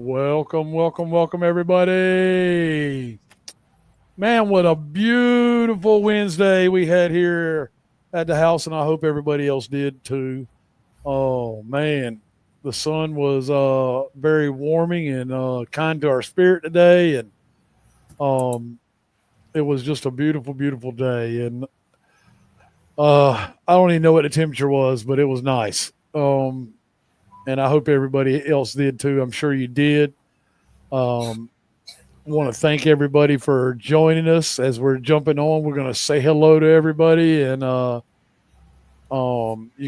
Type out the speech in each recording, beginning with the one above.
Welcome, welcome, welcome, everybody. Man, what a beautiful Wednesday we had here at the house, and I hope everybody else did too. Oh, man. The sun was very warming and kind to our spirit today, and um, it was just a beautiful, beautiful day. And I don't even know what the temperature was, but it was nice. And I hope everybody else did too. I'm sure you did. Um, want to thank everybody for joining us as we're jumping on. We're going to say hello to everybody, and you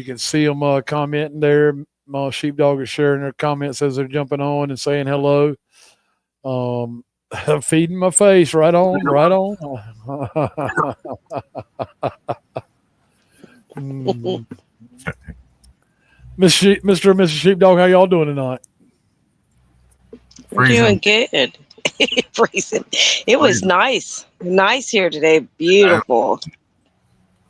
can see them commenting there. My sheepdog is sharing their comments as they're jumping on and saying hello. Um, feeding my face right on, right on. Mm. Mr. and Mrs. Sheepdog, how y'all doing tonight? We're doing Freezing. good. Freezing. It was Freezing. nice here today. Beautiful.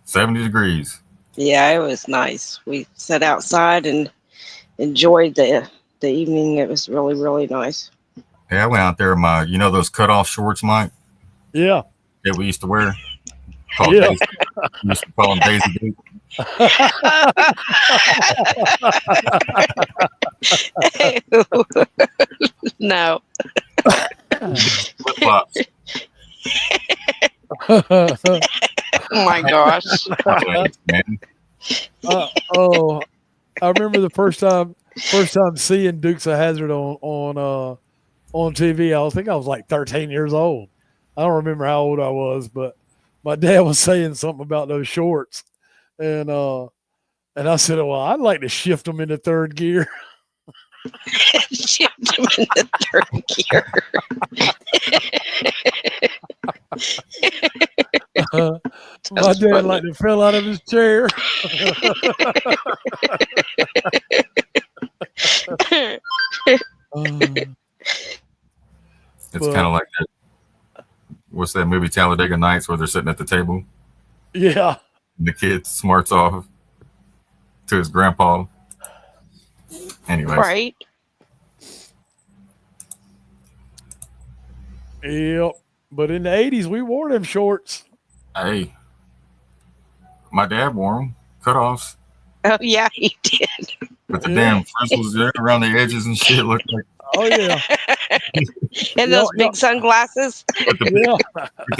70 degrees. Yeah, it was nice. We sat outside and enjoyed the evening. It was really nice. Hey, I went out there in my, those cutoff shorts, Mike, Yeah. that we used to wear? Called Yeah. Daisy. We used to call them Daisy Duke. No. Flip flops. Oh my gosh. Man. Oh, I remember the first time seeing Dukes of Hazard on TV. I think I was like 13 years old. I don't remember how old I was, but my dad was saying something about those shorts, and I said, "Well, I'd like to shift them into third gear." Shipped him in the third gear. My That's dad funny. like to fell out of his chair. It's kind of like that. What's that movie, Talladega Nights, where they're sitting at the table? Yeah. And the kid smarts off to his grandpa. Anyways. Right? Yep. But in the 80s, we wore them shorts. Hey, my dad wore them, cutoffs, Oh yeah, he did. with the Yeah. damn frizzles there around the edges and shit. Looked like Oh yeah. And those big sunglasses. with the Yeah.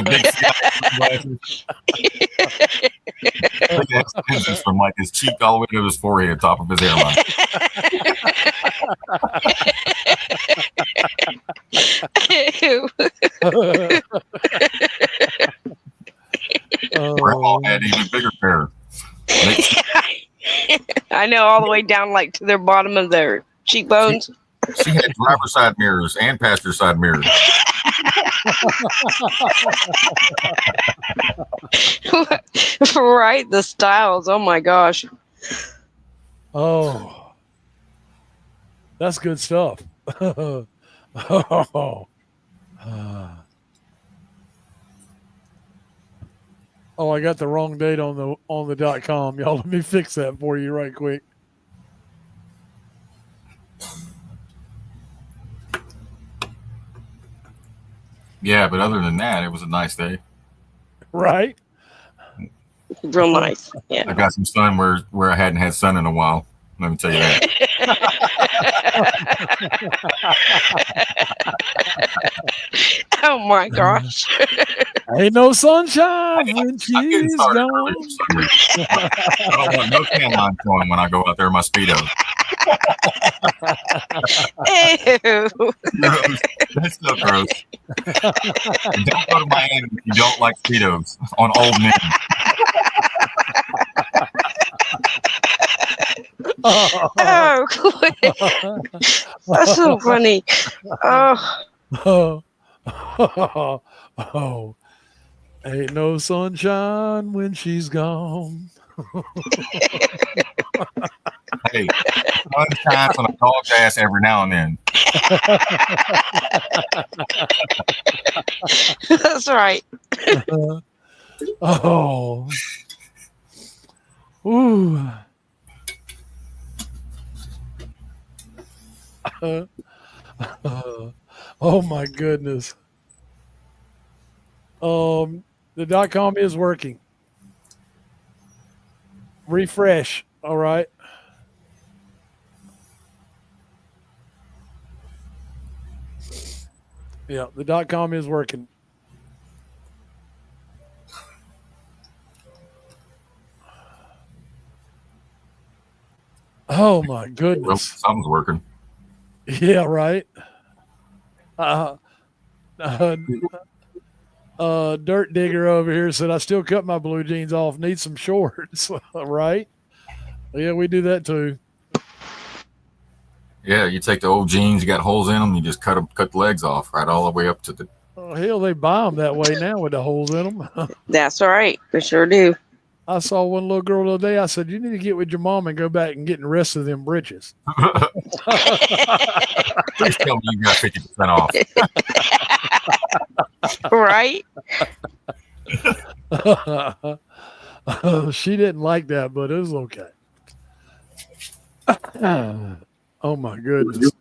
big glasses. Big extensions from like his cheek all the way to his forehead, top of his hairline. Grandma Oh, had even bigger pair. They- I know, all the way down like to their bottom of their cheekbones. She had driver's side mirrors and passenger side mirrors. Right, the styles. Oh my gosh. oh, that's good stuff. Oh. Oh, I got the wrong date on the .com. Y'all, let me fix that for you right quick. Yeah, but other than that, it was a nice day. Right? Real nice. I Yeah. got some sun where I hadn't had sun in a while. Let me tell you that. Oh my gosh. Ain't no sunshine when I'm getting she's started early gone. for some reason. I don't want no tan line showing when I go out there in my Speedo. Ew. Gross. That's so gross. And don't go to Miami if you don't like Speedos on old men. Oh, that's so funny. Oh, Oh, ain't no sunshine when she's gone. Hey, sun shines on a dog's ass every now and then. that's right. Oh, ooh. Oh my goodness. The .com is working. Refresh. All right. Yeah, the .com is working. Oh my Well, goodness. something's working. Yeah, right. Uh, uh, Dirt Digger over here said, I still cut my blue jeans off. Need some shorts. Right? Yeah, we do that too. Yeah, you take the old jeans, you got holes in them, you just cut the legs off, right, all the way up to the. Oh, hell, they buy them that way now with the holes in them. That's right. We sure do. I saw one little girl the other day. I said, you need to get with your mom and go back and get the rest of them britches. Please tell me you got 50% off. Right? She didn't like that, but it was okay. Oh my goodness.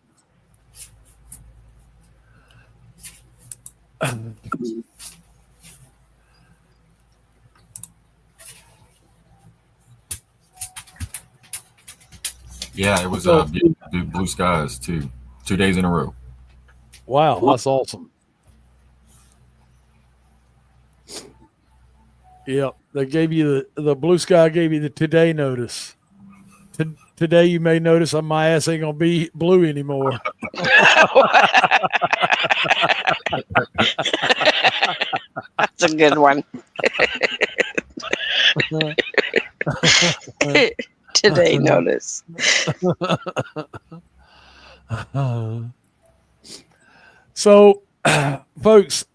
Yeah, it was blue skies too. 2 days in a row. Wow, that's awesome. Yep, they gave you the blue sky gave you the today notice. Today you may notice my ass ain't gonna be blue anymore. That's a good one. Today notice. So, folks,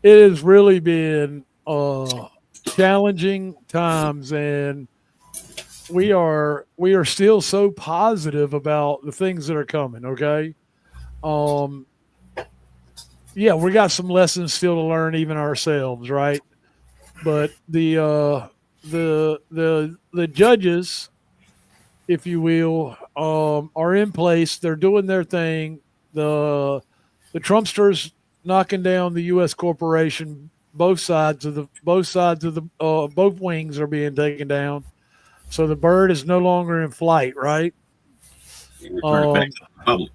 it has really been challenging times, and we are still so positive about the things that are coming. Okay, yeah, we got some lessons still to learn, even ourselves, right? But the judges, if you will, are in place. They're doing their thing. The Trumpsters knocking down the U.S. corporation. Both wings are being taken down. So the bird is no longer in flight, right? Back to the Republic.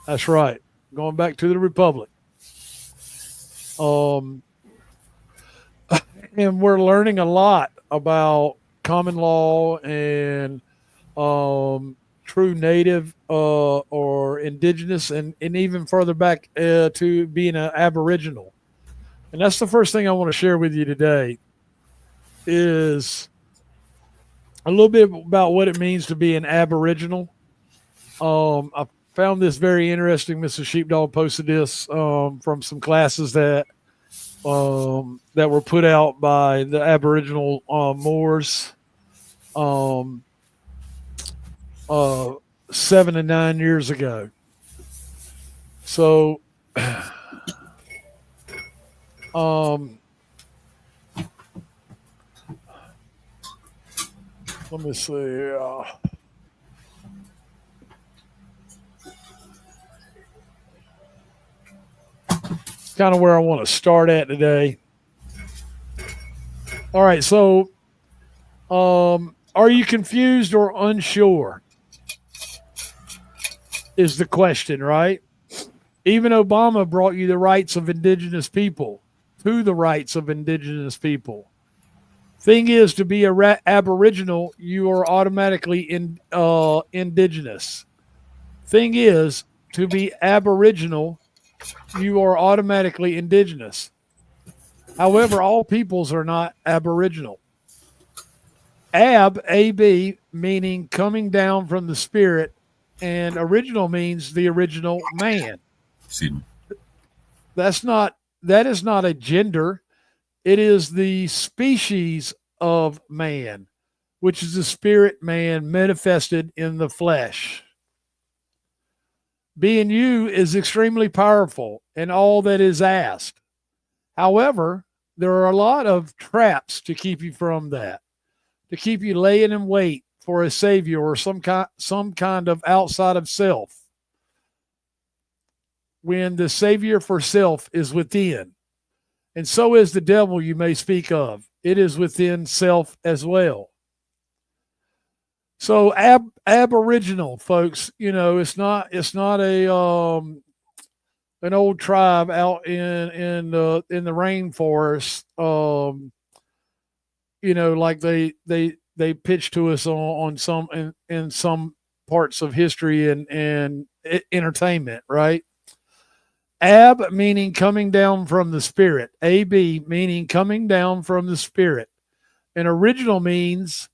That's right. Going back to the Republic. And we're learning a lot about common law and true native or indigenous, and even further back to being an aboriginal. And that's the first thing I want to share with you today is a little bit about what it means to be an aboriginal. I found this very interesting. Mrs. Sheepdog posted this from some classes that were put out by the Aboriginal Moors 7 to 9 years ago. So, let me see. Kind of where I want to start at today. All right, so are you confused or unsure? Is the question, right? Even Obama brought you the rights of indigenous people, to the rights of indigenous people. Thing is, to be Aboriginal, you are automatically indigenous. Thing is, to be Aboriginal, you are automatically indigenous. However, all peoples are not Aboriginal. AB, meaning coming down from the spirit, and original means the original man. That is not a gender. It is the species of man, which is the spirit man manifested in the flesh. Being you is extremely powerful in all that is asked. However, there are a lot of traps to keep you from that, to keep you laying in wait for a savior or some kind of outside of self. when the Savior for self is within. And so is the devil you may speak of. It is within self as well. So aboriginal folks, it's not a an old tribe out in the rainforest. Like they pitch to us on some in some parts of history and entertainment, right? Ab meaning coming down from the spirit. AB meaning coming down from the spirit. And original means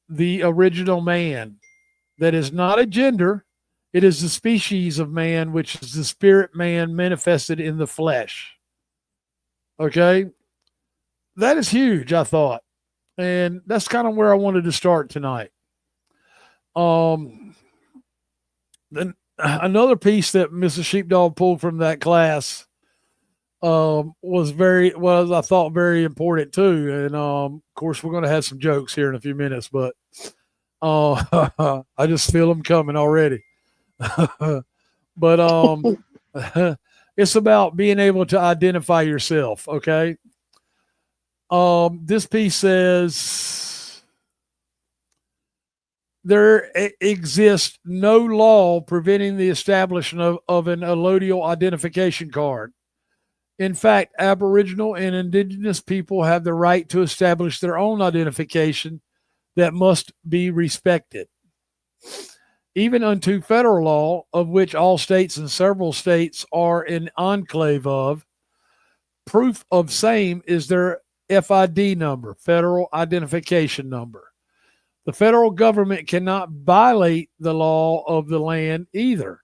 the original man. That is not a gender. It is the species of man, which is the spirit man manifested in the flesh. Okay? That is huge, I thought. And that's kind of where I wanted to start tonight. Then another piece that Mrs. Sheepdog pulled from that class was I thought very important too. And of course, we're going to have some jokes here in a few minutes, but I just feel them coming already. But it's about being able to identify yourself. Okay. This piece says there exists no law preventing the establishment of an allodial identification card. In fact, Aboriginal and Indigenous people have the right to establish their own identification that must be respected. Even unto federal law, of which all states and several states are an enclave of, proof of same is their FID number, federal identification number. The federal government cannot violate the law of the land either.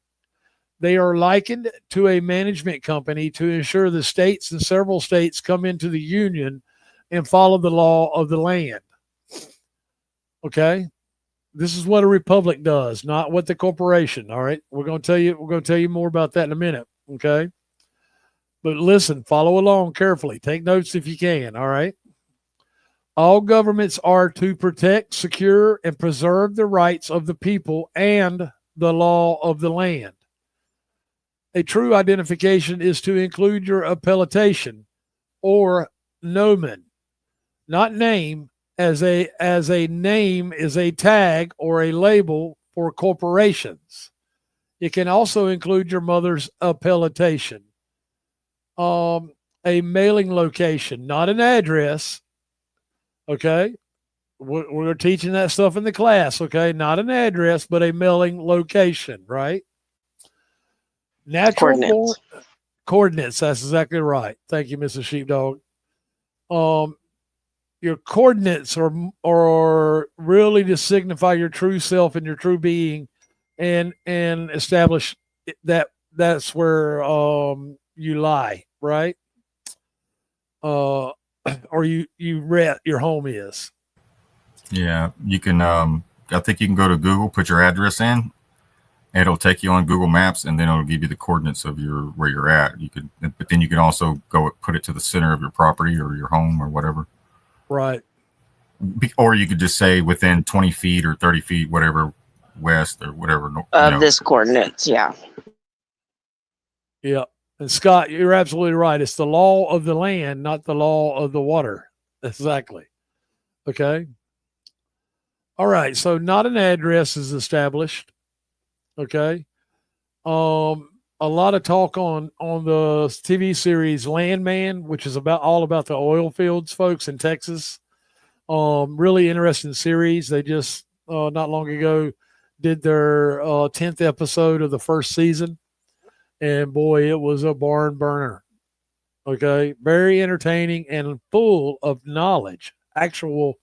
They are likened to a management company to ensure the states and several states come into the union and follow the law of the land. Okay? This is what a republic does, not what the corporation. All right. We're going to tell you more about that in a minute. Okay. But listen, follow along carefully. Take notes if you can. All right. All governments are to protect, secure, and preserve the rights of the people and the law of the land. A true identification is to include your appellation or nomen, not name, as a name is a tag or a label for corporations. It can also include your mother's appellation. A mailing location, not an address. Okay. We're teaching that stuff in the class. Okay. Not an address, but a mailing location, right? Natural coordinates. That's exactly right. Thank you, Mrs. Sheepdog. Your coordinates are really to signify your true self and your true being, and establish that's where you lie, right? Or your home is. Yeah, you can. I think you can go to Google, put your address in. It'll take you on Google Maps, and then it'll give you the coordinates of where you're at. But then you can also go put it to the center of your property or your home or whatever. Right. Or you could just say within 20 feet or 30 feet, whatever, west or whatever. This coordinates, yeah. Yeah. And Scott, you're absolutely right. It's the law of the land, not the law of the water. Exactly. Okay. All right. So not an address is established. Okay. A lot of talk on the TV series Landman, which is all about the oil fields, folks, in Texas. Really interesting series. They just not long ago did their 10th episode of the first season, and boy, it was a barn burner. Okay, very entertaining and full of knowledge, actual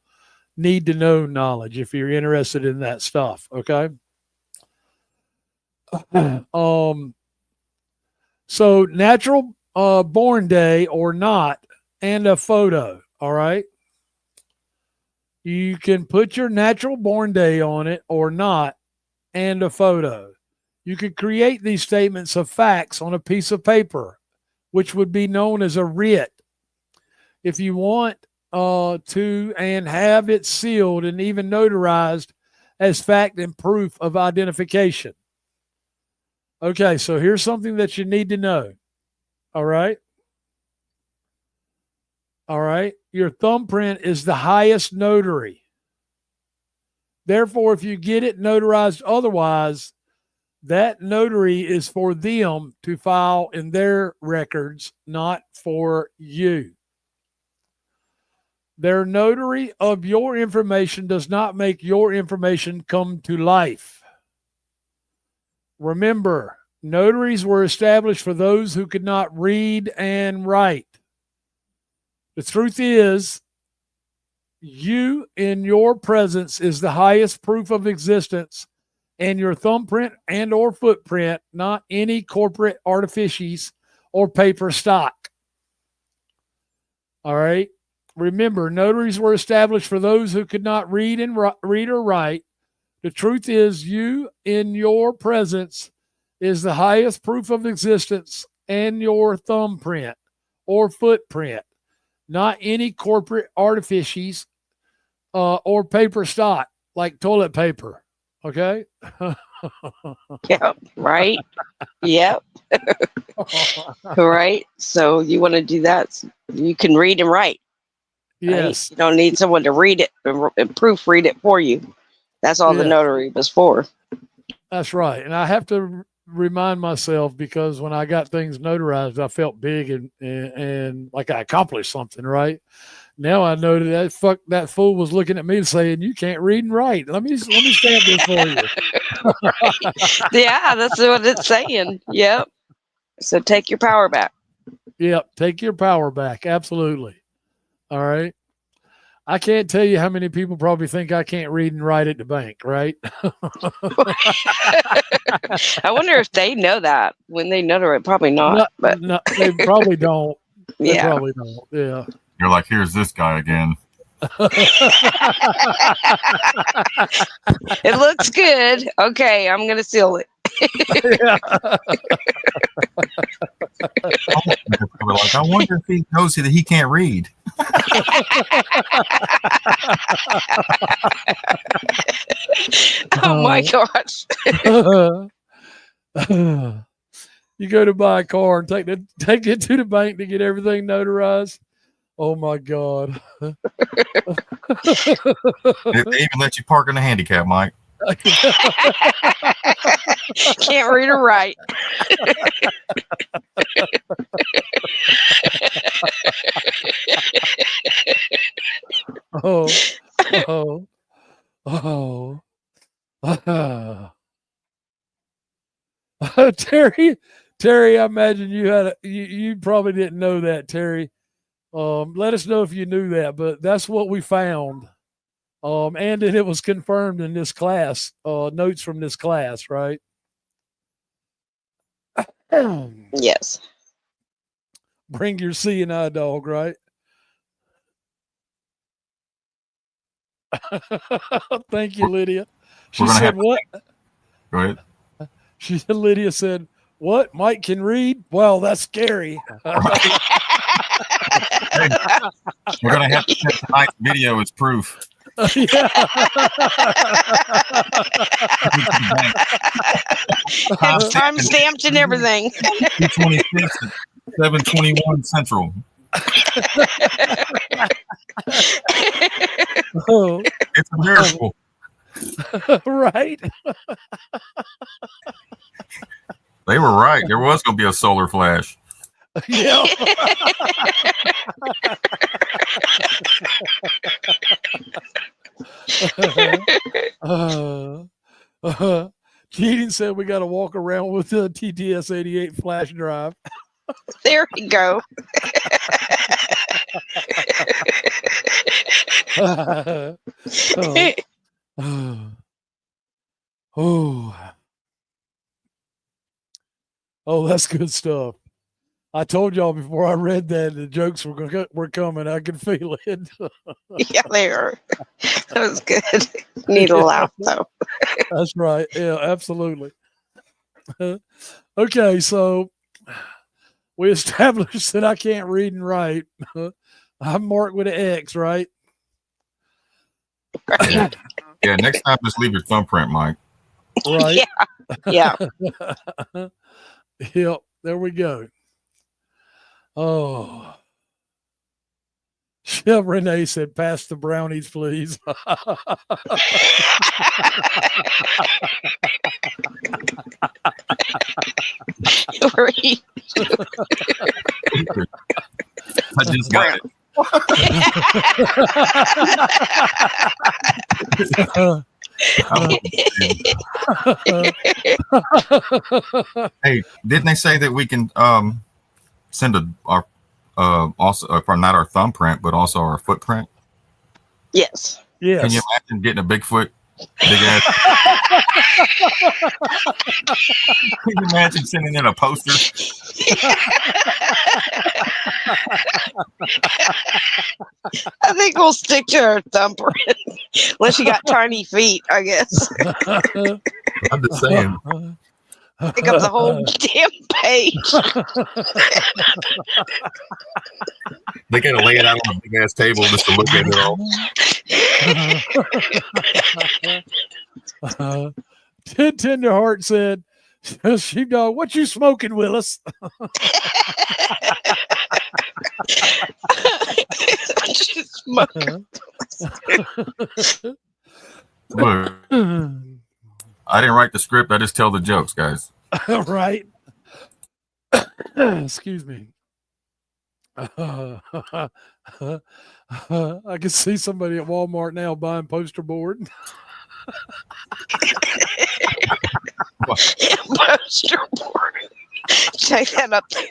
need to know knowledge if you're interested in that stuff. Okay. So natural born day or not, and a photo. All right. You can put your natural born day on it or not, and a photo. You could create these statements of facts on a piece of paper, which would be known as a writ. If you want to, and have it sealed and even notarized as fact and proof of identification. Okay, so here's something that you need to know. All right. All right. Your thumbprint is the highest notary. Therefore, if you get it notarized otherwise, that notary is for them to file in their records, not for you. Their notary of your information does not make your information come to life. Remember, notaries were established for those who could not read and write. The truth is, you in your presence is the highest proof of existence, and your thumbprint and or footprint, not any corporate artifices or paper stock. All right. Remember, notaries were established for those who could not read or write. The truth is, you in your presence is the highest proof of existence, and your thumbprint or footprint, not any corporate artifices or paper stock like toilet paper. Okay. Yep. Right. Yep. Right. So you want to do that? So you can read and write. Yes. Right? You don't need someone to read it and proofread it for you. That's all the Yeah. notary was for. That's right. And I have to remind myself, because when I got things notarized, I felt big and like I accomplished something, right? Now I know that fool was looking at me and saying, "You can't read and write. Let me stamp this for you." Yeah, that's what it's saying. Yep. So take your power back. Yep. Take your power back. Absolutely. All right. I can't tell you how many people probably think I can't read and write at the bank, right? I wonder if they know that when they notary. Probably not. But No, they probably don't. They yeah. probably don't. Yeah. You're like, here's this guy again. It looks good. Okay, I'm gonna seal it. We're like, I wonder if he knows that he can't read. Oh my gosh. You go to buy a car and take it to the bank to get everything notarized. Oh my God. They even let you park in the handicap, Mike. Can't read or write. Oh, oh, oh. Terry, I imagine you probably didn't know that, Terry. Let us know if you knew that, but that's what we found. And then it was confirmed in this class, notes from this class, right? Yes. Bring your seeing-eye dog, right? Thank you, Lydia. She said, what? Go ahead. Lydia said, what? Mike can read? Well, that's scary. We're going to have to send tonight's video as proof. Yeah. Have time stamped and everything. 226 at 721 Central. Oh. It's a miracle. Right. They were right. There was going to be a solar flash. Yeah. Keating said we got to walk around with the TTS 88 flash drive. There we go. Oh, that's good stuff. I told y'all before I read that the jokes were coming. I could feel it. Yeah, they are. That was good. Need a laugh though. That's right. Yeah, absolutely. Okay, so we established that I can't read and write. I'm marked with an X, right? Yeah, next time just leave your thumbprint, Mike. Right. Yeah. Yeah. Yep. There we go. Oh. Chef Renee said, pass the brownies, please. Right. I just got it. Hey, didn't they say that we can send our also not our thumbprint, but also our footprint? Yes. Yes. Can you imagine getting a Bigfoot, big ass? Can you imagine sending in a poster? I think we'll stick to our thumbprint. Unless you got tiny feet, I guess. I'm just saying. Pick up the whole damn page. They gotta lay it out on a big ass table just to look at it all. Tenderheart said, Sheepdog, what you smoking, Willis? Look, I didn't write the script. I just tell the jokes, guys. Right. Excuse me. I can see somebody at Walmart now buying poster board. Poster board. Check that up there.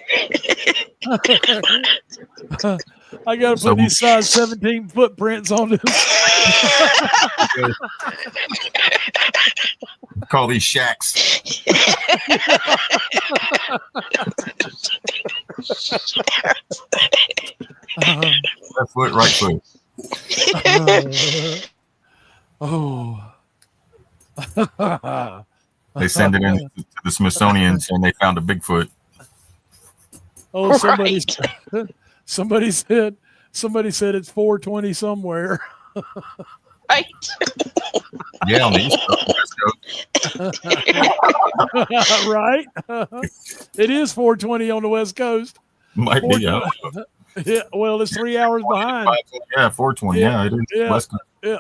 I got to put these size 17 footprints on this. Call these shacks. Left foot, right foot. They send it in to the Smithsonian and they found a Bigfoot. Oh, somebody said it's 420 somewhere. Right. Yeah, on the East Coast. Right. It is 420 on the West Coast. Might be. Yeah. Yeah. Well, it's 3 hours behind. Yeah, 420. Yeah, it is. Yeah. West Coast. Yeah.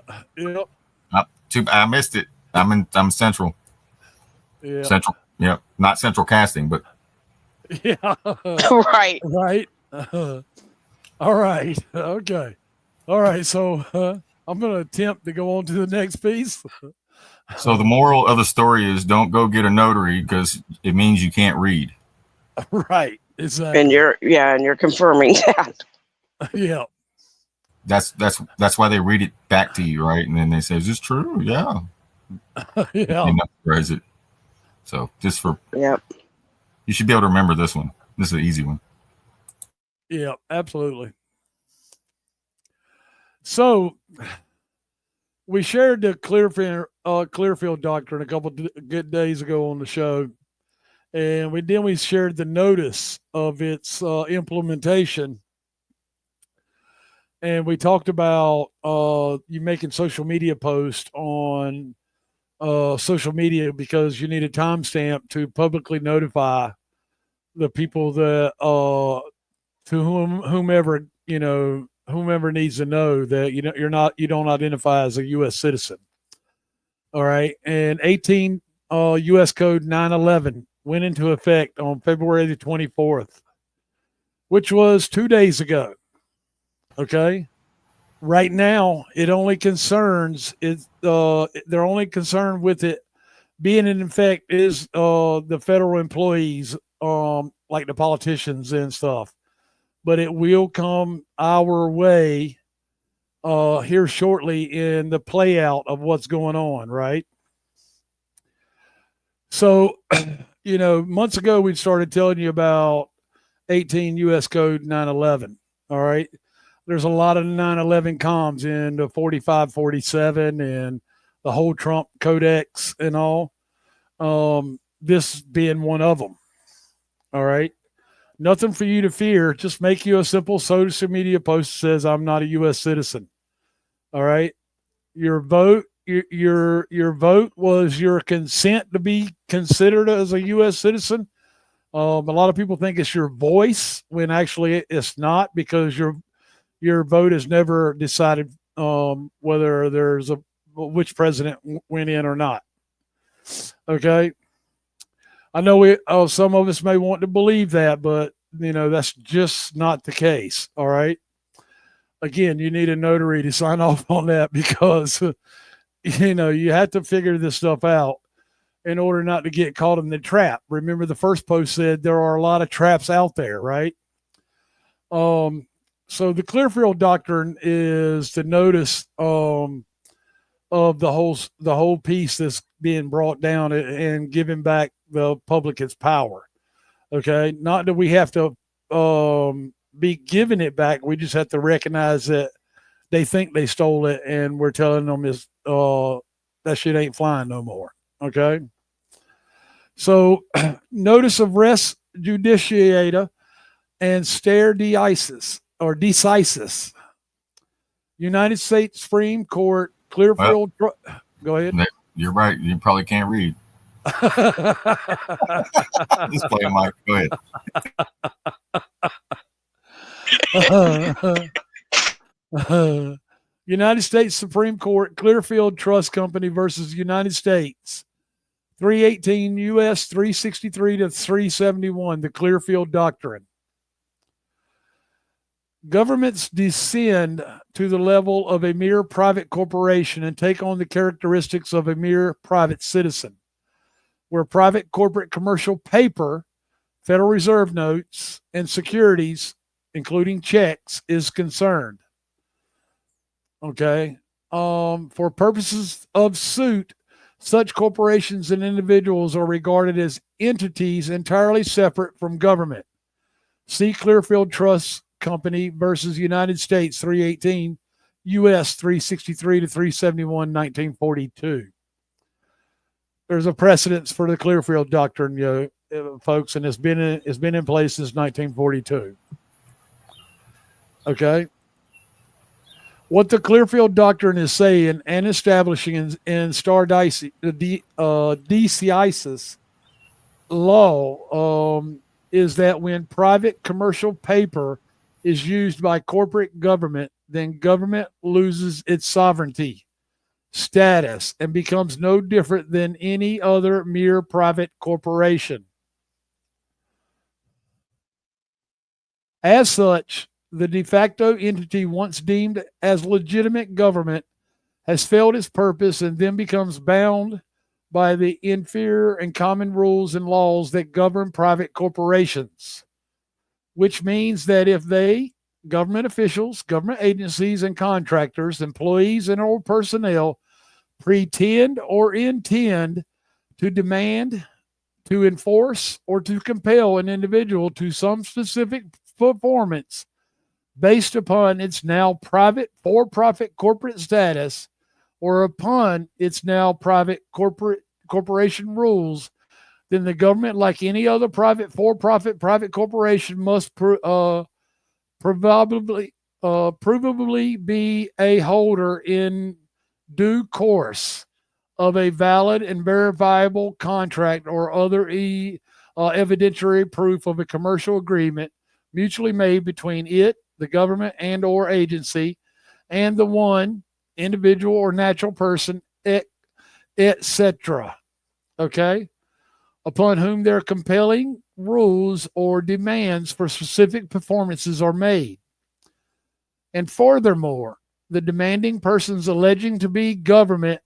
I missed it. I'm Central. Yeah. Central. Yeah, not Central Casting, but yeah. Right. Right. All right. Okay. All right. So I'm going to attempt to go on to the next piece. So the moral of the story is don't go get a notary because it means you can't read. Right. Exactly. And you're confirming that. Yeah. That's why they read it back to you, right? And then they say, "Is this true?" Yeah. Yeah. You memorize it. So just for Yep. You should be able to remember this one. This is an easy one. Yeah, absolutely. So we shared the Clearfield doctrine a couple of good days ago on the show, and we shared the notice of its implementation, and we talked about you making social media posts on social media because you need a timestamp to publicly notify the people that to whomever needs to know that you don't identify as a U.S. citizen. All right, and 18 U.S. Code 911 went into effect on February the 24th, which was 2 days ago. Okay, right now they're only concerned with it being in effect is the federal employees, like the politicians and stuff. But it will come our way here shortly in the play out of what's going on, right? So, months ago we started telling you about 18 U.S. Code 911. All right. There's a lot of 911 comms in the 4547 and the whole Trump Codex and all. This being one of them. All right. Nothing for you to fear. Just make you a simple social media post that says, I'm not a U.S. citizen. All right. Your vote, your vote was your consent to be considered as a U.S. citizen. A lot of people think it's your voice when actually it's not, because your vote is never decided whether there's which president went in or not. Okay, I know some of us may want to believe that, but that's just not the case. All right. Again, you need a notary to sign off on that, because you have to figure this stuff out in order not to get caught in the trap. Remember, the first post said there are a lot of traps out there, right? So the Clearfield Doctrine is the notice of the whole piece that's being brought down and giving back the public its power. Okay, not that we have to be giving it back. We just have to recognize that they think they stole it, and we're telling them is that shit ain't flying no more. Okay, so notice of res judiciata and stare decisis. United States Supreme Court, Clearfield. Go ahead. You're right. You probably can't read. Just play, Mike. Go ahead. United States Supreme Court, Clearfield Trust Company versus United States, 318 U.S. 363 to 371, the Clearfield Doctrine. Governments descend to the level of a mere private corporation and take on the characteristics of a mere private citizen, where private corporate commercial paper, Federal Reserve notes, and securities, including checks, is concerned. Okay. For purposes of suit, such corporations and individuals are regarded as entities entirely separate from government. See Clearfield Trust Company versus United States, 318 U.S. 363 to 371, 1942. There's a precedence for the Clearfield Doctrine, folks, and it's been in place since 1942. Okay. What the Clearfield Doctrine is saying and establishing in stare decisis law is that when private commercial paper is used by corporate government, then government loses its sovereignty, status, and becomes no different than any other mere private corporation. As such, the de facto entity once deemed as legitimate government has failed its purpose and then becomes bound by the inferior and common rules and laws that govern private corporations, which means that if they, government officials, government agencies and contractors, employees and or personnel, pretend or intend to demand, to enforce, or to compel an individual to some specific performance based upon its now private for-profit corporate status or upon its now private corporation rules, then the government, like any other private for-profit private corporation, must provably be a holder in due course of a valid and verifiable contract or other evidentiary proof of a commercial agreement mutually made between it, the government and or agency, and the one individual or natural person, etc. Okay? Upon whom their compelling rules or demands for specific performances are made. And furthermore, the demanding persons alleging to be government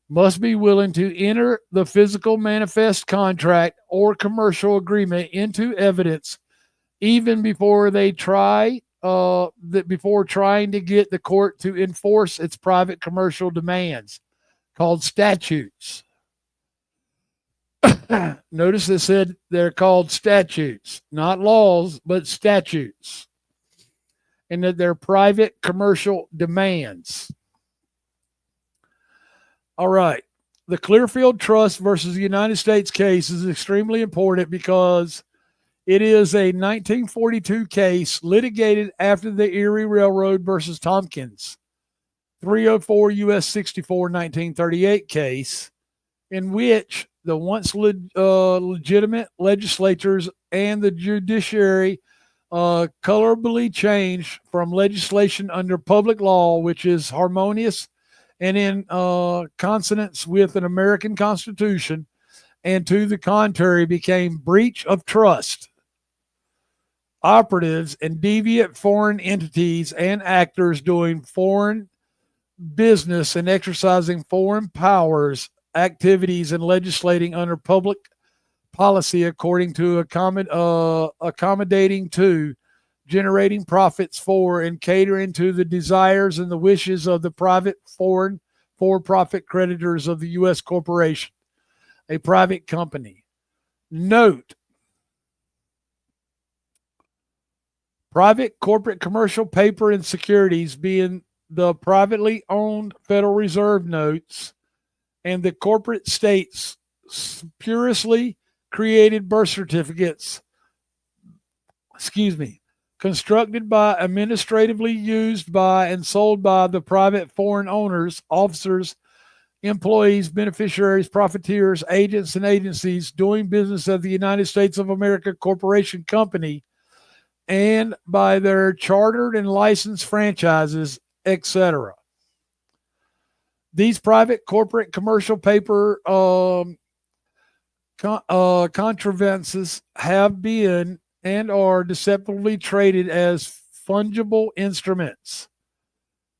must be willing to enter the physical manifest contract or commercial agreement into evidence even before they before trying to get the court to enforce its private commercial demands, called statutes. Notice they said they're called statutes, not laws, but statutes, and that they're private commercial demands. All right. The Clearfield Trust versus the United States case is extremely important because it is a 1942 case litigated after the Erie Railroad versus Tompkins 304 U.S. 64 1938 case, in which the once legitimate legislatures and the judiciary colorably changed from legislation under public law, which is harmonious and in consonance with an American Constitution, and to the contrary became breach of trust. Operatives and deviant foreign entities and actors doing foreign business and exercising foreign powers, activities, and legislating under public policy according to accommodating to, generating profits for, and catering to the desires and the wishes of the private foreign for-profit creditors of the U.S. corporation, a private company. Note: private corporate commercial paper and securities being the privately owned Federal Reserve notes and the corporate states' spuriously created birth certificates, constructed by, administratively used by, and sold by the private foreign owners, officers, employees, beneficiaries, profiteers, agents, and agencies doing business of the United States of America Corporation Company, and by their chartered and licensed franchises, etc. These private corporate commercial paper contrivances have been and are deceptively traded as fungible instruments.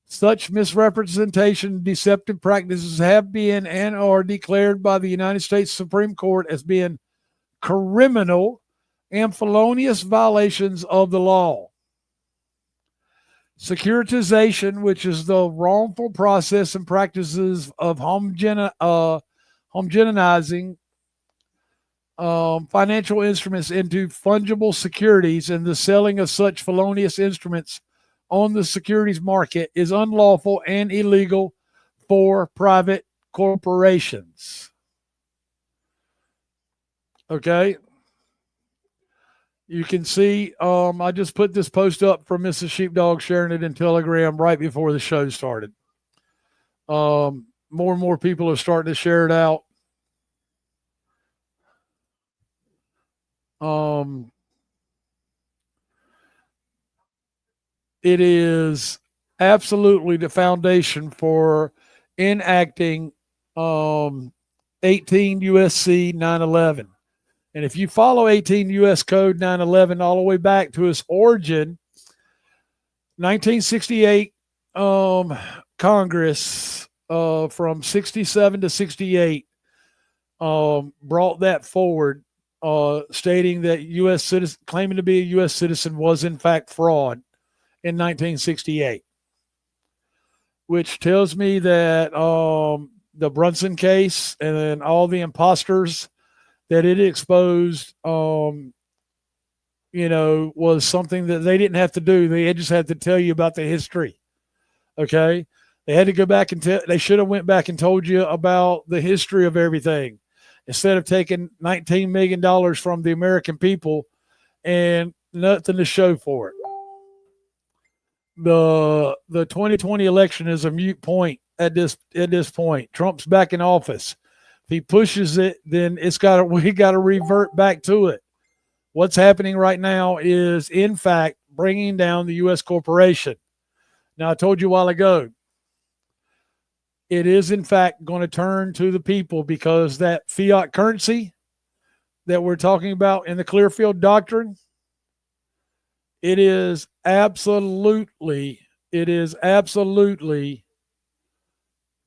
Such misrepresentation and deceptive practices have been and are declared by the United States Supreme Court as being criminal and felonious violations of the law. Securitization, which is the wrongful process and practices of homogenizing financial instruments into fungible securities, and the selling of such felonious instruments on the securities market is unlawful and illegal for private corporations. Okay. You can see, I just put this post up from Mrs. Sheepdog, sharing it in Telegram right before the show started. More and more people are starting to share it out. It is absolutely the foundation for enacting 18 USC 911. And if you follow 18 U.S. Code 911 all the way back to its origin, 1968 Congress from 67 to 68 brought that forward, stating that U.S. citizen claiming to be a U.S. citizen was in fact fraud in 1968, which tells me that the Brunson case and then all the imposters that it exposed, was something that they didn't have to do. They just had to tell you about the history. Okay. They had to go back and they should have went back and told you about the history of everything instead of taking $19 million from the American people and nothing to show for it. The 2020 election is a moot point at this point. Trump's back in office. If he pushes it, then we got to revert back to it. What's happening right now is, in fact, bringing down the U.S. corporation. Now, I told you a while ago, it is, in fact, going to turn to the people, because that fiat currency that we're talking about in the Clearfield Doctrine, it is absolutely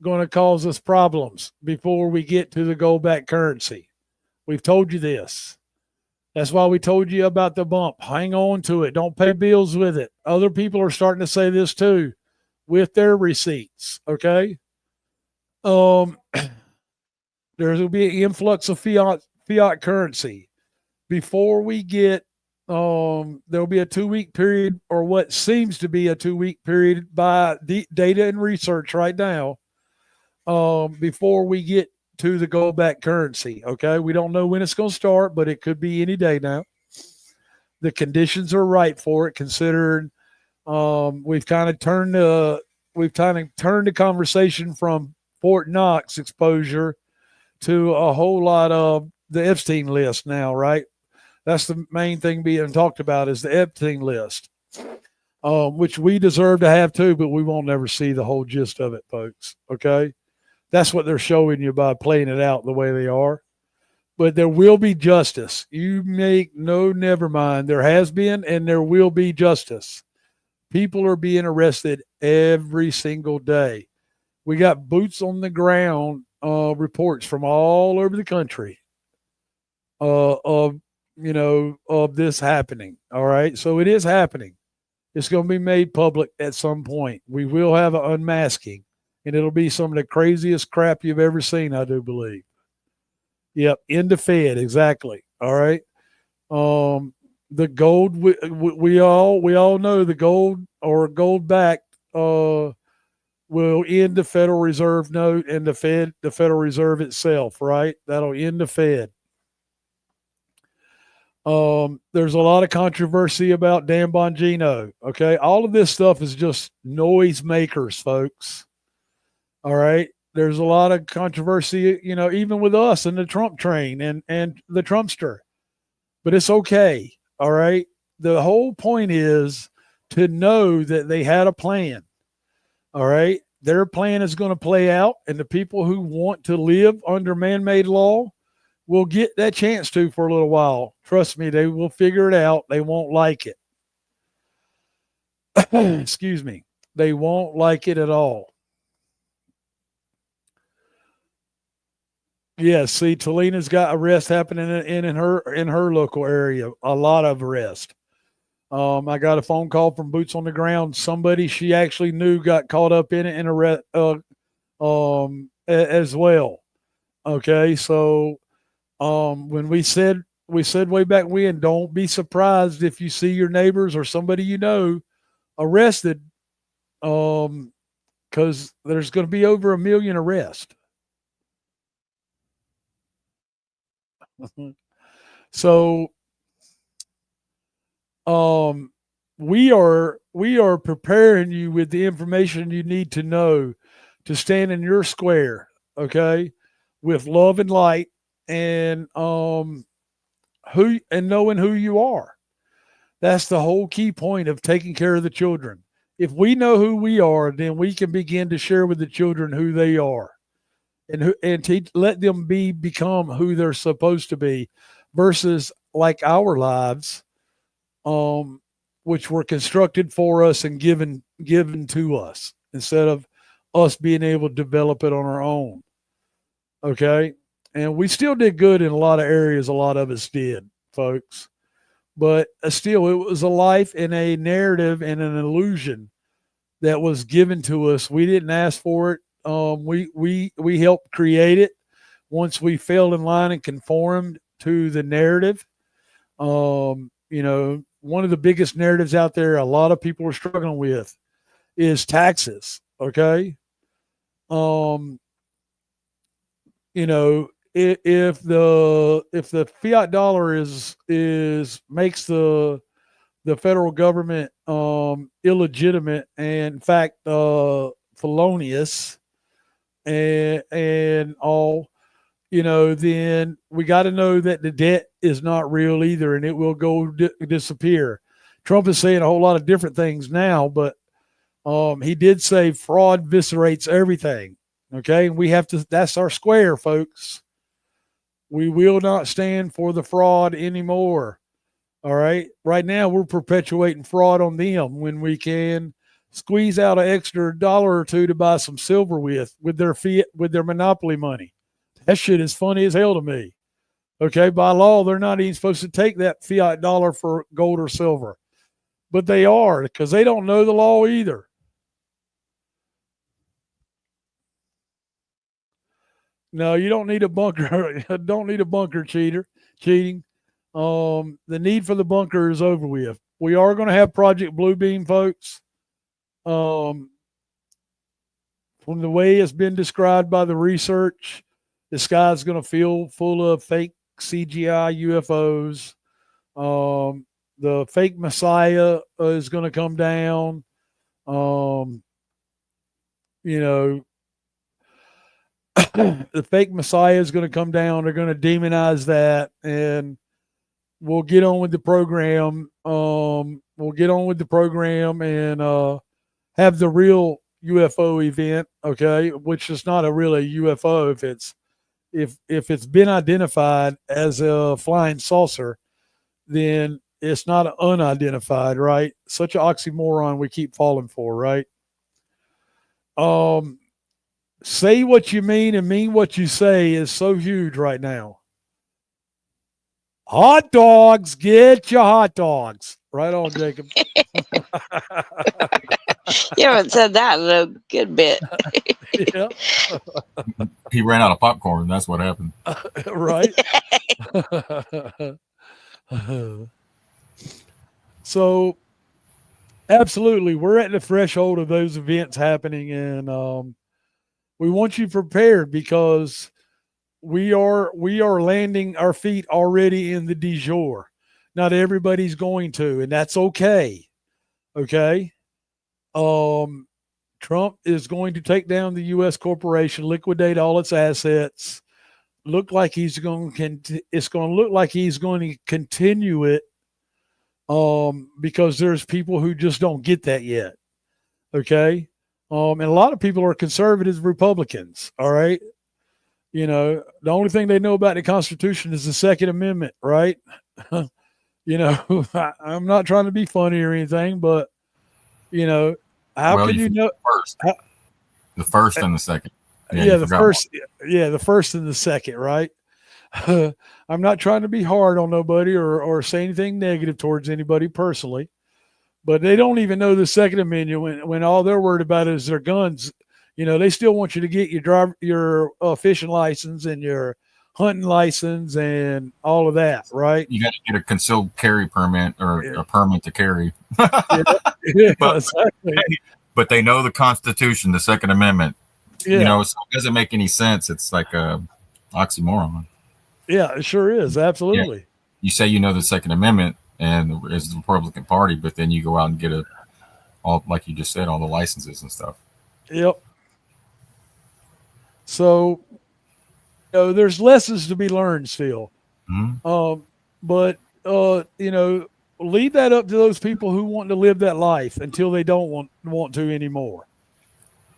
going to cause us problems before we get to the gold-backed currency. We've told you this. That's why we told you about the bump. Hang on to it. Don't pay bills with it. Other people are starting to say this too with their receipts, okay? There will be an influx of fiat currency. Before we get, there'll be a 2-week period, or what seems to be a 2-week period by the data and research right now, before we get to the gold-backed currency. Okay, we don't know when it's going to start, but it could be any day now. The conditions are right for it, considering we've kind of turned the kind of turned the conversation from Fort Knox exposure to a whole lot of the Epstein list now, right? That's the main thing being talked about is the Epstein list, which we deserve to have too, but we won't ever see the whole gist of it, folks. Okay. That's what they're showing you by playing it out the way they are. But there will be justice. You make no never mind. There has been and there will be justice. People are being arrested every single day. We got boots on the ground reports from all over the country of this happening. All right. So it is happening. It's going to be made public at some point. We will have an unmasking, and it'll be some of the craziest crap you've ever seen, I do believe. Yep, in the Fed, exactly. All right. The gold, we all know the gold or gold backed will end the Federal Reserve note and the Federal Reserve itself, right? That'll end the Fed. There's a lot of controversy about Dan Bongino. Okay. All of this stuff is just noise makers, folks. All right. There's a lot of controversy, even with us and the Trump train and the Trumpster, but it's okay. All right. The whole point is to know that they had a plan. All right. Their plan is going to play out, and the people who want to live under man-made law will get that chance to for a little while. Trust me, they will figure it out. They won't like it. Excuse me. They won't like it at all. Yeah, see, Talena's got arrests happening in her local area. A lot of arrests. I got a phone call from boots on the ground. Somebody she actually knew got caught up in it as well. Okay, so when we said way back when, don't be surprised if you see your neighbors or somebody you know arrested, because there's going to be over 1 million arrests. So we are preparing you with the information you need to know to stand in your square, okay, with love and light, and knowing who you are. That's the whole key point of taking care of the children. If we know who we are, then we can begin to share with the children who they are. And let them become who they're supposed to be, versus like our lives, which were constructed for us and given to us instead of us being able to develop it on our own. Okay, and we still did good in a lot of areas. A lot of us did, folks, but still, it was a life and a narrative and an illusion that was given to us. We didn't ask for it. We helped create it once we fell in line and conformed to the narrative. One of the biggest narratives out there a lot of people are struggling with is taxes. Okay. If the fiat dollar makes the federal government illegitimate and in fact felonious, and all, then we got to know that the debt is not real either, and it will go disappear. Trump is saying a whole lot of different things now, but he did say fraud eviscerates everything. Okay, and we have to. That's our square, folks. We will not stand for the fraud anymore. All right. Right now, we're perpetuating fraud on them when we can squeeze out an extra $1 or $2 to buy some silver with their monopoly money. That shit is funny as hell to me. Okay, by law, they're not even supposed to take that fiat dollar for gold or silver, but they are, because they don't know the law either. No, you don't need a bunker. Don't need a bunker cheating. The need for the bunker is over with. We are going to have Project Bluebeam, folks. From the way it's been described by the research, the sky's going to feel full of fake CGI UFOs. The fake Messiah is going to come down. you know, the fake Messiah is going to come down. They're going to demonize that, and we'll get on with the program. We'll get on with the program and have the real UFO event, okay, which is not a really UFO if it's been identified as a flying saucer, then it's not unidentified, right? Such an oxymoron we keep falling for, right? Say what you mean and mean what you say is so huge right now. Hot dogs, get your hot dogs. Right on, Jacob. You haven't said that in a good bit. Yeah. He ran out of popcorn. That's what happened. Right. So, absolutely, we're at the threshold of those events happening, and we want you prepared because we are landing our feet already in the de jour. Not everybody's going to, and that's okay. Okay. Trump is going to take down the U.S. corporation, liquidate all its assets. It's going to look like he's going to continue it, because there's people who just don't get that yet. Okay. And a lot of people are conservative Republicans. All right. You know, the only thing they know about the Constitution is the Second Amendment, right? You know, I'm not trying to be funny or anything, but you know, how can you know the first and the second? The first and the second, right? I'm not trying to be hard on nobody or say anything negative towards anybody personally, but they don't even know the Second Amendment when all they're worried about is their guns. You know, they still want you to get your fishing license and your hunting license and all of that, right? You got to get a concealed carry permit or a permit to carry. Exactly. But they know the Constitution, the Second Amendment. Yeah. You know, so it doesn't make any sense. It's like a oxymoron. Yeah, it sure is. Absolutely. Yeah. You say you know the Second Amendment and is the Republican Party, but then you go out and get all like you just said, all the licenses and stuff. Yep. So, you know, there's lessons to be learned still. Mm-hmm. But you know, leave that up to those people who want to live that life until they don't want to anymore.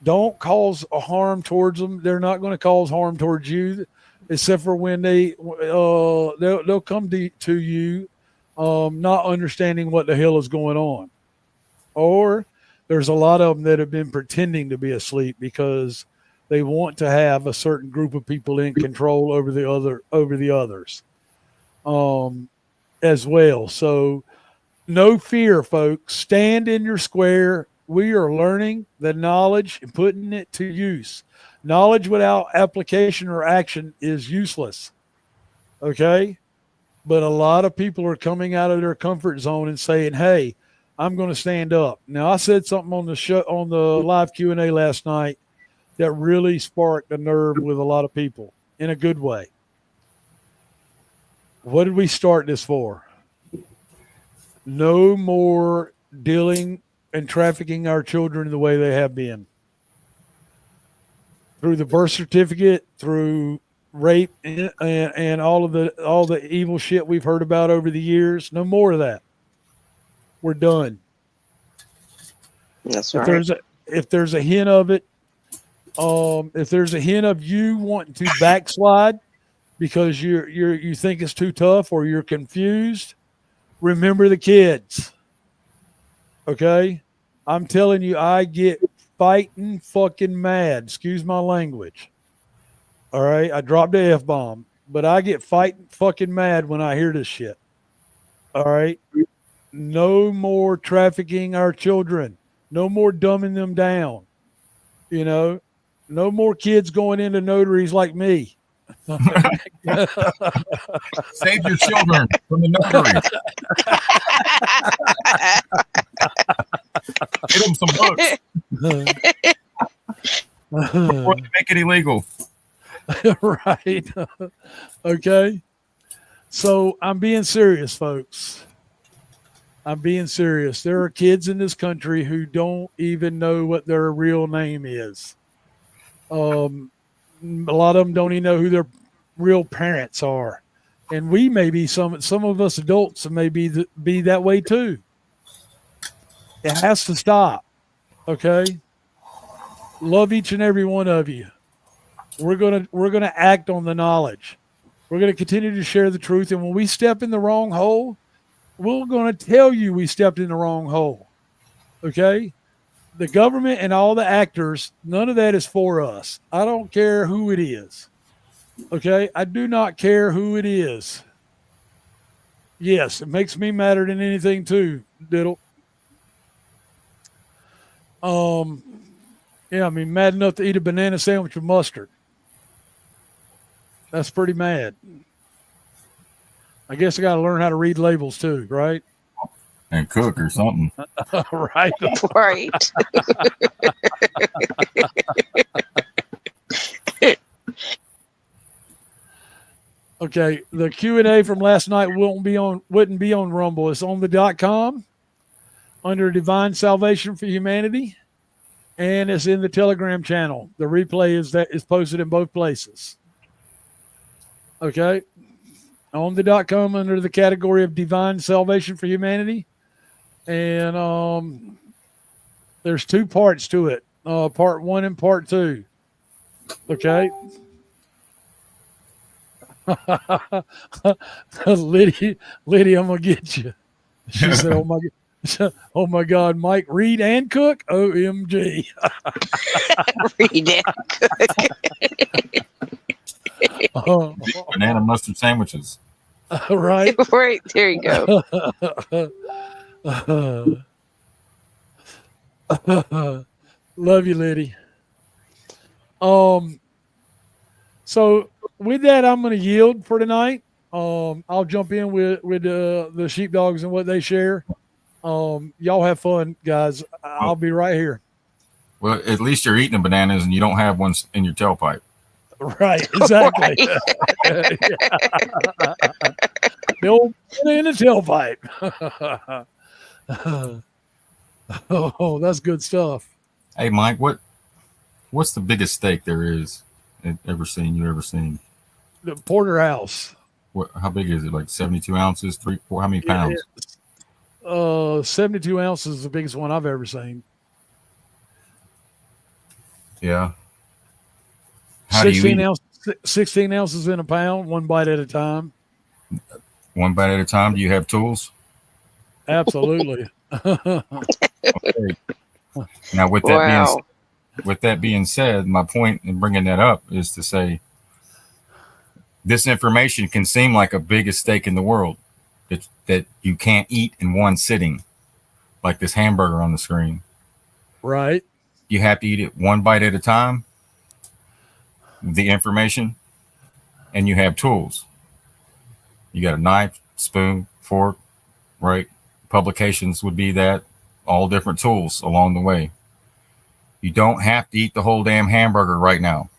Don't cause a harm towards them. They're not going to cause harm towards you, except for when they'll come to you, not understanding what the hell is going on. Or there's a lot of them that have been pretending to be asleep because they want to have a certain group of people in control over the others, as well. So no fear, folks. Stand in your square. We are learning the knowledge and putting it to use. Knowledge without application or action is useless. Okay? But a lot of people are coming out of their comfort zone and saying, hey, I'm going to stand up. Now, I said something on the show, on the live Q&A last night that really sparked a nerve with a lot of people in a good way. What did we start this for? No more dealing and trafficking our children the way they have been. Through the birth certificate, through rape and all the evil shit we've heard about over the years. No more of that. We're done. That's right. If there's a hint of it, if there's a hint of you wanting to backslide because you think it's too tough or you're confused, remember the kids. Okay? I'm telling you, I get fighting fucking mad. Excuse my language. All right? I dropped the F-bomb, but I get fighting fucking mad when I hear this shit. All right? No more trafficking our children. No more dumbing them down. You know? No more kids going into notaries like me. Save your children from the notary. Get them some books before they make it illegal. Right. Okay. So I'm being serious, folks. I'm being serious. There are kids in this country who don't even know what their real name is. A lot of them don't even know who their real parents are, and we may be some of us adults may be that way too. It has to stop. Okay, love each and every one of you. We're gonna act on the knowledge. We're gonna continue to share the truth, and when we step in the wrong hole, we're gonna tell you we stepped in the wrong hole. Okay. The government and all the actors, none of that is for us. I don't care who it is. Okay? I do not care who it is. Yes, it makes me madder than anything too, Diddle. Yeah, I mean, mad enough to eat a banana sandwich with mustard. That's pretty mad. I guess I got to learn how to read labels too, right? And cook or something. Right. Right. Okay, the Q&A from last night wouldn't be on Rumble. It's on the .com under Divine Salvation for Humanity, and it's in the Telegram channel. The replay is posted in both places. Okay, on the .com under the category of Divine Salvation for Humanity, and there's 2 parts to it, part 1 and part 2. Okay. Liddy, I'm gonna get you. She said, "Oh my God, Mike, read and cook. OMG." Read and cook. Banana mustard sandwiches. Right. Right, there you go. Love you, Liddy. So with that, I'm going to yield for tonight. I'll jump in with the sheepdogs and what they share. Y'all have fun, guys. I'll be right here. Well, at least you're eating bananas and you don't have one in your tailpipe. Right, exactly. Right. The old banana in the tailpipe. Oh, that's good stuff. Hey, Mike, what's the biggest steak there is you ever seen? The porterhouse. How big is it? Like 72 ounces, 3, 4, how many pounds? 72 ounces is the biggest one I've ever seen. Yeah. 16 ounces in a pound, 1 bite at a time. 1 bite at a time. Do you have tools? Absolutely. Okay. Now, with that being said, my point in bringing that up is to say this information can seem like a biggest steak in the world that you can't eat in one sitting, like this hamburger on the screen. Right. You have to eat it 1 bite at a time, the information, and you have tools. You got a knife, spoon, fork, right? Publications would be that, all different tools along the way. You don't have to eat the whole damn hamburger right now.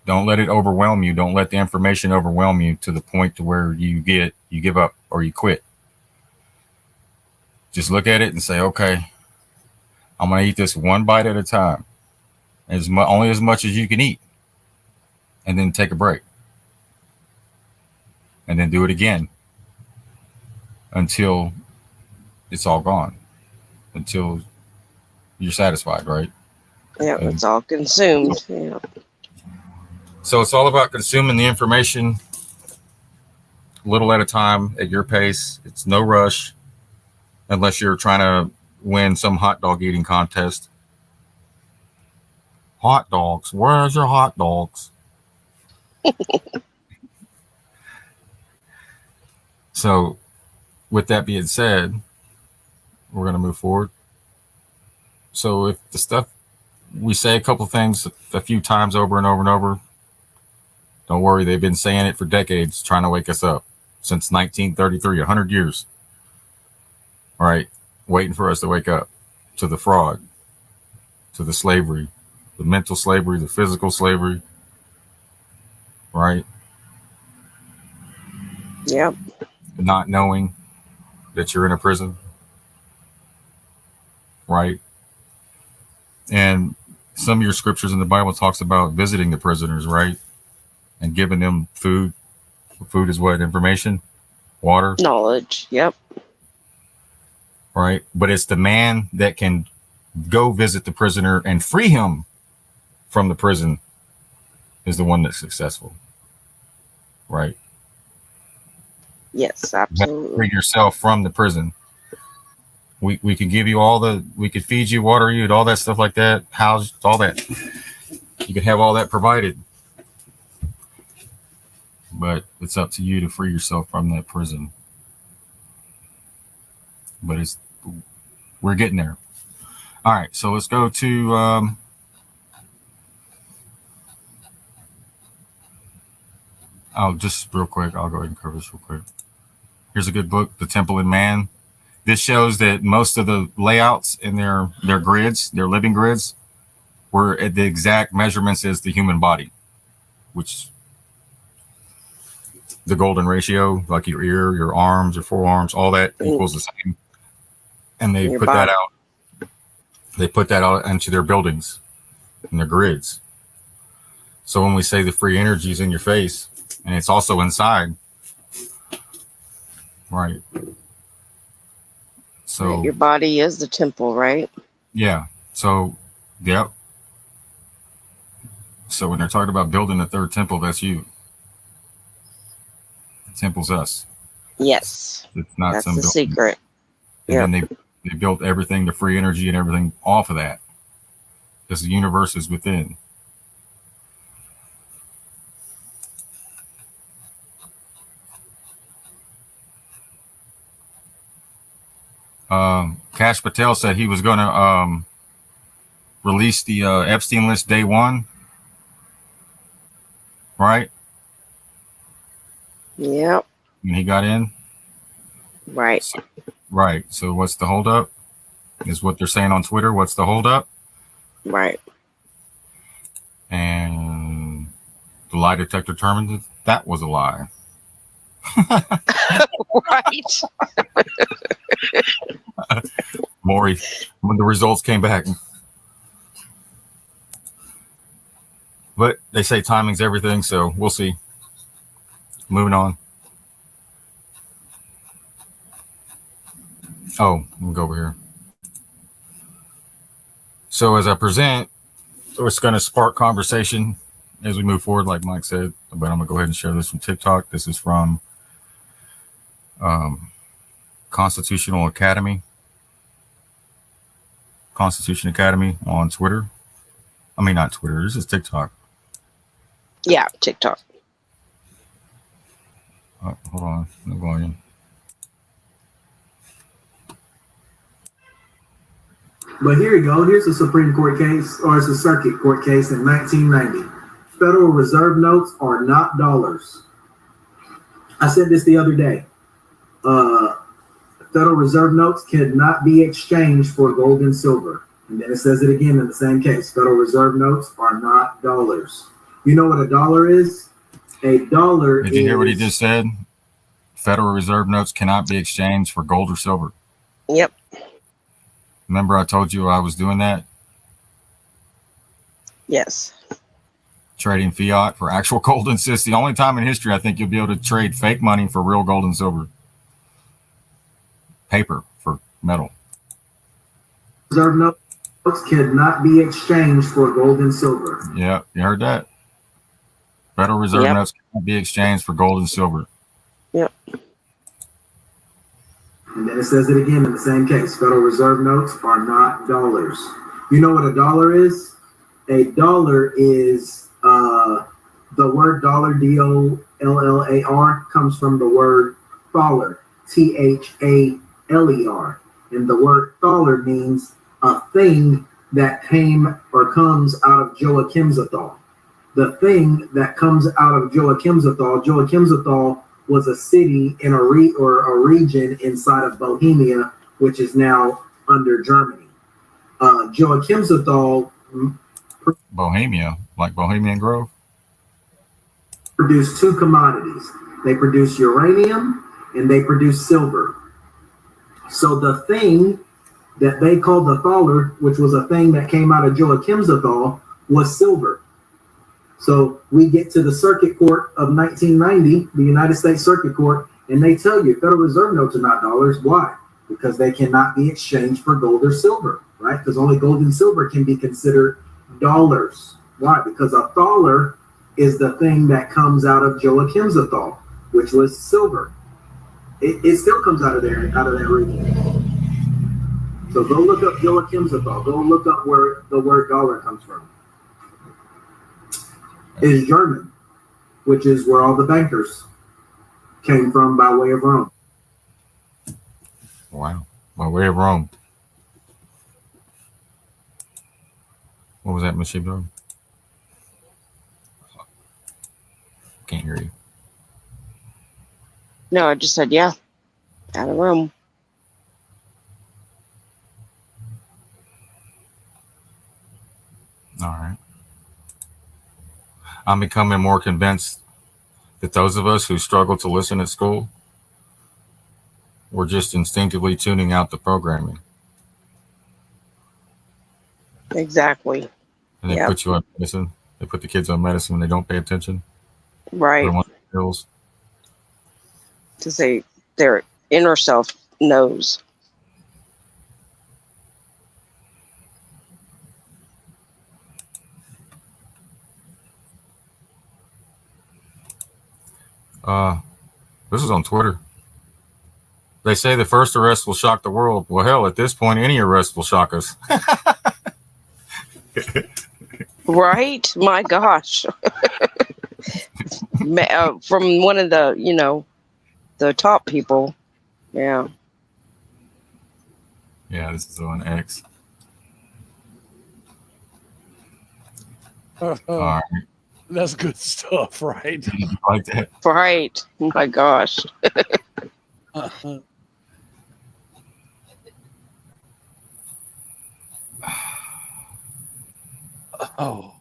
Don't let it overwhelm you. Don't let the information overwhelm you to the point to where you give up or you quit. Just look at it and say, okay, I'm going to eat this 1 bite at a time, only as much as you can eat, and then take a break, and then do it again until it's all gone, until you're satisfied, right? Yeah, it's all consumed. Yeah. So it's all about consuming the information little at a time at your pace. It's no rush unless you're trying to win some hot dog eating contest. Hot dogs. Where's your hot dogs? So with that being said, we're going to move forward. So if the stuff we say a couple things a few times over and over and over, don't worry, they've been saying it for decades, trying to wake us up since 1933, 100 years. All right, waiting for us to wake up to the fraud, to the slavery, the mental slavery, the physical slavery, right? Yep. Not knowing that you're in a prison, right? And some of your scriptures in the Bible talks about visiting the prisoners, right? And giving them food. Food is what? Information? Water? Knowledge. Yep. Right? But it's the man that can go visit the prisoner and free him from the prison is the one that's successful. Right? Yes, You have to absolutely. free yourself from the prison. We could give you we could feed you, water you, and all that stuff like that, house, all that. You could have all that provided. But it's up to you to free yourself from that prison. But we're getting there. All right, so let's go to just real quick. I'll go ahead and cover this real quick. Here's a good book, The Temple in Man. This shows that most of the layouts in their grids, their living grids, were at the exact measurements as the human body, which the golden ratio, like your ear, your arms, your forearms, all that equals the same. And they put that out. They put that out into their buildings and their grids. So when we say the free energy is in your face, and it's also inside, right? So Your body is the temple, right? yeah. So yep. So when they're talking about building the third temple, that's you. The temple's us. Yes. It's not That's some the building. secret. And then they built everything, the free energy and everything off of that. Because the universe is within. Kash Patel said he was going to release the Epstein list day one. Right? Yep. When he got in. Right. Right. So what's the holdup? Is what they're saying on Twitter. What's the holdup? Right. And the lie detector determined that was a lie. Right. Maury, when the results came back. But they say timing's everything, so we'll see. Moving on. Oh, let me go over here. So as I present, it's going to spark conversation as we move forward, like Mike said. But I'm going to go ahead and share this from TikTok. This is from Constitutional Academy. Constitution Academy on Twitter. I mean, not Twitter. This is TikTok. Yeah, TikTok. Oh, hold on. No volume. But here you go. Here's a Supreme Court case, or it's a circuit court case in 1990. Federal Reserve notes are not dollars. I said this the other day. Federal Reserve notes cannot be exchanged for gold and silver. And then it says it again in the same case. Federal Reserve notes are not dollars. You know what a dollar is? A dollar Did you hear what he just said? Federal Reserve notes cannot be exchanged for gold or silver. Yep. Remember I told you I was doing that? Yes. Trading fiat for actual gold and silver. It's the only time in history I think you'll be able to trade fake money for real gold and silver. Paper for metal. Reserve notes cannot be exchanged for gold and silver. Yeah, you heard that? Federal Reserve notes cannot be exchanged for gold and silver. Yep. And then it says it again in the same case. Federal Reserve notes are not dollars. You know what a dollar is? A dollar is the word dollar, D-O-L-L-A-R, comes from the word thaler, T-H-A-L-E-R. And the word thaler means a thing that came or comes out of Joachimzathal. The thing that comes out of Joachimzathal was a city in a region inside of Bohemia, which is now under Germany. Joachimzathal Bohemia, like Bohemian Grove? produced two commodities. They produce uranium and they produce silver. So the thing that they called the thaler, which was a thing that came out of Joachimzathal, was silver. So we get to the Circuit Court of 1990, the United States Circuit Court, and they tell you Federal Reserve notes are not dollars. Why? Because they cannot be exchanged for gold or silver, right? Because only gold and silver can be considered dollars. Why? Because a thaler is the thing that comes out of Joachimzathal, which was silver. It still comes out of there, out of that region. So go look up Joachimzathal. Go look up where the word dollar comes from. It's German, which is where all the bankers came from by way of Rome. Wow. By way of Rome. What was that, Miss Sheepdog? Can't hear you. No, I just said, yeah, out of Rome. All right. I'm becoming more convinced that those of us who struggle to listen at school, we're just instinctively tuning out the programming. Exactly. And they Yep. put you on medicine. They put the kids on medicine when they don't pay attention. Right. Put them on pills. To say their inner self knows. This is on Twitter. They say the first arrest will shock the world. Well, hell, at this point, any arrest will shock us. Right? My gosh. From one of the, the top people. Yeah. Yeah, this is on X. All right. That's good stuff, right? Like that. Right. My gosh. Oh.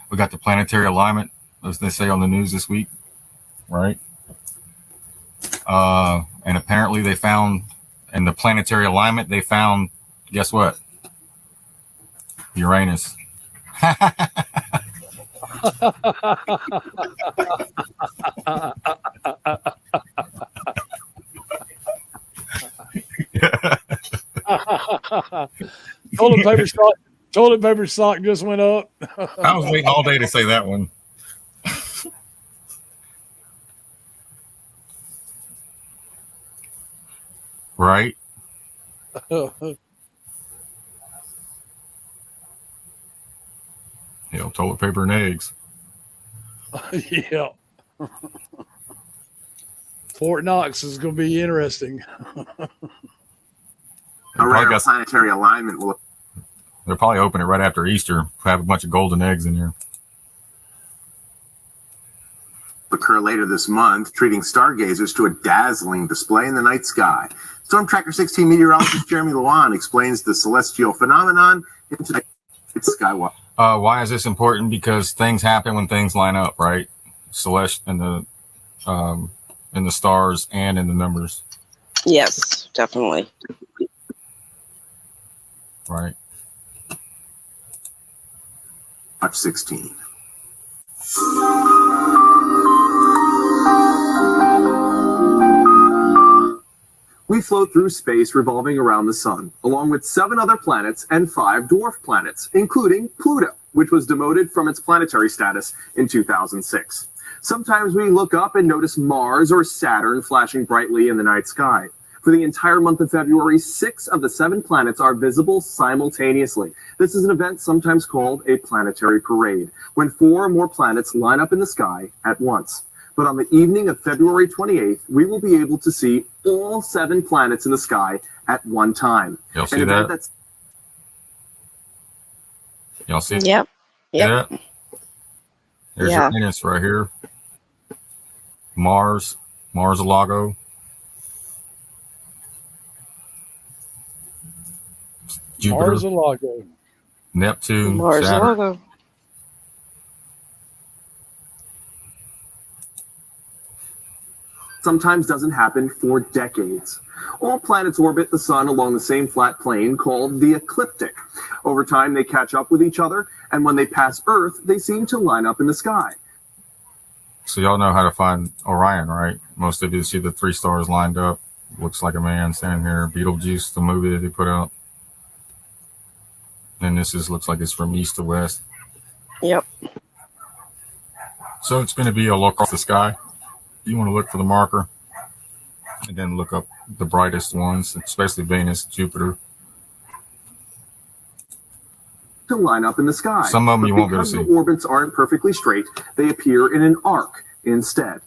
We got the planetary alignment, as they say on the news this week, right? And apparently they found, in the planetary alignment, they found, guess what? Uranus. Toilet paper stock just went up. I was waiting all day to say that one. Right? Hell, toilet paper and eggs. Yeah. Fort Knox is going to be interesting. Probably Planetary alignment will they'll probably open it right after Easter. Have a bunch of golden eggs in there. occur later this month, treating stargazers to a dazzling display in the night sky. Storm Tracker 16 meteorologist Jeremy Lewan explains the celestial phenomenon in tonight's Skywatch. Why is this important? Because things happen when things line up, right? Celeste in the stars and in the numbers, Yes, definitely. right? Watch 16. We float through space revolving around the sun, along with 7 other planets and 5 dwarf planets, including Pluto, which was demoted from its planetary status in 2006. Sometimes we look up and notice Mars or Saturn flashing brightly in the night sky. For the entire month of February, 6 of the 7 planets are visible simultaneously. This is an event sometimes called a planetary parade, when 4 or more planets line up in the sky at once. But on the evening of February 28th, we will be able to see all 7 planets in the sky at one time. Y'all see An event that? that's Y'all see? Yep. Yeah. There's Yeah. Uranus right here. Mars-a-Lago. Jupiter, Mars-a-Lago. Neptune, Mars Saturn. logo. sometimes doesn't happen for decades. All planets orbit the sun along the same flat plane called the ecliptic. Over time, they catch up with each other, and when they pass Earth, they seem to line up in the sky. So y'all know how to find Orion, right? Most of you see the 3 stars lined up. Looks like a man standing here. Beetlejuice, the movie that they put out. And looks like it's from east to west. Yep. So it's going to be a look off the sky. You want to look for the marker and then look up the brightest ones, especially Venus, Jupiter. To line up in the sky. Some of them you won't be able to Because see. the orbits aren't perfectly straight, they appear in an arc instead.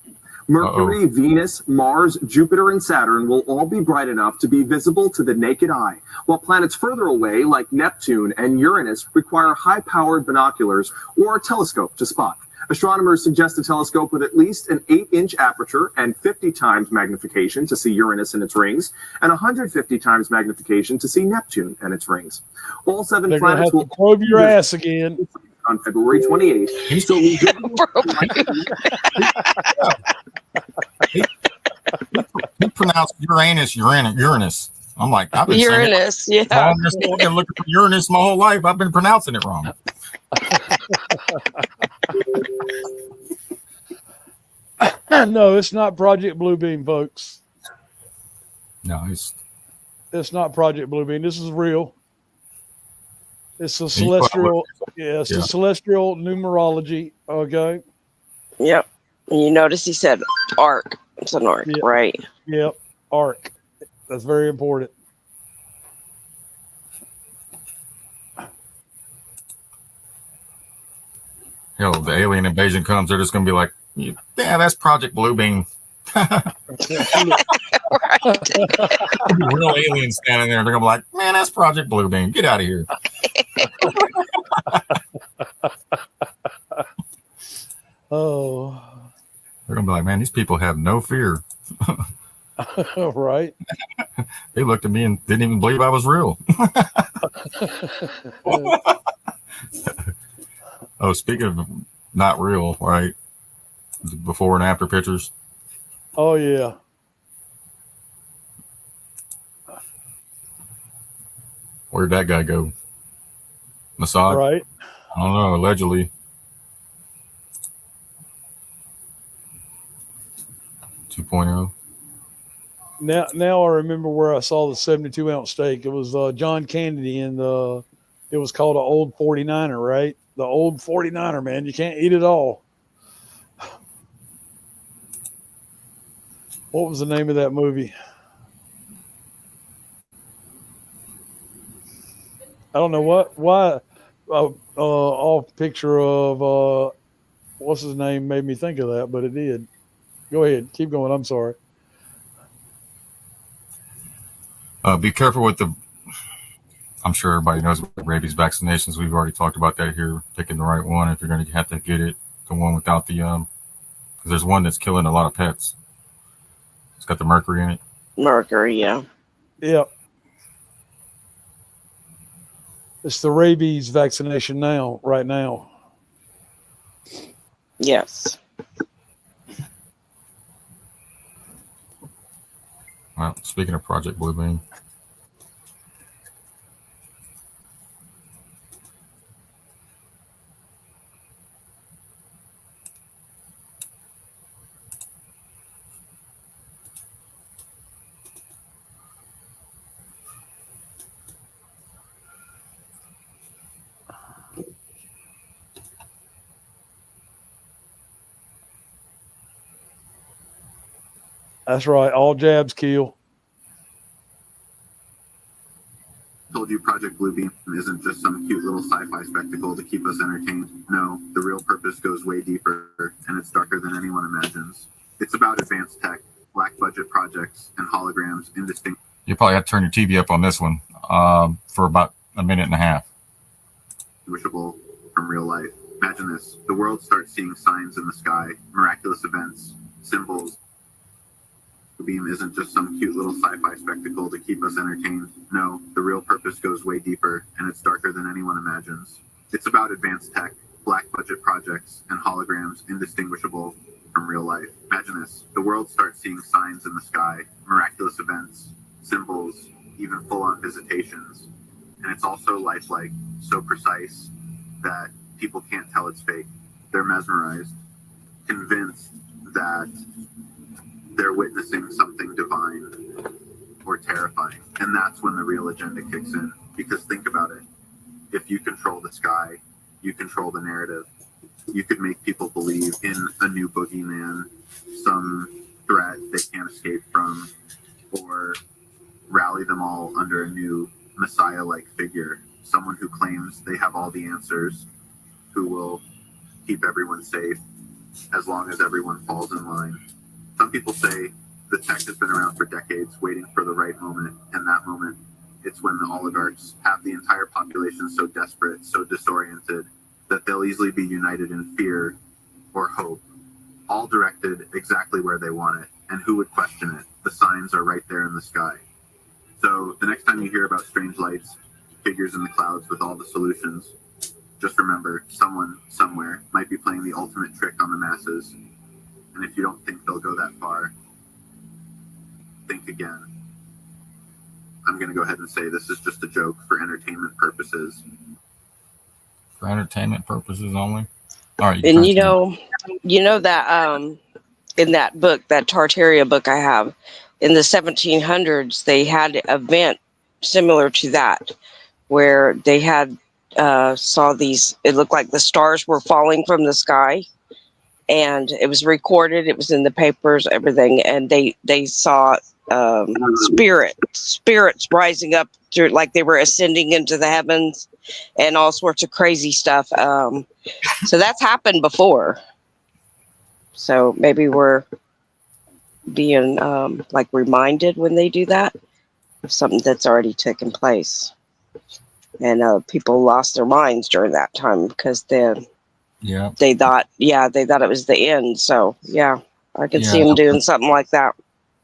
Mercury, Venus, Mars, Jupiter, and Saturn will all be bright enough to be visible to the naked eye, while planets further away, like Neptune and Uranus, require high-powered binoculars or a telescope to spot. Astronomers suggest a telescope with at least an 8-inch aperture and 50 times magnification to see Uranus and its rings, and 150 times magnification to see Neptune and its rings. All 7 They're going to planets have to will probe your ass again. on February 28th. So we He pronounced Uranus. I'm like, I've been saying it Uranus, yeah. wrong. I've been looking for Uranus my whole life. I've been pronouncing it wrong. No, it's not Project Bluebeam, folks. No, It's not Project Bluebeam. This is real. It's a You celestial. Yeah, it's Yeah. a celestial numerology. Okay. Yep. And you notice he said arc. It's an arc, Yeah. right? Yep. Arc. That's very important. hell, the alien invasion comes, they're just going to be like, yeah, that's Project Bluebeam. Real aliens standing there. They're going to be like, man, that's Project Bluebeam. Get out of here. Oh, They're going to be like, man, these people have no fear. right. They looked at me and didn't even believe I was real. Oh, speaking of not real, right? Before and after pictures. Oh, yeah. Where'd that guy go? Mossad? Right. I don't know. Allegedly. 2.0. Now I remember where I saw the 72-ounce steak. It was John Kennedy, and it was called an Old 49er, right? The Old 49er, man. You can't eat it all. What was the name of that movie? I don't know why. Off picture of what's his name made me think of that, but it did. Go ahead, keep going. I'm sorry. Be careful with I'm sure everybody knows about rabies vaccinations. We've already talked about that here. Picking the right one if you're going to have to get it. The one without the because there's one that's killing a lot of pets. It's got the mercury in it. Mercury, yeah. Yep. It's the rabies vaccination right now. Yes. Well, speaking of Project Bluebeam. That's right. All jabs kill. Told you Project Bluebeam isn't just some cute little sci-fi spectacle to keep us entertained. No, the real purpose goes way deeper, and it's darker than anyone imagines. It's about advanced tech, black budget projects, and holograms indistinct. You probably have to turn your TV up on this one for about a minute and a half. Distinguishable from real life. Imagine this. The world starts seeing signs in the sky, miraculous events, symbols. The beam isn't just some cute little sci-fi spectacle to keep us entertained. No, the real purpose goes way deeper, and it's darker than anyone imagines. It's about advanced tech, black budget projects, and holograms indistinguishable from real life. Imagine this. The world starts seeing signs in the sky, miraculous events, symbols, even full-on visitations. And it's also lifelike, so precise that people can't tell it's fake. They're mesmerized, convinced that they're witnessing something divine or terrifying. And that's when the real agenda kicks in. Because think about it. If you control the sky, you control the narrative. You could make people believe in a new boogeyman, some threat they can't escape from, or rally them all under a new Messiah-like figure, someone who claims they have all the answers, who will keep everyone safe as long as everyone falls in line. Some people say the tech has been around for decades, waiting for the right moment, and that moment, it's when the oligarchs have the entire population so desperate, so disoriented, that they'll easily be united in fear or hope, all directed exactly where they want it. And who would question it? The signs are right there in the sky. So the next time you hear about strange lights, figures in the clouds with all the solutions, just remember someone somewhere might be playing the ultimate trick on the masses. And if you don't think they'll go that far, think again. I'm going to go ahead and say this is just a joke for entertainment purposes. For entertainment purposes only. All right. And you know that in that book, that Tartaria book I have, in the 1700s, they had an event similar to that, where they had saw these. It looked like the stars were falling from the sky, and it was recorded. It was in the papers, everything, and they saw spirits rising up through, like they were ascending into the heavens, and all sorts of crazy stuff. So that's happened before. So maybe we're being like reminded when they do that of something that's already taken place. And people lost their minds during that time because they thought it was the end. So yeah, I could see them doing something like that.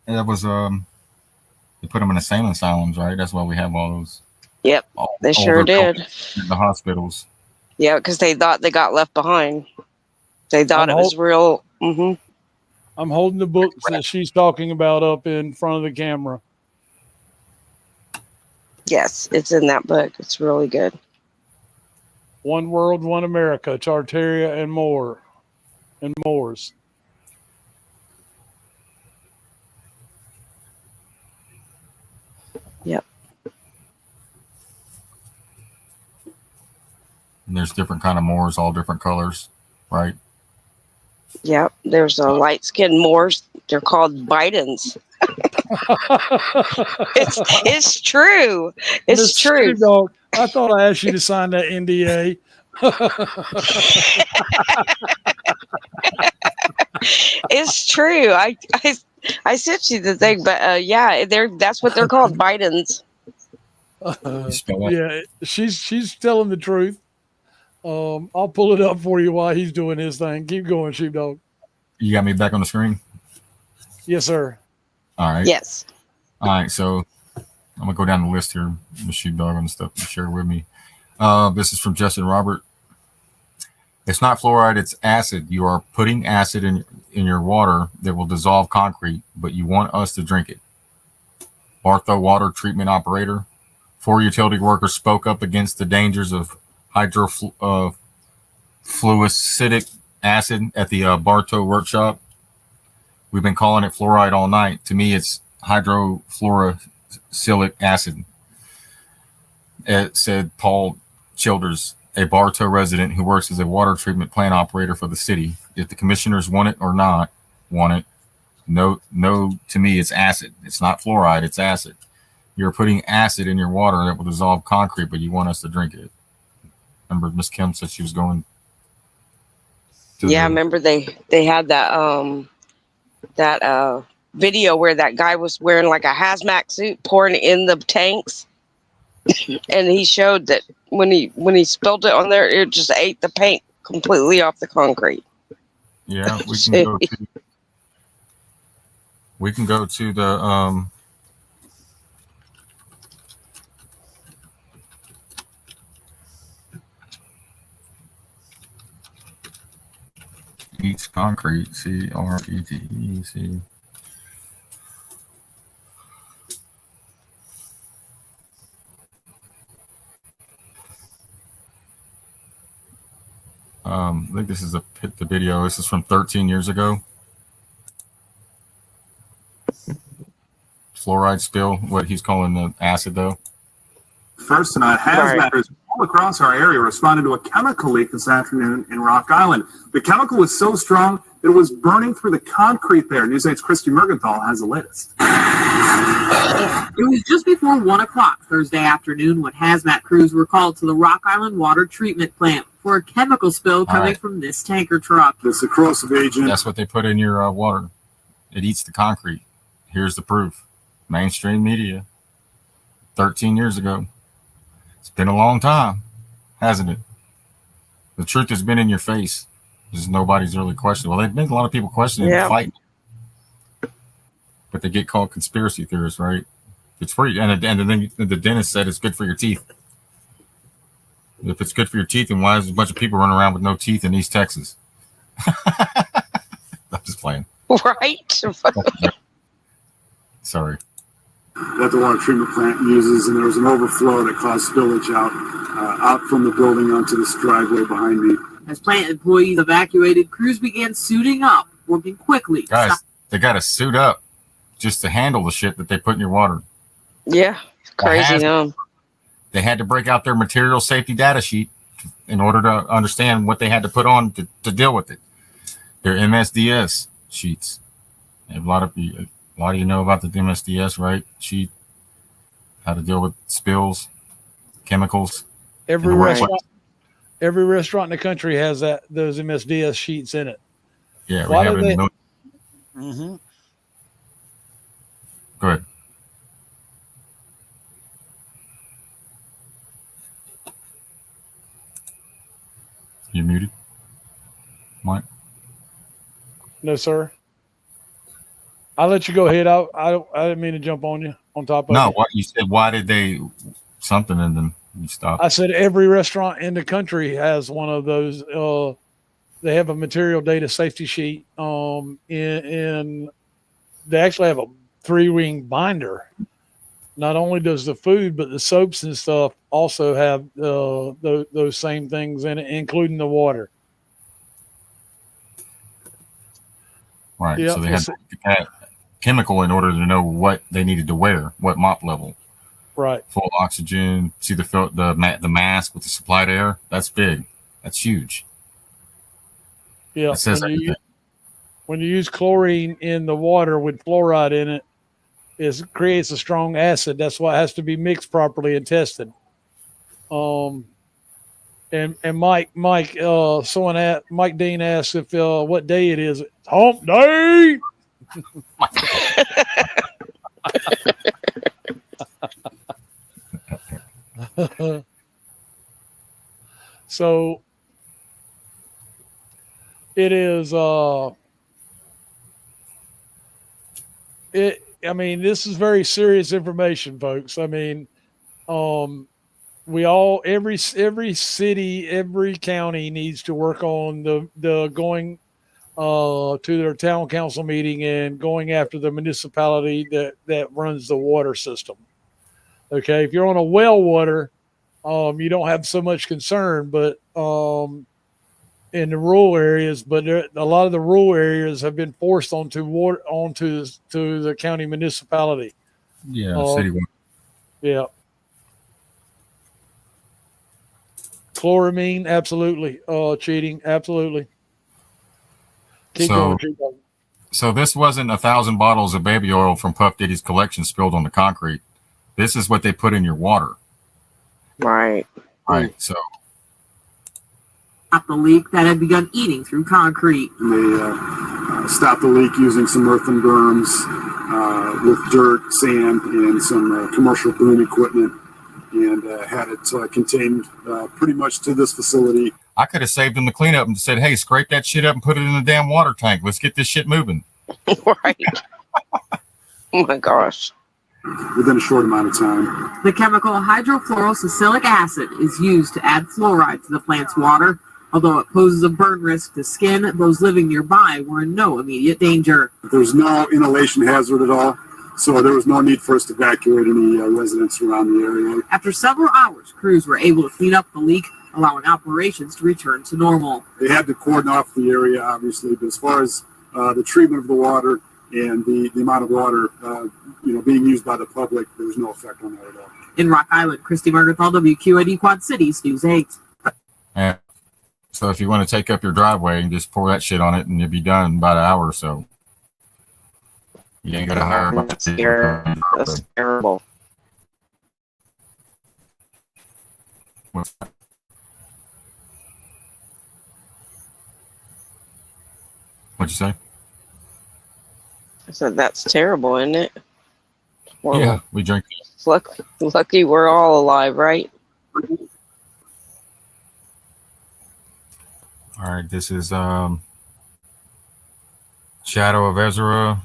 And that was they put them in insane asylums, right? That's why we have all those. Yep, they sure did. In the hospitals. Yeah, because they thought they got left behind. They thought it was real. Mm-hmm. I'm holding the book that she's talking about up in front of the camera. Yes, it's in that book. It's really good. One World, One America, Tartaria and more. And Moors. Yep. And there's different kind of Moors, all different colors, right? Yep. There's a light-skinned Moors. They're called Bidens. It's true. It's true. Dog, I thought I asked you to sign that NDA. It's true. I sent you the thing, but that's what they're called, Bidens. Yeah, she's telling the truth. I'll pull it up for you while he's doing his thing. Keep going, Sheepdog. You got me back on the screen? Yes, sir. All right. Yes. All right. So I'm going to go down the list here, the Sheepdog and stuff you share with me. This is from Justin Robert. It's not fluoride, it's acid. You are putting acid in your water that will dissolve concrete, but you want us to drink it. Bartho water treatment operator. 4 utility workers spoke up against the dangers of hydrofluoric acid at the Bartow workshop. We've been calling it fluoride all night. To me, it's hydrofluorosilicic acid, said Paul Childers, a Bartow resident who works as a water treatment plant operator for the city. If the commissioners want it or not want it, no, to me, it's acid. It's not fluoride, it's acid. You're putting acid in your water that will dissolve concrete, but you want us to drink it. Remember, Miss Kim said she was going. I remember they had that video where that guy was wearing like a hazmat suit, pouring in the tanks, and he showed that when he spilled it on there, it just ate the paint completely off the concrete. Yeah, we can go to the eats concrete. CRETEC. I think this is the video. This is from 13 years ago. Fluoride spill, what he's calling the acid, though. First, hazmaters all across our area responded to a chemical leak this afternoon in Rock Island. The chemical was so strong that it was burning through the concrete there. News 8's Christy Mergenthal has the latest. It was just before 1 o'clock Thursday afternoon when hazmat crews were called to the Rock Island Water Treatment Plant for a chemical spill coming from this tanker truck. This corrosive agent. That's what they put in your water. It eats the concrete. Here's the proof. Mainstream media. 13 years ago. It's been a long time, hasn't it? The truth has been in your face. Just nobody's really questioning. Well, they've made a lot of people questioning and fighting. But they get called conspiracy theorists, right? It's free. And then the dentist said it's good for your teeth. If it's good for your teeth, then why is a bunch of people running around with no teeth in East Texas? I'm just playing. Right? Sorry. That the water treatment plant uses, and there was an overflow that caused spillage out from the building onto this driveway behind me. As plant employees evacuated, crews began suiting up, working quickly. Guys, they got to suit up just to handle the shit that they put in your water. Yeah, crazy. They had to break out their material safety data sheet in order to understand what they had to put on to deal with it. Their MSDS sheets. A lot of you know about the MSDS, right? Sheet. How to deal with spills, chemicals. Every restaurant in the country has those MSDS sheets in it. Yeah, we have it. Mm-hmm. Go ahead. You muted, Mike? No, sir. I'll let you go ahead. I didn't mean to jump on you on top of No, you. what you said, why did they something and then you stopped? I said every restaurant in the country has one of those. They have a material data safety sheet. In they actually have a 3-ring binder. Not only does the food, but the soaps and stuff also have those same things in it, including the water. Right. Yep. So they had to get that chemical in order to know what they needed to wear, what MOP level. Right. Full oxygen. See the mask with the supplied air. That's big. That's huge. Yeah. It says when you use chlorine in the water with fluoride in it, it creates a strong acid. That's why it has to be mixed properly and tested. And Mike Dean asked if what day it is. It's hump day. So it is I mean, this is very serious information, folks. I mean, every city, every county needs to work on the going to their town council meeting and going after the municipality that runs the water system. Okay, if you're on a well water, you don't have so much concern, but in the rural areas, but a lot of the rural areas have been forced onto the county municipality. Yeah, city water. Yeah. Chloramine, absolutely. Cheating, absolutely. Keep going. So this wasn't 1,000 bottles of baby oil from Puff Diddy's collection spilled on the concrete. This is what they put in your water. Right. Right. So The leak that had begun eating through concrete. They stopped the leak using some earthen berms with dirt, sand, and some commercial boom equipment, and had it contained pretty much to this facility. I could have saved them the cleanup and said, hey, scrape that shit up and put it in the damn water tank. Let's get this shit moving. Right. Oh my gosh. Within a short amount of time. The chemical hydrofluorosilicic acid is used to add fluoride to the plant's water, Although it poses a burn risk to skin, those living nearby were in no immediate danger. There's no inhalation hazard at all, so there was no need for us to evacuate any residents around the area. After several hours, crews were able to clean up the leak, allowing operations to return to normal. They had to cordon off the area, obviously, but as far as the treatment of the water and the amount of water being used by the public, there's no effect on that at all. In Rock Island, Christy Margathal, WQAD Quad Cities, News 8. Yeah. So if you want to take up your driveway and just pour that shit on it, and you'll be done in about an hour or so. You ain't got to hire a bunch of people. That's terrible. What's that? What'd you say? I said that's terrible, isn't it? Well, Yeah, we drink. lucky we're all alive, right? All right, this is Shadow of Ezra.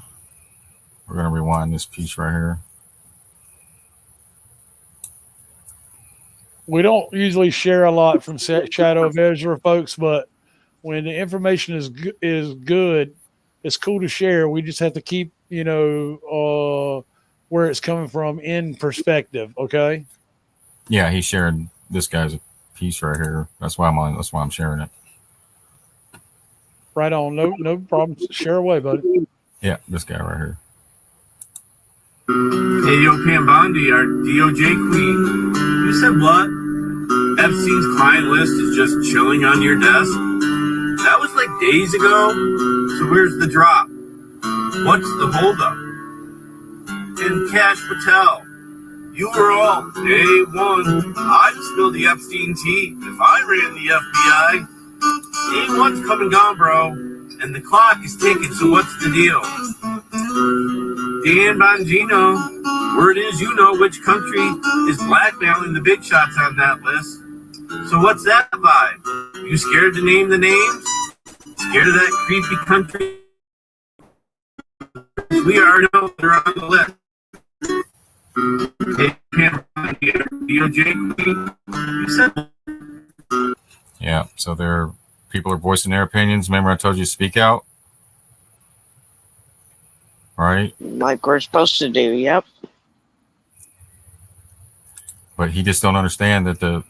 We're gonna rewind this piece right here. We don't usually share a lot from Shadow of Ezra, folks, but when the information is good, it's cool to share. We just have to keep, where it's coming from in perspective. Okay. Yeah, he shared this guy's piece right here. That's why I'm sharing it. Right on. No problem. Share away, buddy. Yeah, this guy right here. Hey, yo, Pam Bondi, our DOJ queen. You said what? Epstein's client list is just chilling on your desk? That was like days ago. So where's the drop? What's the holdup? And Cash Patel, you were all A1. I'd spill the Epstein tea if I ran the FBI. A1's come and gone, bro. And the clock is ticking, so what's the deal? Dan Bongino, word is you know which country is blackmailing the big shots on that list. So what's that vibe? You scared to name the names? Scared of that creepy country? We already know they're on the list. DOJ queen, you said. Yeah, so people are voicing their opinions. Remember, I told you to speak out. Right? Like we're supposed to do. Yep. But he just don't understand that that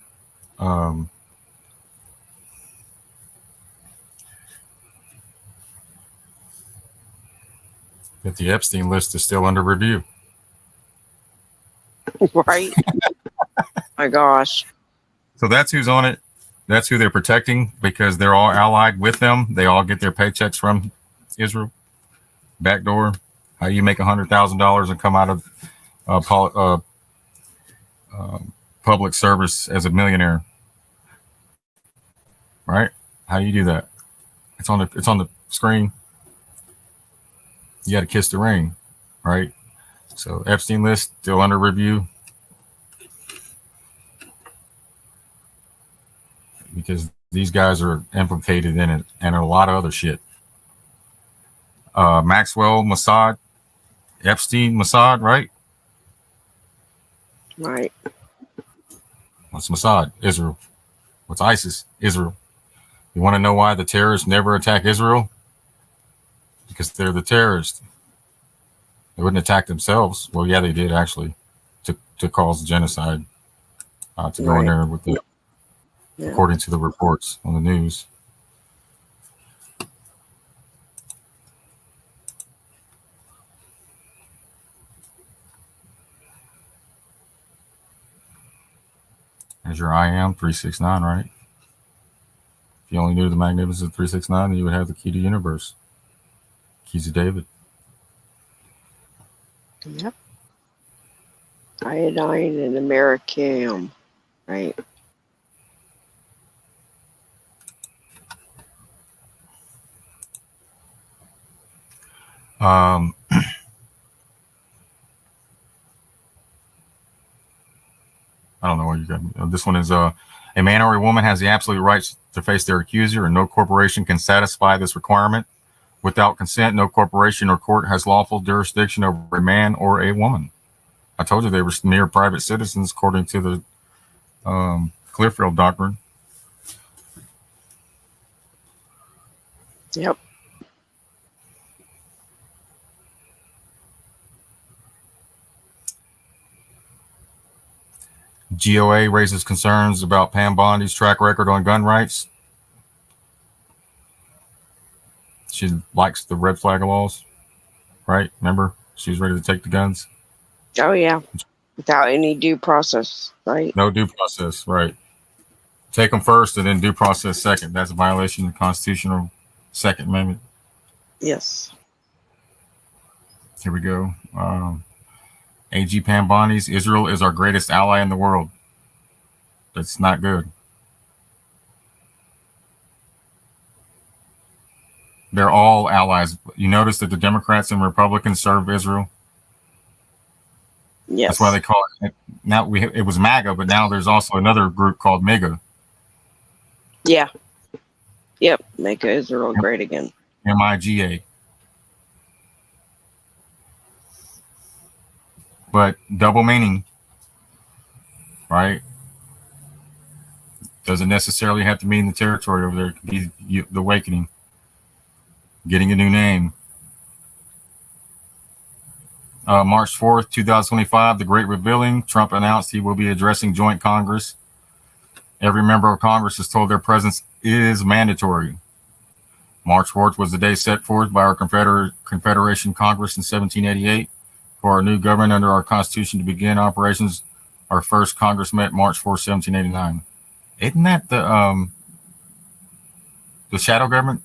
the Epstein list is still under review. Right. My gosh. So that's who's on it. That's who they're protecting because they're all allied with them. They all get their paychecks from Israel. Backdoor. How you make $100,000 and come out of public service as a millionaire? Right? How do you do that? It's on the screen. You got to kiss the ring, right? So Epstein list still under review because these guys are implicated in it and a lot of other shit. Maxwell, Mossad, Epstein, Mossad, right? Right. What's Mossad? Israel. What's ISIS? Israel. You want to know why the terrorists never attack Israel? Because they're the terrorists. They wouldn't attack themselves. Well, yeah, they did actually to cause genocide. To go in there with the, according to the reports on the news. There's your IM 369, right? If you only knew the Magnificent 369, then you would have the key to the universe. Keys of David. Yep. Iodine and Americam. Right. I don't know where you got. This one is a man or a woman has the absolute right to face their accuser, and no corporation can satisfy this requirement. Without consent, no corporation or court has lawful jurisdiction over a man or a woman. I told you they were mere private citizens according to the Clearfield Doctrine. Yep. GOA raises concerns about Pam Bondi's track record on gun rights. She likes the red flag laws, right? Remember, she's ready to take the guns. Oh yeah. Without any due process, right? No due process, right? Take them first and then due process second. That's a violation of the constitutional Second Amendment. Yes. Here we go. AG Pam Bondi's Israel is our greatest ally in the world. That's not good. They're all allies. You notice that the Democrats and Republicans serve Israel. Yes. That's why they call it. Now it was MAGA, but now there's also another group called MIGA. Yeah. Yep. Make Israel great again. MIGA. But double meaning, right? Doesn't necessarily have to mean the territory over there. It could be the awakening, getting a new name. March 4th, 2025, the Great Revealing. Trump announced he will be addressing joint Congress. Every member of Congress is told their presence is mandatory. March 4th was the day set forth by our Confederation Congress in 1788 for our new government under our Constitution to begin operations. Our first Congress met March 4, 1789. Isn't that the shadow government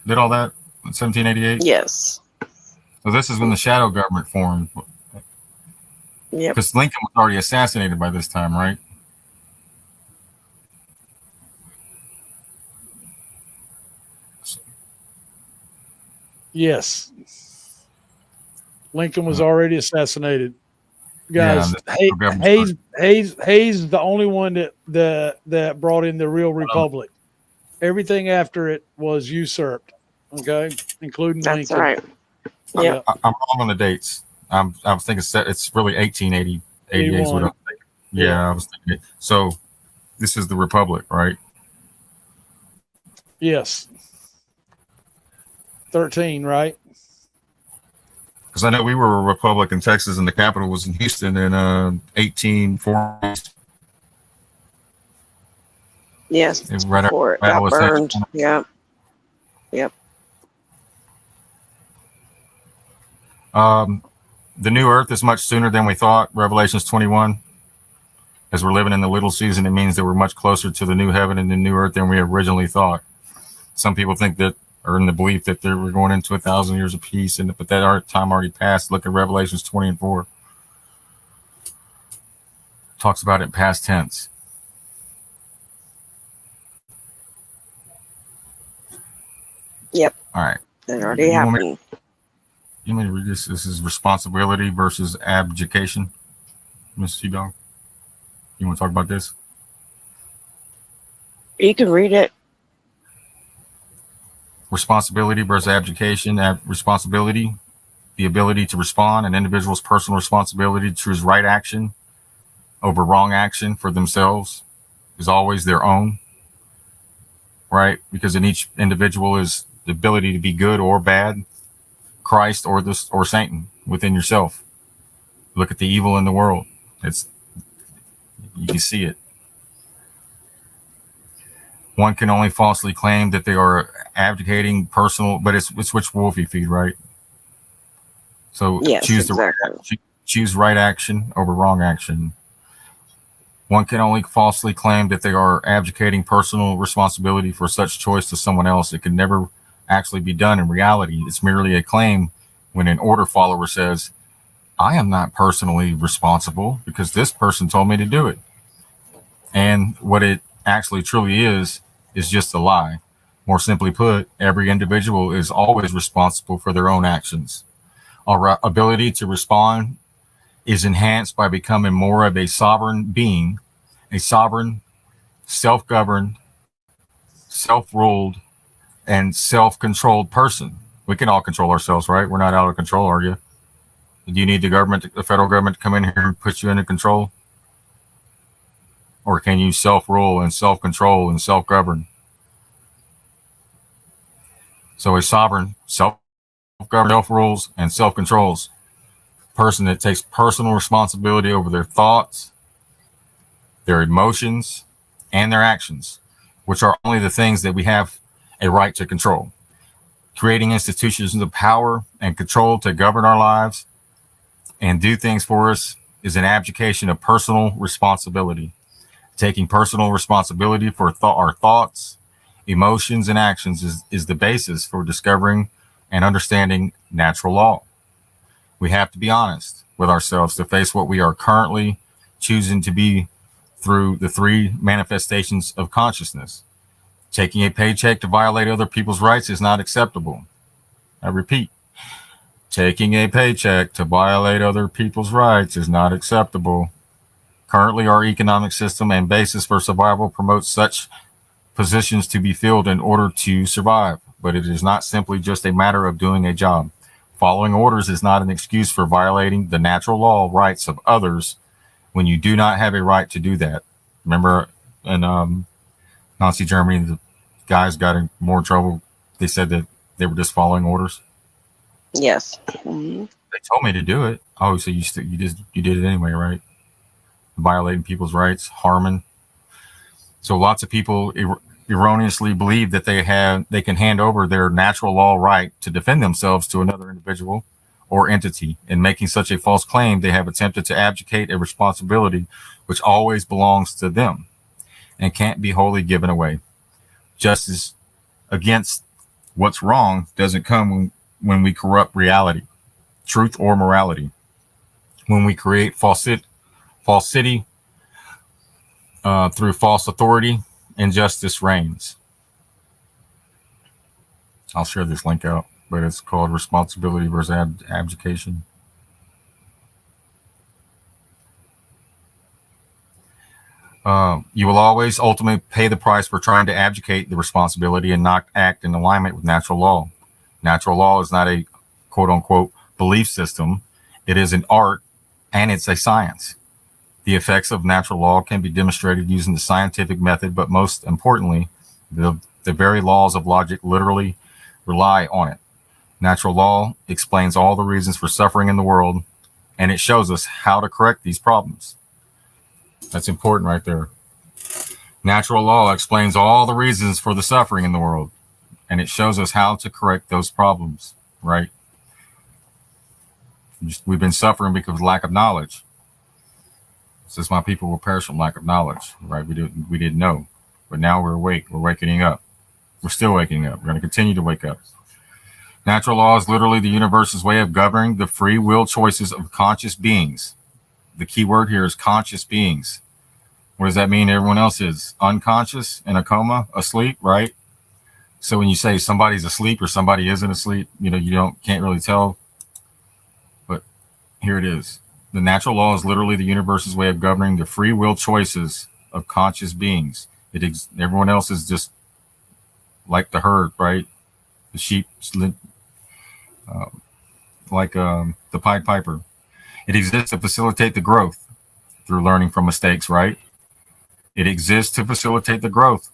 did all that in 1788? Yes. So this is when the shadow government formed. Yep. Because Lincoln was already assassinated by this time, right? Yes. Lincoln was already assassinated. Guys, Yeah, Hayes the only one that brought in the real republic. Everything after it was usurped. Okay, including That's Lincoln. right. Yep. I'm wrong on the dates. I was thinking it's really 1880. 88 is what I'm thinking. Yeah, I was thinking it. So this is the republic, right? Yes. 13, right? Because I know we were a republic in Texas, and the capital was in Houston in 1840. Yes. It was right Before it got burned. Yep. Yep. The new earth is much sooner than we thought. Revelations 21. As we're living in the little season, it means that we're much closer to the new heaven and the new earth than we originally thought. Some people think that, or in the belief that we're going into 1,000 years of peace, but that time already passed. Look at Revelations 20 and 4. Talks about it in past tense. Yep. All right. That already happened. You want me to read this? This is responsibility versus abdication. Miss Sea-Dog, you want to talk about this? You can read it. Responsibility versus abdication. Responsibility, the ability to respond, an individual's personal responsibility to choose right action over wrong action for themselves is always their own, right? Because in each individual is the ability to be good or bad, Christ or Satan within yourself. Look at the evil in the world. You can see it. One can only falsely claim that they are abdicating personal, but it's which wolf you feed, right? So yes, choose right action over wrong action. One can only falsely claim that they are abdicating personal responsibility for such choice to someone else. It can never actually be done in reality. It's merely a claim when an order follower says, I am not personally responsible because this person told me to do it. And what it actually truly is just a lie. More simply put, every individual is always responsible for their own actions. Our ability to respond is enhanced by becoming more of a sovereign being, a sovereign, self-governed, self-ruled, and self-controlled person. We can all control ourselves, right? We're not out of control, are you? Do you need the federal government to come in here and put you into control? Or can you self-rule and self-control and self-govern? So a sovereign, self-governed, self-rules, and self-controls person that takes personal responsibility over their thoughts, their emotions, and their actions, which are only the things that we have a right to control. Creating institutions of power and control to govern our lives and do things for us is an abdication of personal responsibility. Taking personal responsibility for our thoughts, emotions, and actions is the basis for discovering and understanding natural law. We have to be honest with ourselves to face what we are currently choosing to be through the three manifestations of consciousness. Taking a paycheck to violate other people's rights is not acceptable. I repeat, taking a paycheck to violate other people's rights is not acceptable. Currently, our economic system and basis for survival promotes such positions to be filled in order to survive, but it is not simply just a matter of doing a job. Following orders is not an excuse for violating the natural law rights of others when you do not have a right to do that. Remember in Nazi Germany, the guys got in more trouble. They said that they were just following orders. Yes. Mm-hmm. They told me to do it. Oh, so you did it anyway, right? Violating people's rights, harming. So lots of people erroneously believe that they can hand over their natural law right to defend themselves to another individual or entity. In making such a false claim, they have attempted to abdicate a responsibility which always belongs to them and can't be wholly given away. Justice against what's wrong doesn't come when we corrupt reality, truth, or morality. When we create falsity through false authority, injustice reigns. I'll share this link out, but it's called Responsibility versus Abdication. You will always ultimately pay the price for trying to abdicate the responsibility and not act in alignment with natural law. Natural law is not a quote unquote belief system. It is an art and it's a science. The effects of natural law can be demonstrated using the scientific method, but most importantly, the very laws of logic literally rely on it. Natural law explains all the reasons for suffering in the world, and it shows us how to correct these problems. That's important right there. Natural law explains all the reasons for the suffering in the world, and it shows us how to correct those problems, right? We've been suffering because of lack of knowledge. Since my people will perish from lack of knowledge, right? We didn't know, but now we're awake. We're waking up. We're still waking up. We're going to continue to wake up. Natural law is literally the universe's way of governing the free will choices of conscious beings. The key word here is conscious beings. What does that mean? Everyone else is unconscious, in a coma, asleep, right? So when you say somebody's asleep or somebody isn't asleep, you can't really tell. But here it is. The natural law is literally the universe's way of governing the free will choices of conscious beings. Everyone else is just like the herd, right? The sheep, like the Pied Piper. It exists to facilitate the growth through learning from mistakes, right? It exists to facilitate the growth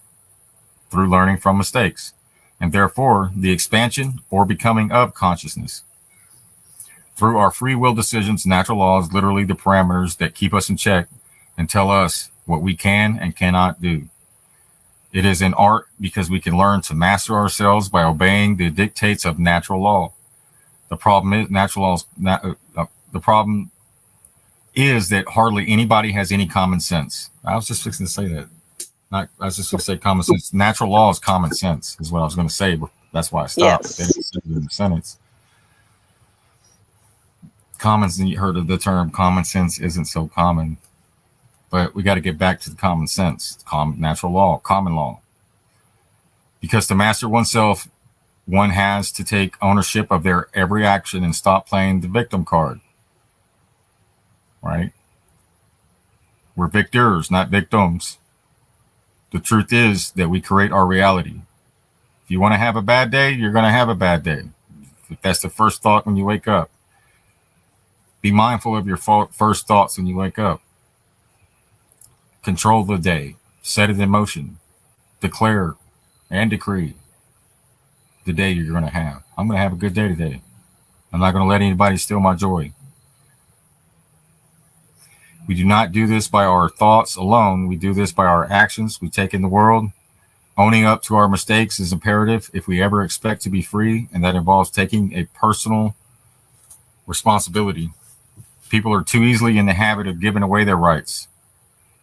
through learning from mistakes, and therefore the expansion or becoming of consciousness. Through our free will decisions, natural law is literally the parameters that keep us in check and tell us what we can and cannot do. It is an art because we can learn to master ourselves by obeying the dictates of natural law. The problem is the problem is that hardly anybody has any common sense. I was just fixing to say that. I was just going to say common sense. Natural law is common sense, is what I was going to say, but that's why I stopped. Yes. They didn't say it in the sentence. You heard of the term common sense isn't so common, but we got to get back to the common sense, natural law, common law. Because to master oneself, one has to take ownership of their every action and stop playing the victim card, right? We're victors, not victims. The truth is that we create our reality. If you want to have a bad day, you're going to have a bad day. If that's the first thought when you wake up. Be mindful of your first thoughts when you wake up. Control the day. Set it in motion. Declare and decree. the day you're going to have. I'm going to have a good day today. I'm not going to let anybody steal my joy. We do not do this by our thoughts alone. We do this by our actions we take in the world. Owning up to our mistakes is imperative if we ever expect to be free, and that involves taking a personal responsibility. People are too easily in the habit of giving away their rights.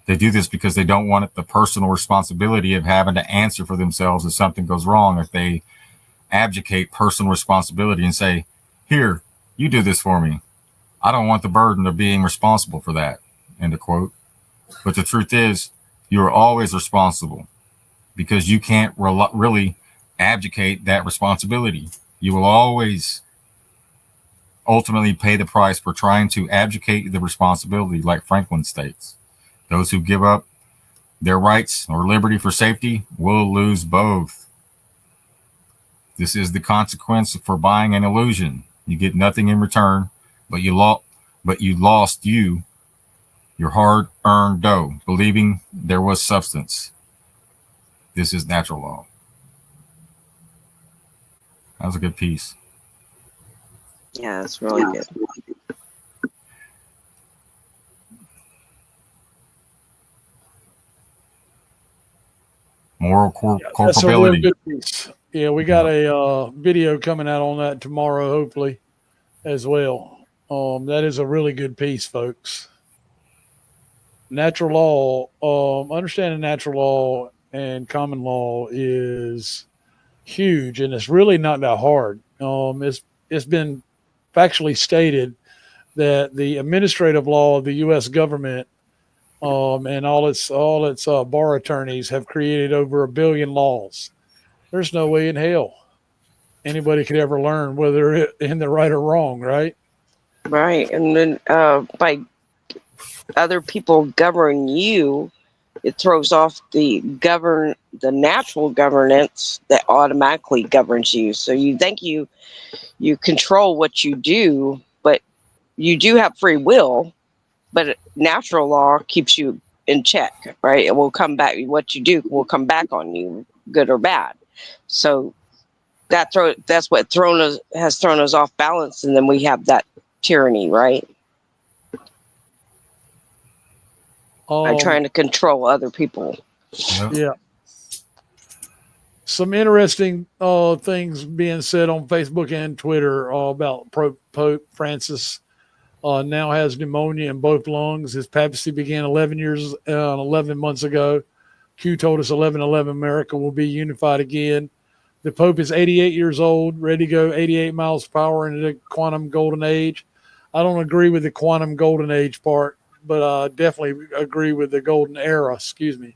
They do this because they don't want the personal responsibility of having to answer for themselves if something goes wrong. If they abdicate personal responsibility and say, here, you do this for me. I don't want the burden of being responsible for that, end of quote. But the truth is, you are always responsible because you can't really abdicate that responsibility. You will always ultimately pay the price for trying to abdicate the responsibility, like Franklin states. Those who give up their rights or liberty for safety will lose both. This is the consequence for buying an illusion. You get nothing in return, but you lost your hard-earned dough, believing there was substance. This is natural law. That was a good piece. Yeah, it's really good. Moral That's a real culpability. good piece. Yeah, we got a video coming out on that tomorrow, hopefully, as well. That is a really good piece, folks. Natural law, understanding natural law and common law is huge, and it's really not that hard. It's been factually stated that the administrative law of the U.S. government and all its bar attorneys have created over 1 billion laws. There's no way in hell anybody could ever learn whether it's in the right or wrong, right? Right. And then by other people govern you, it throws off the natural governance that automatically governs you. So you think you control what you do, but you do have free will, but natural law keeps you in check, right? It will come back. What you do will come back on you, good or bad. So that's what has thrown us off balance, and then we have that tyranny, right? By trying to control other people. Yeah. Some interesting things being said on Facebook and Twitter about Pope Francis. Now has pneumonia in both lungs. His papacy began 11 months ago. Q told us 11/11 America will be unified again. The Pope is 88 years old, ready to go 88 miles per hour into the quantum golden age. I don't agree with the quantum golden age part, but I definitely agree with the golden era. Excuse me.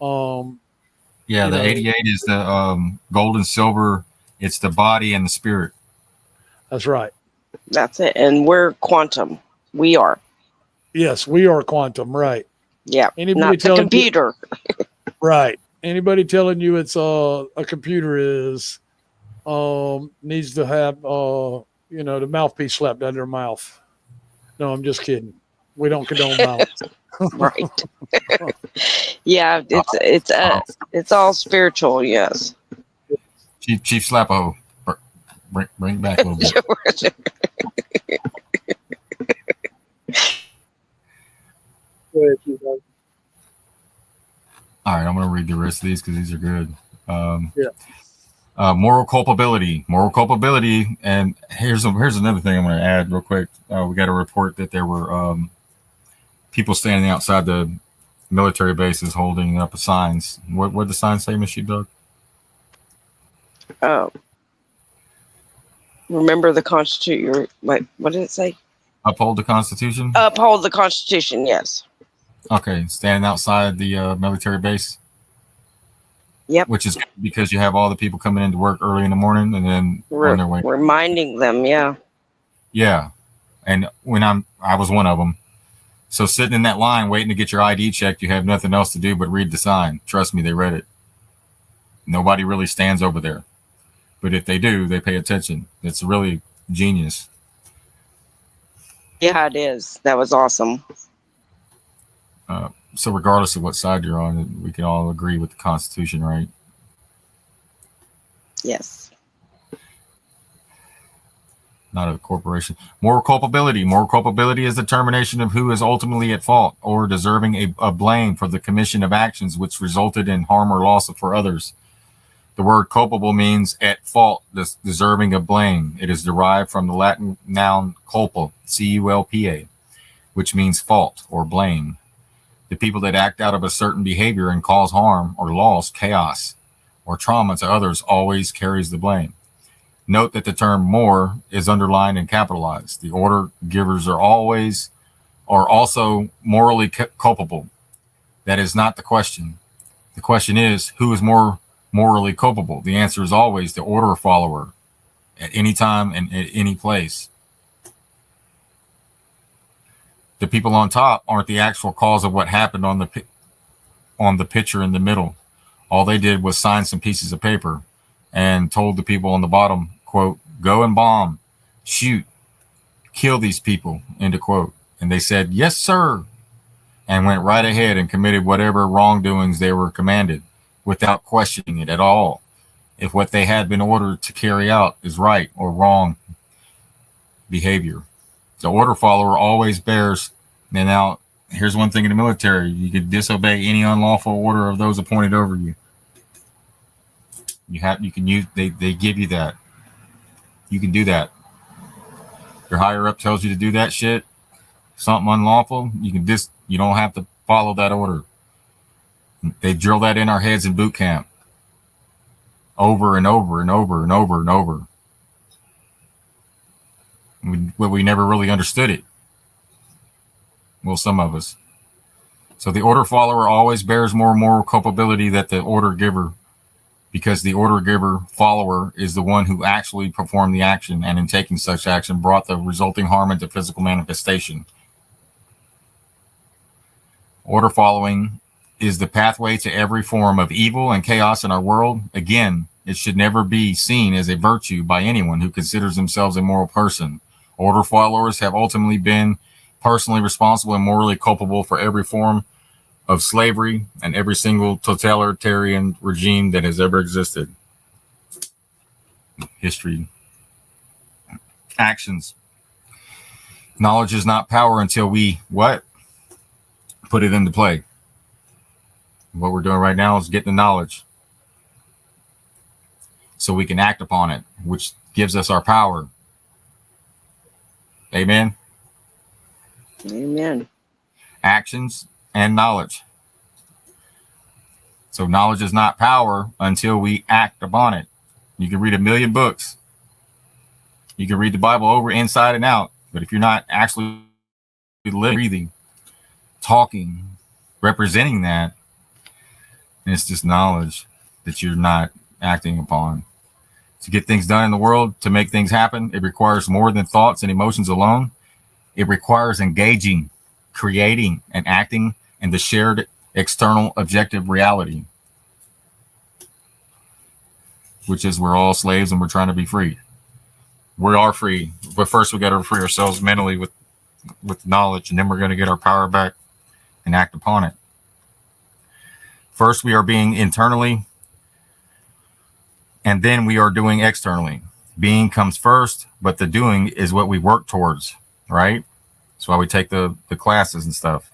Yeah, the 88 is the gold and silver. It's the body and the spirit. That's right. That's it. And we're quantum. We are. Yes, we are quantum, right. Yeah. Anybody not the computer. Right. Anybody telling you it's a computer is needs to have the mouthpiece slapped out of their mouth. No, I'm just kidding. We don't condone violence. Right. Yeah, it's all spiritual, yes. Chief Slappo, bring it back a little bit. All right, I'm going to read the rest of these because these are good. Moral culpability, and here's another thing I'm going to add real quick. We got a report that there were people standing outside the military bases holding up signs. What did the sign say, Miss Sheepdog? Remember the Constitution. What did it say? Uphold the Constitution. Uphold the Constitution. Yes. Okay, standing outside the military base. Yep. Which is because you have all the people coming into work early in the morning and then on their way. Reminding them, yeah. Yeah, and I was one of them. So sitting in that line waiting to get your ID checked, you have nothing else to do but read the sign. Trust me, they read it. Nobody really stands over there, but if they do, they pay attention. It's really genius. Yeah, it is. That was awesome. So regardless of what side you're on, we can all agree with the Constitution, right? Yes. not a corporation. Moral culpability. Moral culpability is determination of who is ultimately at fault or deserving a blame for the commission of actions which resulted in harm or loss for others. The word culpable means at fault, deserving of blame. It is derived from the Latin noun culpa, C-U-L-P-A, which means fault or blame. The people that act out of a certain behavior and cause harm or loss, chaos, or trauma to others always carries the blame. Note that the term more is underlined and capitalized. The order givers are also morally culpable. That is not the question. The question is, who is more morally culpable? The answer is always the order follower at any time and at any place. The people on top aren't the actual cause of what happened on the picture in the middle. All they did was sign some pieces of paper and told the people on the bottom, quote, go and bomb, shoot, kill these people, end of quote. And they said, yes, sir, and went right ahead and committed whatever wrongdoings they were commanded without questioning it at all. If what they had been ordered to carry out is right or wrong behavior. The order follower always bears. And now here's one thing in the military. You could disobey any unlawful order of those appointed over you. They give you that. You can do that. Your higher up tells you to do that shit, something unlawful, you don't have to follow that order. They drill that in our heads in boot camp over and over and over and over and over. We never really understood it. Well, some of us. So the order follower always bears more moral culpability than the order giver, because the order giver follower is the one who actually performed the action, and in taking such action brought the resulting harm into physical manifestation. Order following is the pathway to every form of evil and chaos in our world. Again, it should never be seen as a virtue by anyone who considers themselves a moral person. Order followers have ultimately been personally responsible and morally culpable for every form of slavery and every single totalitarian regime that has ever existed. History. Actions. Knowledge is not power until we what? Put it into play. What we're doing right now is getting the knowledge so we can act upon it, which gives us our power. Amen. Amen. Actions and knowledge. So knowledge is not power until we act upon it. You can read 1,000,000 books. You can read the Bible over inside and out. But if you're not actually living, breathing, talking, representing that, then it's just knowledge that you're not acting upon. To get things done in the world, to make things happen, it requires more than thoughts and emotions alone. It requires engaging, creating, and acting in the shared external objective reality, which is we're all slaves and we're trying to be free. We are free, but first we got to free ourselves mentally with knowledge, and then we're going to get our power back and act upon it. First, we are being internally, and then we are doing externally. Being comes first, but the doing is what we work towards, right? That's why we take the classes and stuff.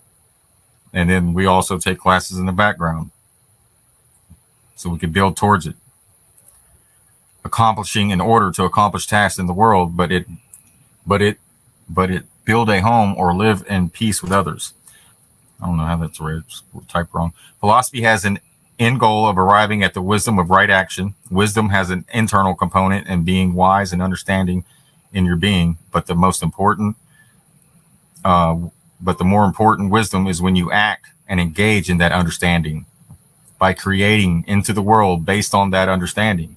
And then we also take classes in the background so we can build towards it. Accomplishing in order to accomplish tasks in the world, but it build a home or live in peace with others. I don't know how that's read, typed wrong. Philosophy has an end goal of arriving at the wisdom of right action. Wisdom has an internal component in being wise and understanding in your being, but the more important wisdom is when you act and engage in that understanding by creating into the world based on that understanding.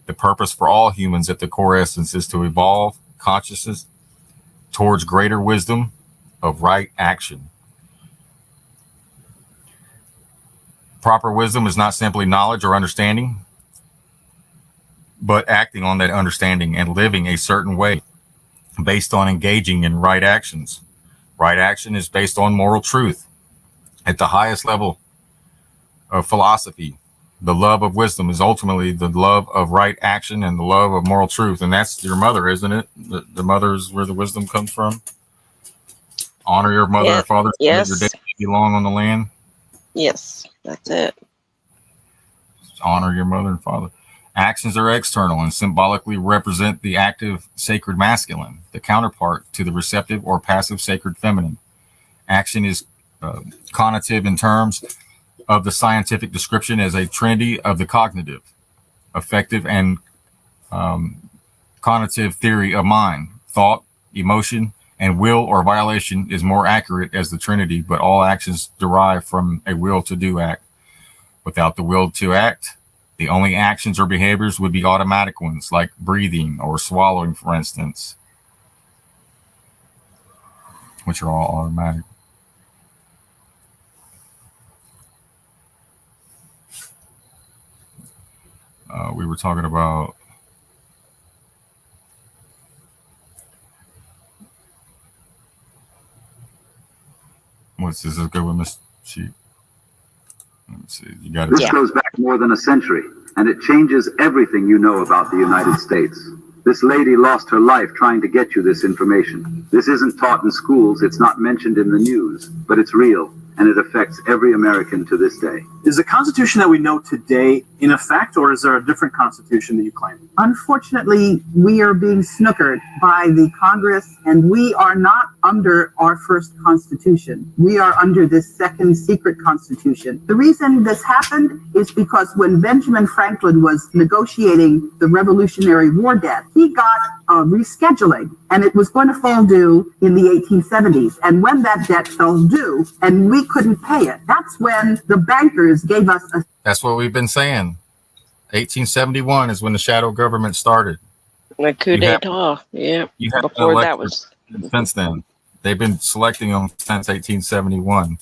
The purpose for all humans at the core essence is to evolve consciousness towards greater wisdom of right action. Proper wisdom is not simply knowledge or understanding, but acting on that understanding and living a certain way based on engaging in right actions. Right action is based on moral truth at the highest level of philosophy. The love of wisdom is ultimately the love of right action and the love of moral truth. And that's your mother, isn't it? The mother is where the wisdom comes from. Honor your mother and father so that your days may be long on the land. Yes, that's it. Honor your mother and father. Actions are external and symbolically represent the active sacred masculine, the counterpart to the receptive or passive sacred feminine. Action is connotative in terms of the scientific description as a trinity of the cognitive, affective, and connotative theory of mind. Thought, emotion, and will or violation is more accurate as the trinity, but all actions derive from a will to do act. Without the will to act, the only actions or behaviors would be automatic ones, like breathing or swallowing, for instance, which are all automatic. We were talking about what's this? Let's go with Miss Sheep. Let me see. You got it. This goes back more than a century, and it changes everything you know about the United States. This lady lost her life trying to get you this information. This isn't taught in schools, it's not mentioned in the news, but it's real, and it affects every American to this day. Is the Constitution that we know today in effect, or is there a different Constitution that you claim? Unfortunately, we are being snookered by the Congress, and we are not under our first Constitution. We are under this second secret Constitution. The reason this happened is because when Benjamin Franklin was negotiating the Revolutionary War debt, he got rescheduling, and it was going to fall due in the 1870s. And when that debt fell due, and we couldn't pay it, that's when the bankers gave us a... That's what we've been saying. 1871 is when the shadow government started. The coup d'etat, yeah. Before that was... Since then. They've been selecting them since 1871.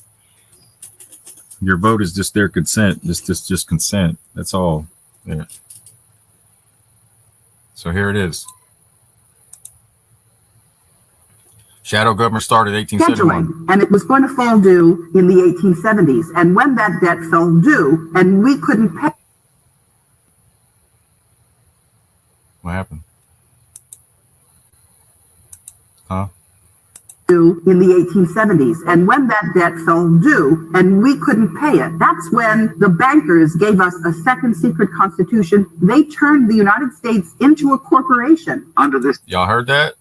Your vote is just their consent. Just consent. That's all. Yeah. So here it is. Shadow government started 1871. And it was going to fall due in the 1870s. And when that debt fell due, and we couldn't pay... What happened? Huh? In the 1870s. And when that debt fell due, and we couldn't pay it, that's when the bankers gave us a second secret Constitution. They turned the United States into a corporation. Under this... Y'all heard that?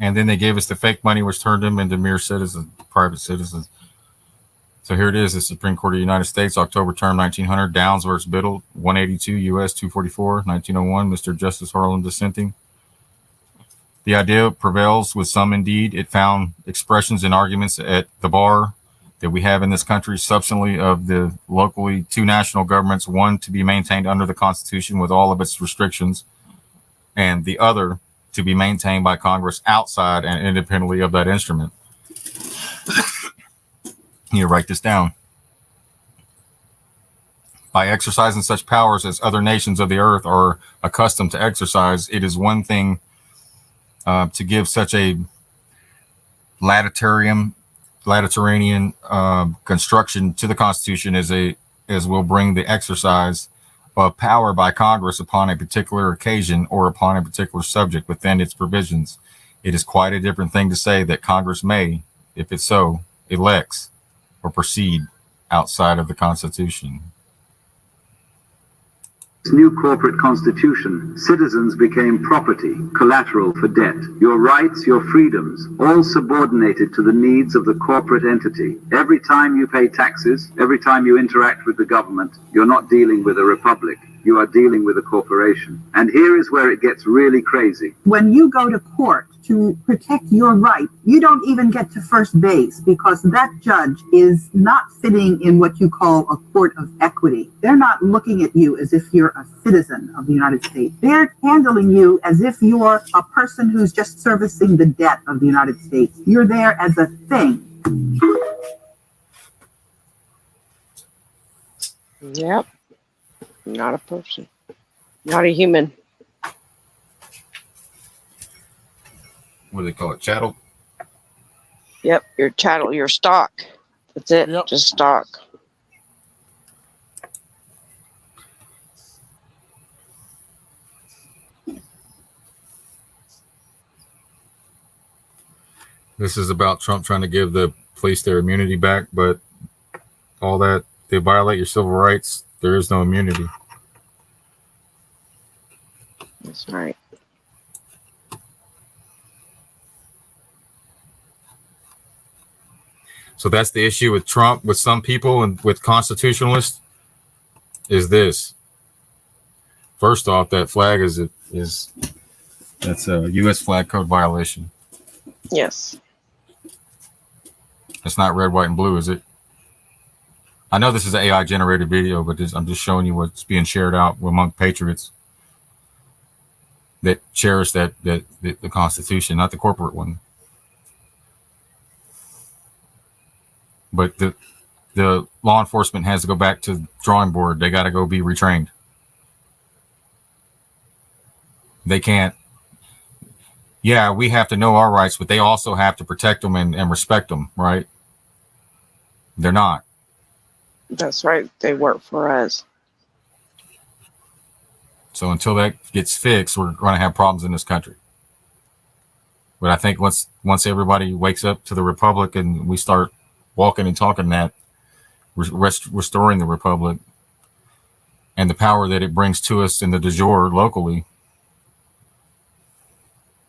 And then they gave us the fake money, which turned them into mere citizens, private citizens. So here it is, the Supreme Court of the United States, October term 1900, Downs versus Biddle, 182 U.S. 244, 1901, Mr. Justice Harlan dissenting. The idea prevails with some indeed. It found expressions and arguments at the bar that we have in this country, substantially of the locally two national governments, one to be maintained under the Constitution with all of its restrictions, and the other to be maintained by Congress outside and independently of that instrument. You write this down. By exercising such powers as other nations of the earth are accustomed to exercise, it is one thing to give such a latitudinarian construction to the Constitution as will bring the exercise of power by Congress upon a particular occasion or upon a particular subject within its provisions. It is quite a different thing to say that Congress may, if it so elects, or proceed outside of the Constitution. This new corporate constitution, citizens became property, collateral for debt. Your rights, your freedoms, all subordinated to the needs of the corporate entity. Every time you pay taxes, every time you interact with the government, you're not dealing with a republic. You are dealing with a corporation. And here is where it gets really crazy. When you go to court to protect your right, you don't even get to first base because that judge is not sitting in what you call a court of equity. They're not looking at you as if you're a citizen of the United States. They're handling you as if you're a person who's just servicing the debt of the United States. You're there as a thing. Yep. Not a person. Not a human. What do they call it? Chattel? Yep, your chattel, your stock. That's it. Yep. Just stock. This is about Trump trying to give the police their immunity back, but all that, they violate your civil rights, there is no immunity. That's right. So that's the issue with Trump, with some people and with constitutionalists, is this. First off, that flag that's a U.S. flag code violation. Yes. It's not red, white, and blue, is it? I know this is an AI generated video, but I'm just showing you what's being shared out among patriots that cherish the Constitution, not the corporate one. But the law enforcement has to go back to the drawing board. They got to go be retrained. They can't. Yeah, we have to know our rights, but they also have to protect them and respect them, right? They're not. That's right. They work for us. So until that gets fixed, we're going to have problems in this country. But I think once everybody wakes up to the Republic and we start walking and talking that, restoring the Republic and the power that it brings to us in the de jure locally,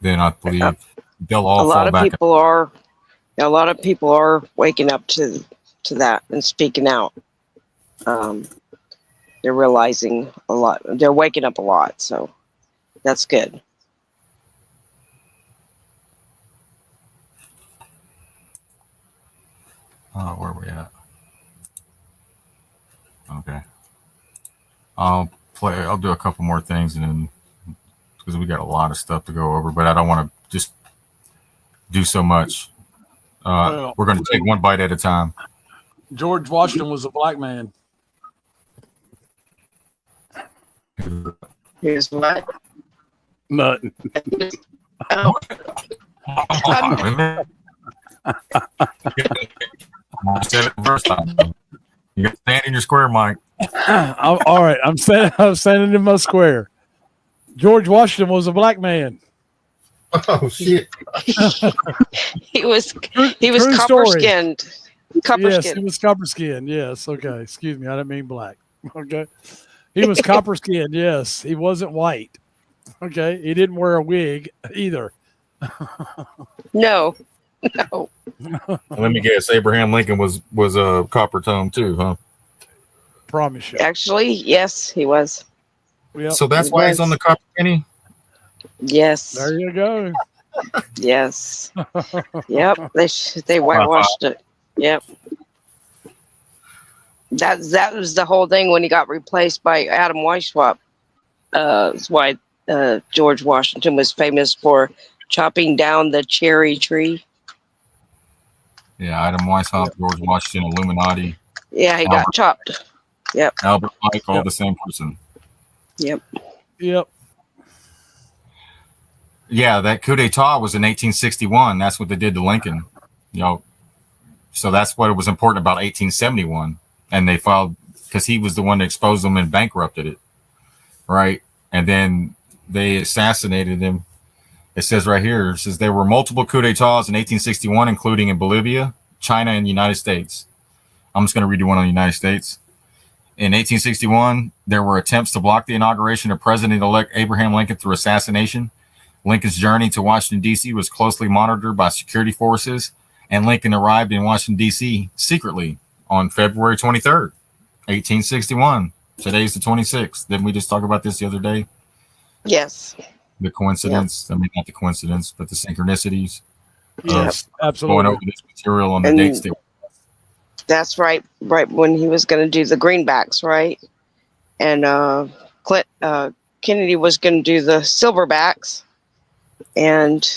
then I believe they'll all fall back. A lot of people are waking up to that and speaking out. They're realizing a lot. They're waking up a lot, so that's good. Oh, where are we at? Okay. I'll do a couple more things and then, because we got a lot of stuff to go over, but I don't want to just do so much. We're going to take one bite at a time. George Washington was a black man. Here's what? Nothing. Oh. I said it the first time. You got to stand in your square, Mike. All right. I'm standing in my square. George Washington was a black man. Oh shit! he was True copper story. skinned. Yes, he was copper skinned. Yes. Okay. Excuse me. I didn't mean black. Okay. He was copper skinned. Yes. He wasn't white. Okay. He didn't wear a wig either. No. Let me guess. Abraham Lincoln was a copper tone too, huh? Promise you. Actually, yes, he was. Yep. So that's why he's on the copper penny. Yes. There you go. Yes. Yep. They whitewashed it. Yep. That was the whole thing when he got replaced by Adam Weishaupt. That's why George Washington was famous for chopping down the cherry tree. Yeah, Adam Weishaupt, George Washington, Illuminati. Yeah, he got chopped. Yep. Albert Pike, all the same person. Yep. Yep. Yeah, that coup d'etat was in 1861. That's what they did to Lincoln. So that's what was important about 1871. And they filed because he was the one that exposed them and bankrupted it. Right. And then they assassinated him. It says right here, it says there were multiple coup d'etats in 1861, including in Bolivia, China, and the United States. I'm just going to read you one on the United States. In 1861, there were attempts to block the inauguration of President-elect Abraham Lincoln through assassination. Lincoln's journey to Washington, D.C. was closely monitored by security forces, and Lincoln arrived in Washington, D.C. secretly on February 23rd, 1861. Today's the 26th. Didn't we just talk about this the other day? Yes. The coincidence. Yep. I mean, not the coincidence, but the synchronicities. Yes, absolutely. Going over this material on the dates. That's right. Right when he was going to do the greenbacks, right? And Kennedy was going to do the silverbacks. And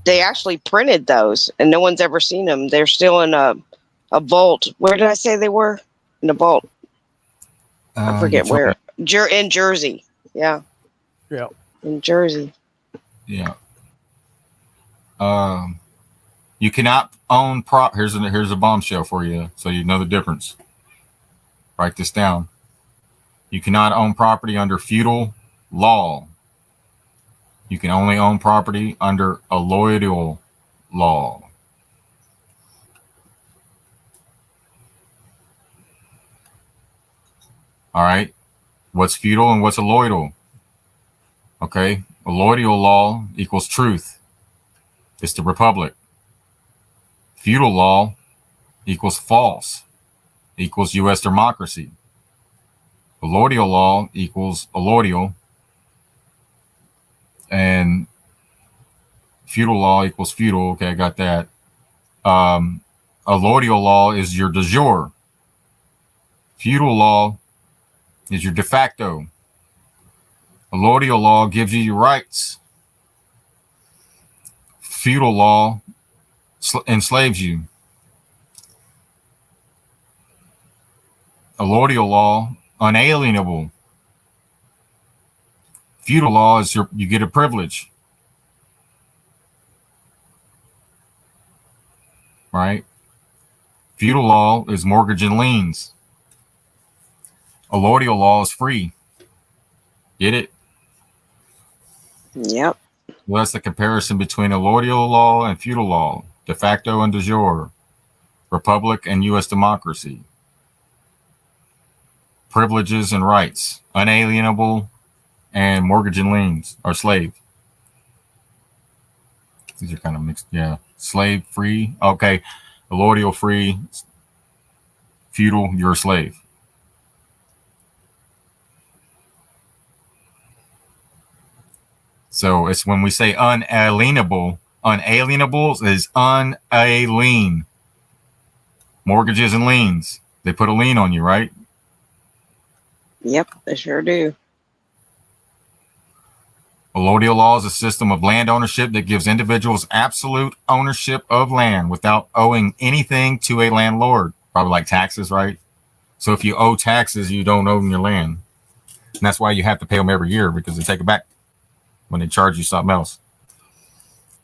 they actually printed those, and no one's ever seen them. They're still in a vault. Where did I say they were? In a vault. I forget where. In Jersey. Yeah. Yeah. In Jersey. Yeah. You cannot own here's a bombshell for you, so you know the difference. Write this down. You cannot own property under feudal law. You can only own property under alloidial law. All right. What's feudal and what's alloidal? Okay. Alloidal law equals truth. It's the republic. Feudal law equals false, equals U.S. democracy. Alloidal law equals alloidal, and feudal law equals feudal. Okay, I got that. Alloidal law is your de jure. Feudal law is your de facto. Alloidal law gives you your rights. Feudal law enslaves you. Alloidal law, unalienable. Feudal law is you get a privilege. Right? Feudal law is mortgage and liens. Alloidal law is free. Get it? Yep. Well, that's the comparison between alloidal law and feudal law, de facto and de jure, republic and U.S. democracy. Privileges and rights, unalienable, and mortgage and liens, or slave. These are kind of mixed. Yeah. Slave free. Okay. Alloidal free. Feudal, you're a slave. So it's when we say unalienable, unalienables is unalien. Mortgages and liens. They put a lien on you, right? Yep, they sure do. Allodial law is a system of land ownership that gives individuals absolute ownership of land without owing anything to a landlord. Probably like taxes, right? So if you owe taxes, you don't own your land. And that's why you have to pay them every year, because they take it back when they charge you something else.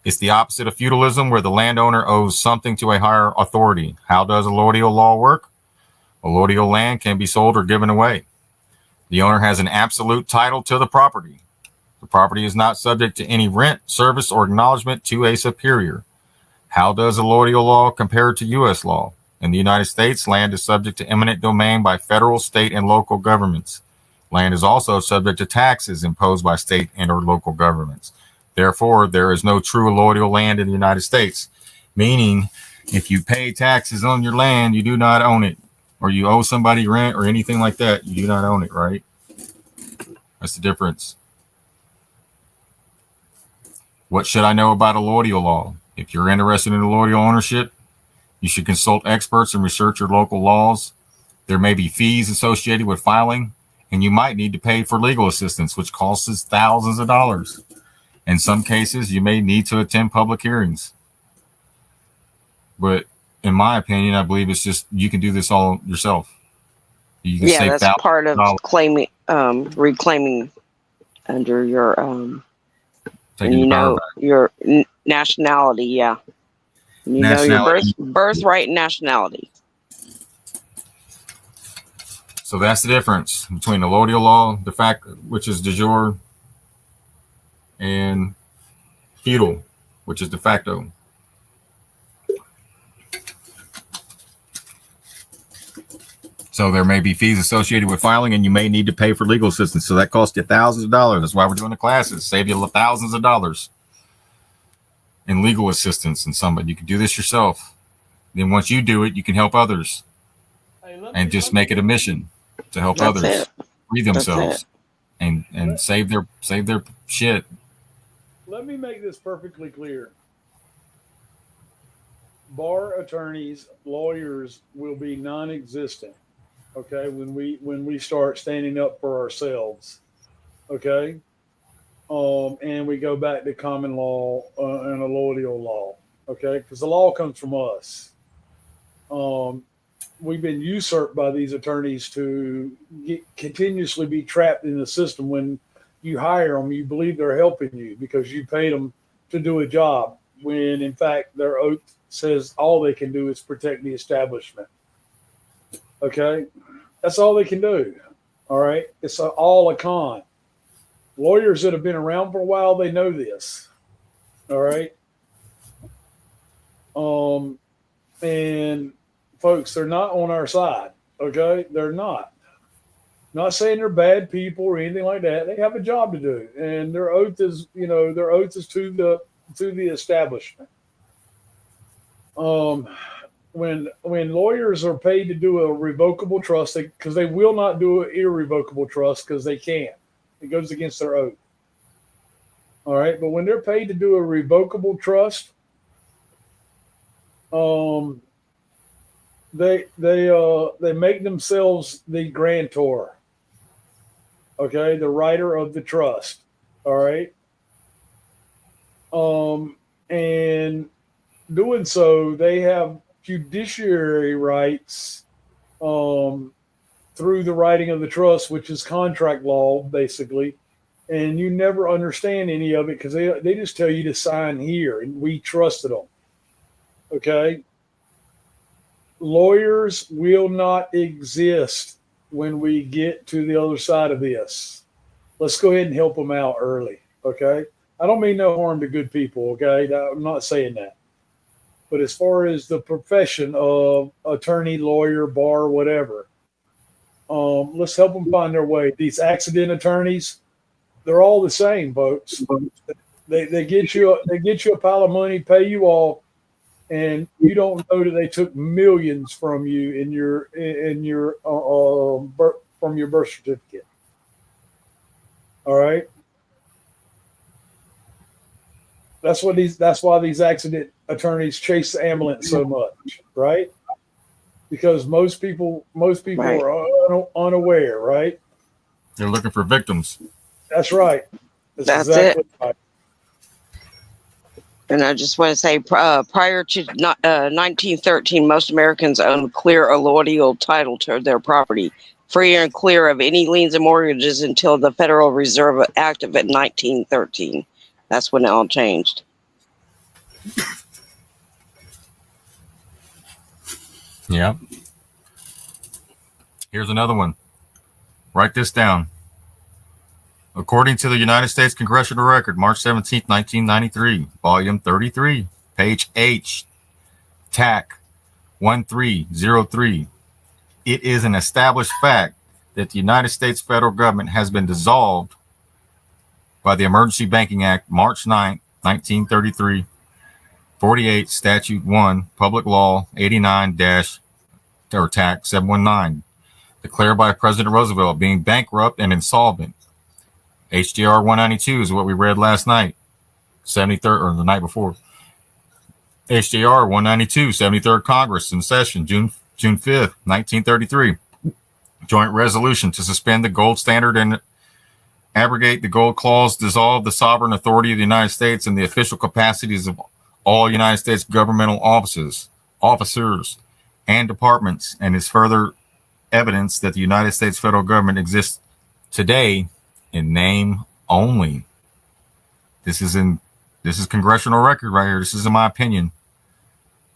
It's the opposite of feudalism, where the landowner owes something to a higher authority. How does allodial law work? Allodial land can be sold or given away. The owner has an absolute title to the property. The property is not subject to any rent, service, or acknowledgement to a superior. How does allodial law compare to U.S. law? In the United States, land is subject to eminent domain by federal, state, and local governments. Land is also subject to taxes imposed by state and or local governments. Therefore, there is no true allodial land in the United States, meaning if you pay taxes on your land, you do not own it, or you owe somebody rent or anything like that, you do not own it, right? That's the difference. What should I know about allodial law? If you're interested in allodial ownership, you should consult experts and research your local laws. There may be fees associated with filing, and you might need to pay for legal assistance, which costs thousands of dollars. In some cases, you may need to attend public hearings. But in my opinion, I believe it's just, you can do this all yourself. You can save that's part of $1,000. claiming, reclaiming under your, Taking the power back. your nationality. Yeah. You Nationality. know your birthright and nationality. So that's the difference between allodial law, de facto, which is de jure, and feudal, which is de facto. So there may be fees associated with filing, and you may need to pay for legal assistance. So that costs you thousands of dollars. That's why we're doing the classes. Save you thousands of dollars in legal assistance and somebody. You can do this yourself. Then once you do it, you can help others, and just make it a mission to help That's others it. free themselves and save their shit. Let me make this perfectly clear. Bar attorneys, lawyers will be non-existent. Okay, when we start standing up for ourselves. Okay, and we go back to common law and allodial law. Okay, because the law comes from us. We've been usurped by these attorneys to continuously be trapped in the system. When you hire them, you believe they're helping you because you paid them to do a job, when in fact their oath says all they can do is protect the establishment. Okay, that's all they can do. All right, it's all a con. Lawyers that have been around for a while, they know this. All right, and folks, they're not on our side. Okay, they're not. Not saying they're bad people or anything like that. They have a job to do, and their oath is, to the establishment. When lawyers are paid to do a revocable trust, because they will not do an irrevocable trust because they can't. It goes against their oath. All right, but when they're paid to do a revocable trust, they make themselves the grantor. Okay, the writer of the trust. All right. And doing so, they have judiciary rights through the writing of the trust, which is contract law, basically. And you never understand any of it because they just tell you to sign here, and we trusted them. Okay. Lawyers will not exist when we get to the other side of this. Let's go ahead and help them out early. Okay. I don't mean no harm to good people. Okay. I'm not saying that. But as far as the profession of attorney, lawyer, bar, whatever, let's help them find their way. These accident attorneys, they're all the same, folks. They get you a pile of money, pay you off, and you don't know that they took millions from you from your birth certificate. All right. That's why these accident attorneys chase the ambulance so much, right? Because most people Right. are unaware, right? They're looking for victims. That's right. That's exactly it. right. And I just want to say, prior to 1913, most Americans owned clear allodial title to their property, free and clear of any liens and mortgages until the Federal Reserve Act of 1913. That's when it all changed. Yeah. Here's another one. Write this down. According to the United States Congressional Record, March 17, 1993, Volume 33, Page H, TAC 1303, it is an established fact that the United States federal government has been dissolved by the Emergency Banking Act, March 9, 1933, 48, Statute 1, Public Law 89-, or TAC 719, declared by President Roosevelt being bankrupt and insolvent. HJR 192 is what we read last night, 73rd, or the night before. HJR 192, 73rd Congress in session, June 5th, 1933. Joint resolution to suspend the gold standard and abrogate the gold clause, dissolve the sovereign authority of the United States and the official capacities of all United States governmental officers, and departments, and is further evidence that the United States federal government exists today in name only. This is congressional record right here. This is in my opinion.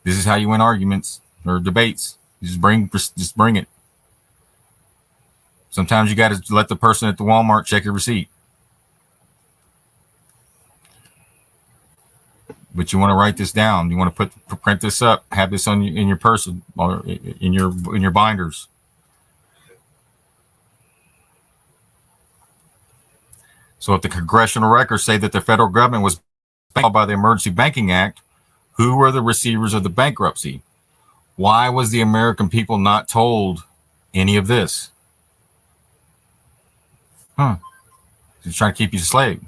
This is how you win arguments or debates. You just bring it. Sometimes you got to let the person at the Walmart check your receipt. But you want to write this down. You want to print this up, have this in your person or in your binders. So if the congressional records say that the federal government was bankrupt by the Emergency Banking Act, who were the receivers of the bankruptcy? Why was the American people not told any of this? He's trying to keep you a slave.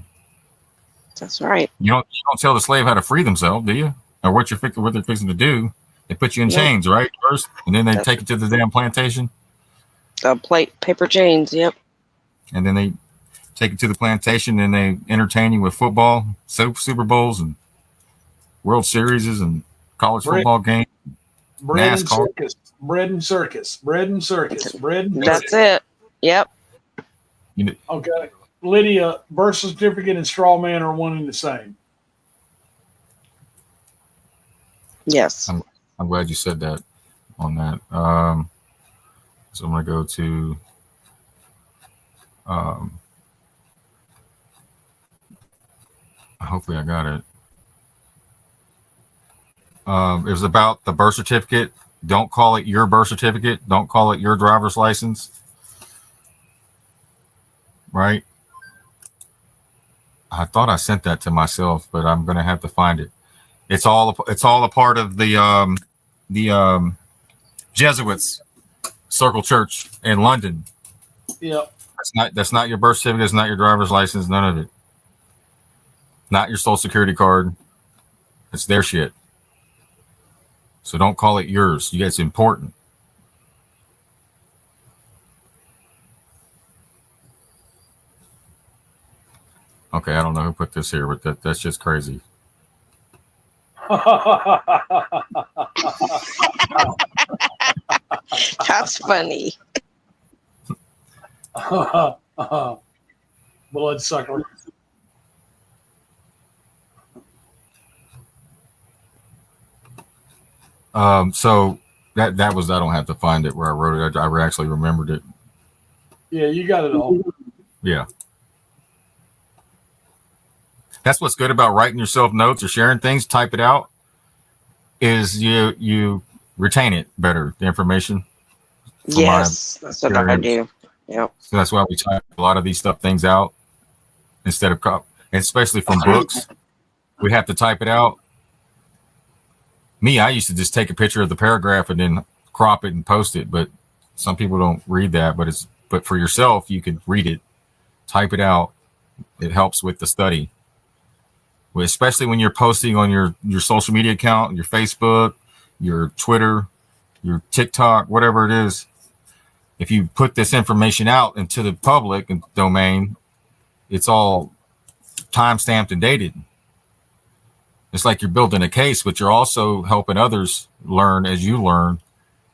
That's right. You don't tell the slave how to free themselves, do you? Or what they're fixing to do? They put you in chains, right? First, and then they take you to the damn plantation. Paper chains. Yep. And then they take you to the plantation and they entertain you with football, Super Bowls, and World Series and college football games. Bread and NASCAR. circus. Bread and circus. Bread and circus. Bread and That's circus. it. Yep. Okay. Lydia, birth certificate and straw man are one and the same. Yes. I'm glad you said that on that. So I'm going to go to hopefully I got it. It was about the birth certificate. Don't call it your birth certificate. Don't call it your driver's license. right? I thought I sent that to myself, but I'm gonna have to find it. It's all a part of the Jesuits Circle Church in London. Yep. That's not your birth certificate. It's not your driver's license. None of it. Not your social security card. It's their shit. So don't call it yours. It's important. Okay, I don't know who put this here, but that's just crazy. That's funny. Bloodsucker. So that was, I don't have to find it where I wrote it. I actually remembered it. Yeah, you got it all. Yeah. That's what's good about writing yourself notes or sharing things. Type it out. Is you retain it better, the information. Yes, that's what I do. Yep. So that's why we type a lot of these things out instead of and especially from books. We have to type it out. Me, I used to just take a picture of the paragraph and then crop it and post it, but some people don't read that. But for yourself, you could read it, type it out. It helps with the study. Especially when you're posting on your social media account, your Facebook, your Twitter, your TikTok, whatever it is. If you put this information out into the public domain, it's all time-stamped and dated. It's like you're building a case, but you're also helping others learn as you learn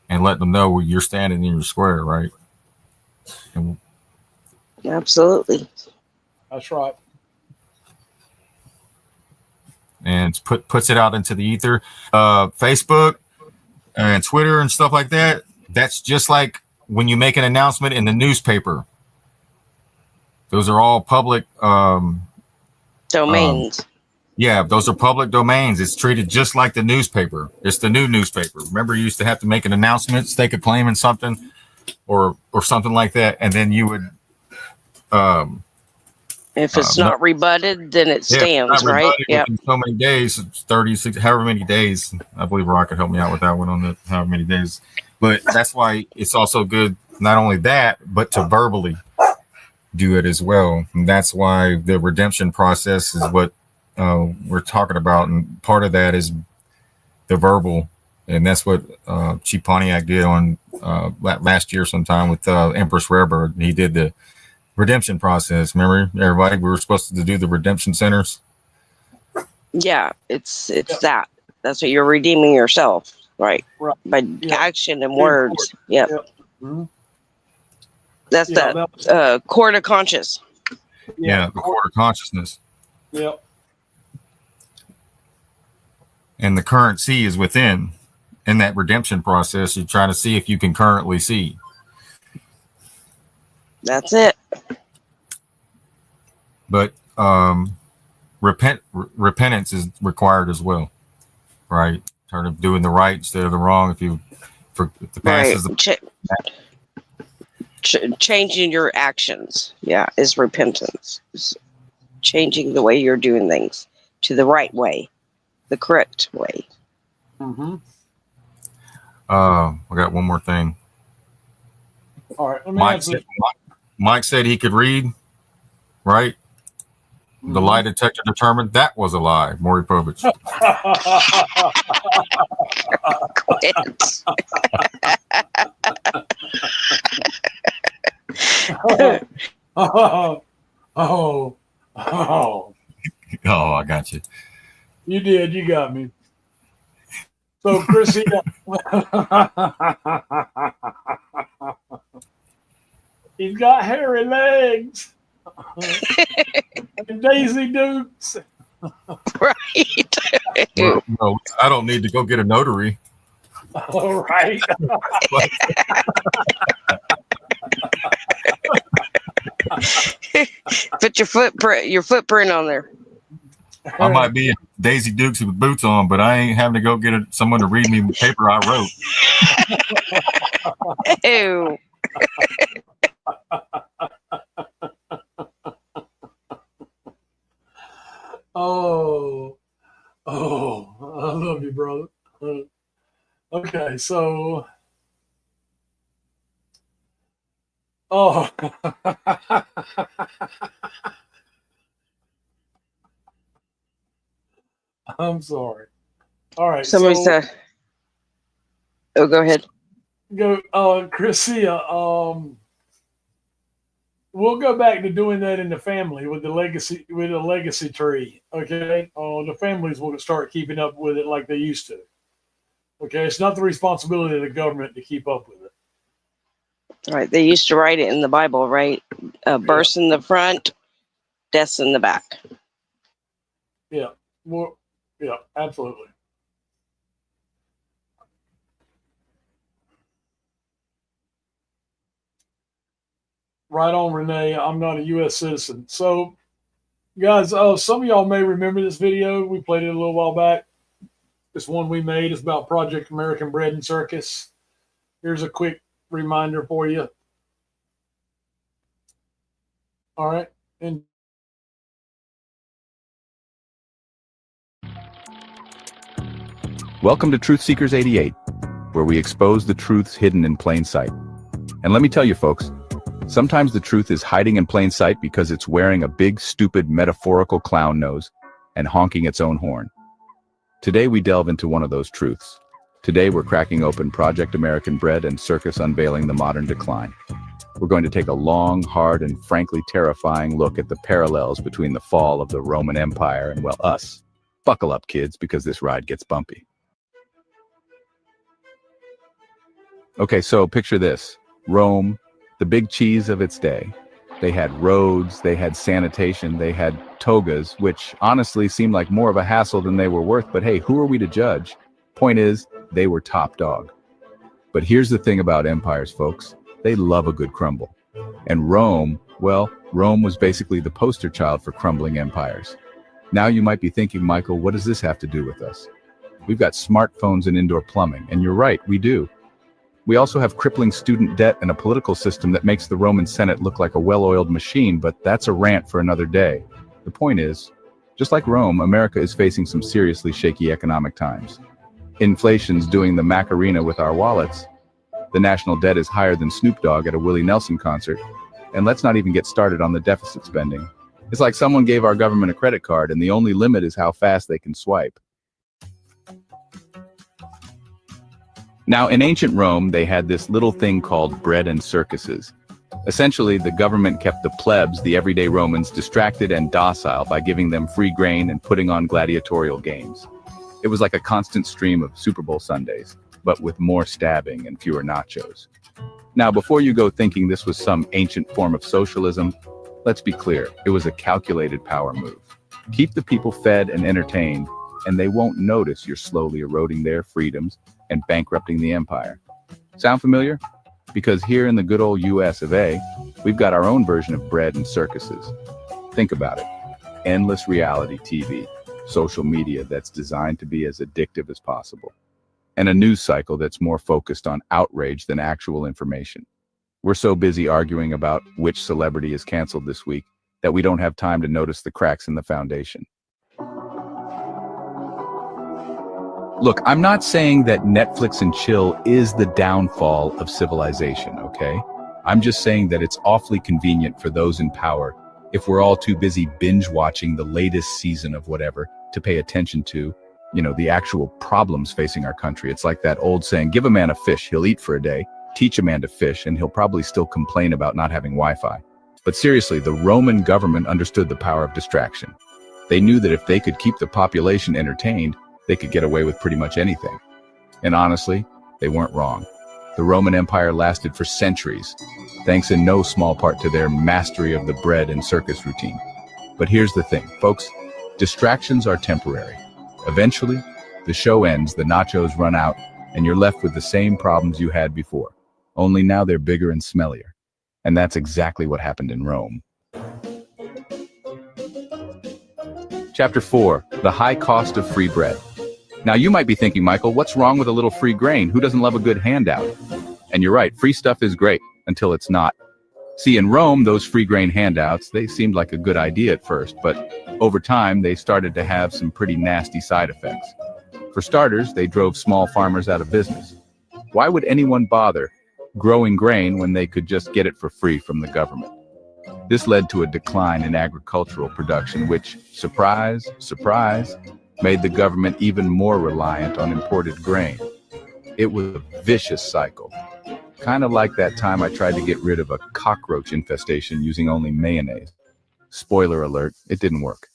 and let them know where you're standing in your square, right? And absolutely. That's right. And puts it out into the ether. Facebook and Twitter and stuff like that. That's just like when you make an announcement in the newspaper. Those are all public domains. Yeah, those are public domains. It's treated just like the newspaper. It's the new newspaper. Remember, you used to have to make an announcement, stake a claim in something, or something like that, and then you would. If it's not rebutted, then it stands, right? Yeah. So many days, 36, however many days. I believe Rock could help me out with that one on the however many days. But that's why it's also good, not only that, but to verbally do it as well. And that's why the redemption process is what we're talking about. And part of that is the verbal. And that's what Chief Pontiac did on last year sometime with Empress Rarebird. He did the redemption process. Remember, everybody, we were supposed to do the redemption centers. Yeah, it's that. That's what you're redeeming yourself, right? By action and words. Yep. Mm-hmm. That's the court of conscience. Yeah, the court of consciousness. Yep. And the currency is within. In that redemption process, you're trying to see if you can currently see. That's it. But repentance is required as well, right? Turn of doing the right instead of the wrong. If the past is the changing your actions, is repentance. It's changing the way you're doing things to the right way, the correct way. Mm-hmm. I got one more thing. All right. Mike said he could read, right? Mm-hmm. The lie detector determined that was a lie. Maury Povich. Oh, I got you. You did. You got me. So, Chrissy, he's got hairy legs and Daisy Dukes. Right. Well, no, I don't need to go get a notary. All right. Put your footprint on there. I might be Daisy Dukes with boots on, but I ain't having to go get someone to read me the paper I wrote. Ew. Oh, I love you, brother. Okay, so, oh, I'm sorry. All right, Somebody so said, "Oh, go ahead." Chrissia, we'll go back to doing that in the family with the legacy tree. Okay, the families will start keeping up with it like they used to. Okay, it's not the responsibility of the government to keep up with it. All right, they used to write it in the Bible, right? Births in the front, deaths in the back. Yeah, well, yeah, absolutely. Right on, Renee. I'm not a U.S. citizen. So, guys, some of y'all may remember this video. We played it a little while back. This one we made is about Project American Bread and Circus. Here's a quick reminder for you. All right. And welcome to Truth Seekers 88, where we expose the truths hidden in plain sight. And let me tell you, folks, sometimes the truth is hiding in plain sight because it's wearing a big, stupid, metaphorical clown nose and honking its own horn. Today we delve into one of those truths. Today we're cracking open Project American Bread and Circus Unveiling the Modern Decline. We're going to take a long, hard, and frankly terrifying look at the parallels between the fall of the Roman Empire and, well, us. Buckle up, kids, because this ride gets bumpy. Okay, so picture this. Rome, the big cheese of its day. They had roads, they had sanitation, they had togas, which honestly seemed like more of a hassle than they were worth, but hey, who are we to judge? Point is, they were top dog. But here's the thing about empires, folks. They love a good crumble. And Rome, well, Rome was basically the poster child for crumbling empires. Now you might be thinking, Michael, what does this have to do with us? We've got smartphones and indoor plumbing, and you're right, we do. We also have crippling student debt and a political system that makes the Roman Senate look like a well-oiled machine, but that's a rant for another day. The point is, just like Rome, America is facing some seriously shaky economic times. Inflation's doing the Macarena with our wallets. The national debt is higher than Snoop Dogg at a Willie Nelson concert. And let's not even get started on the deficit spending. It's like someone gave our government a credit card and the only limit is how fast they can swipe. Now, in ancient Rome, they had this little thing called bread and circuses. Essentially, the government kept the plebs, the everyday Romans, distracted and docile by giving them free grain and putting on gladiatorial games. It was like a constant stream of Super Bowl Sundays, but with more stabbing and fewer nachos. Now, before you go thinking this was some ancient form of socialism, let's be clear, it was a calculated power move. Keep the people fed and entertained, and they won't notice you're slowly eroding their freedoms and bankrupting the empire. Sound familiar? Because here in the good old US of A, we've got our own version of bread and circuses. Think about it. Endless reality TV, social media that's designed to be as addictive as possible, and a news cycle that's more focused on outrage than actual information. We're so busy arguing about which celebrity is canceled this week that we don't have time to notice the cracks in the foundation. Look, I'm not saying that Netflix and chill is the downfall of civilization, okay? I'm just saying that it's awfully convenient for those in power if we're all too busy binge watching the latest season of whatever to pay attention to, the actual problems facing our country. It's like that old saying, give a man a fish, he'll eat for a day. Teach a man to fish, and he'll probably still complain about not having Wi-Fi. But seriously, the Roman government understood the power of distraction. They knew that if they could keep the population entertained, they could get away with pretty much anything. And honestly, they weren't wrong. The Roman Empire lasted for centuries, thanks in no small part to their mastery of the bread and circus routine. But here's the thing, folks, distractions are temporary. Eventually, the show ends, the nachos run out, and you're left with the same problems you had before. Only now they're bigger and smellier. And that's exactly what happened in Rome. Chapter 4, the high cost of free bread. Now you might be thinking, Michael, what's wrong with a little free grain? Who doesn't love a good handout? And you're right, free stuff is great until it's not. See, in Rome, those free grain handouts, they seemed like a good idea at first, but over time, they started to have some pretty nasty side effects. For starters, they drove small farmers out of business. Why would anyone bother growing grain when they could just get it for free from the government? This led to a decline in agricultural production, which, surprise, surprise, made the government even more reliant on imported grain. It was a vicious cycle. Kind of like that time I tried to get rid of a cockroach infestation using only mayonnaise. Spoiler alert, it didn't work.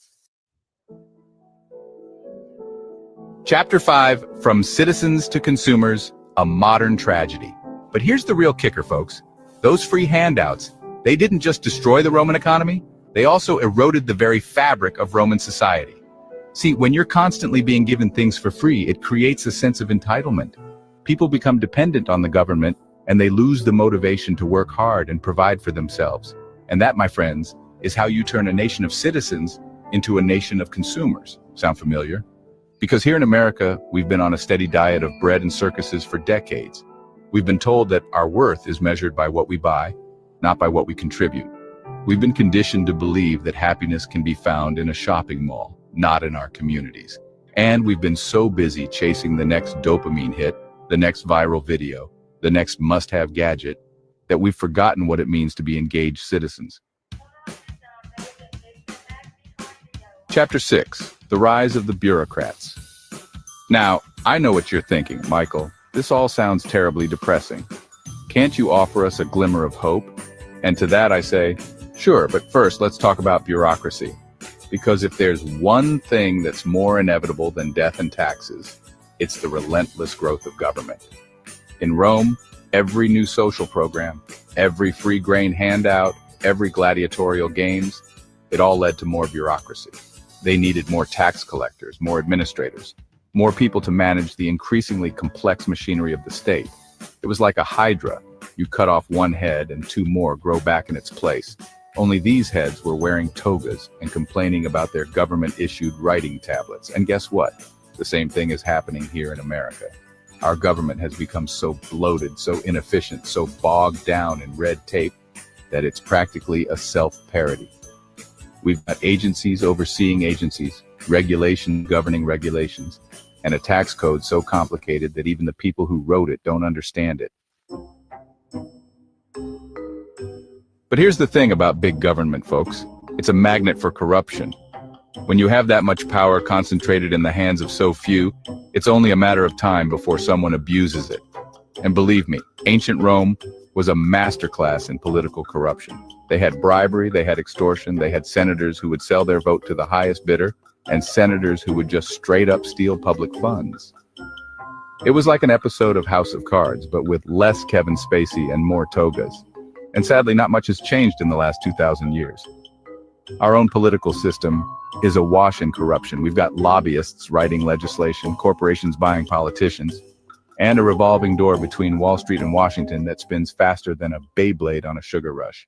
Chapter 5, From Citizens to Consumers, a Modern Tragedy. But here's the real kicker, folks. Those free handouts, they didn't just destroy the Roman economy, they also eroded the very fabric of Roman society. See, when you're constantly being given things for free, it creates a sense of entitlement. People become dependent on the government, and they lose the motivation to work hard and provide for themselves. And that, my friends, is how you turn a nation of citizens into a nation of consumers. Sound familiar? Because here in America, we've been on a steady diet of bread and circuses for decades. We've been told that our worth is measured by what we buy, not by what we contribute. We've been conditioned to believe that happiness can be found in a shopping mall, not in our communities. And we've been so busy chasing the next dopamine hit, the next viral video, the next must-have gadget, that we've forgotten what it means to be engaged citizens. Chapter 6, The Rise of the Bureaucrats. Now, I know what you're thinking, Michael. This all sounds terribly depressing. Can't you offer us a glimmer of hope? And to that I say, sure, but first let's talk about bureaucracy. Because if there's one thing that's more inevitable than death and taxes, it's the relentless growth of government. In Rome, every new social program, every free grain handout, every gladiatorial games, it all led to more bureaucracy. They needed more tax collectors, more administrators, more people to manage the increasingly complex machinery of the state. It was like a hydra. You cut off one head and two more grow back in its place. Only these heads were wearing togas and complaining about their government-issued writing tablets. And guess what? The same thing is happening here in America. Our government has become so bloated, so inefficient, so bogged down in red tape that it's practically a self-parody. We've got agencies overseeing agencies, regulations governing regulations, and a tax code so complicated that even the people who wrote it don't understand it. But here's the thing about big government, folks. It's a magnet for corruption. When you have that much power concentrated in the hands of so few, it's only a matter of time before someone abuses it. And believe me, ancient Rome was a masterclass in political corruption. They had bribery, they had extortion, they had senators who would sell their vote to the highest bidder, and senators who would just straight up steal public funds. It was like an episode of House of Cards, but with less Kevin Spacey and more togas. And sadly, not much has changed in the last 2,000 years. Our own political system is awash in corruption. We've got lobbyists writing legislation, corporations buying politicians, and a revolving door between Wall Street and Washington that spins faster than a Beyblade on a sugar rush.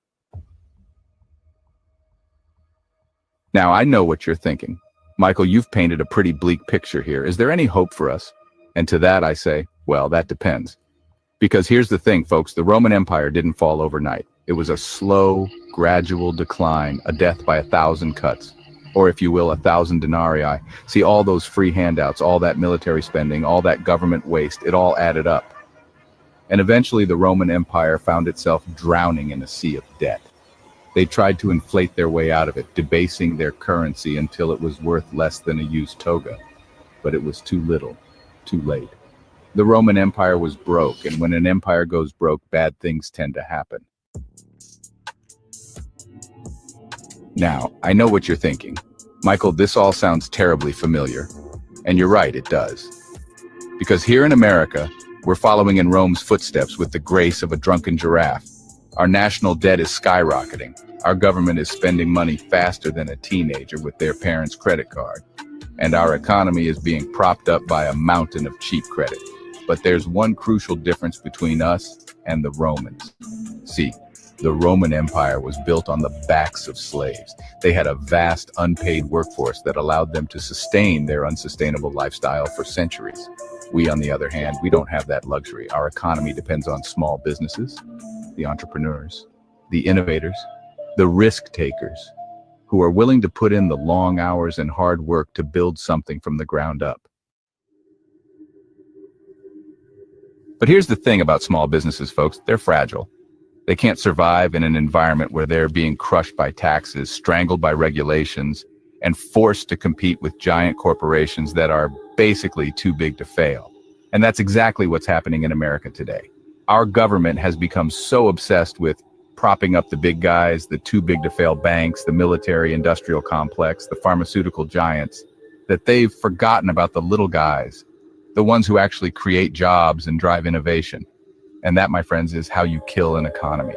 Now, I know what you're thinking. Michael, you've painted a pretty bleak picture here. Is there any hope for us? And to that I say, well, that depends. Because here's the thing, folks, the Roman Empire didn't fall overnight. It was a slow, gradual decline, a death by 1,000 cuts, or if you will, 1,000 denarii. See, all those free handouts, all that military spending, all that government waste, it all added up. And eventually the Roman Empire found itself drowning in a sea of debt. They tried to inflate their way out of it, debasing their currency until it was worth less than a used toga. But it was too little, too late. The Roman Empire was broke, and when an empire goes broke, bad things tend to happen. Now, I know what you're thinking. Michael, this all sounds terribly familiar. And you're right, it does. Because here in America, we're following in Rome's footsteps with the grace of a drunken giraffe. Our national debt is skyrocketing. Our government is spending money faster than a teenager with their parents' credit card. And our economy is being propped up by a mountain of cheap credit. But there's one crucial difference between us and the Romans. See, the Roman Empire was built on the backs of slaves. They had a vast unpaid workforce that allowed them to sustain their unsustainable lifestyle for centuries. We, on the other hand, we don't have that luxury. Our economy depends on small businesses, the entrepreneurs, the innovators, the risk takers, who are willing to put in the long hours and hard work to build something from the ground up. But here's the thing about small businesses, folks. They're fragile. They can't survive in an environment where they're being crushed by taxes, strangled by regulations, and forced to compete with giant corporations that are basically too big to fail. And that's exactly what's happening in America today. Our government has become so obsessed with propping up the big guys, the too big to fail banks, the military industrial complex, the pharmaceutical giants, that they've forgotten about the little guys, the ones who actually create jobs and drive innovation. And that, my friends, is how you kill an economy.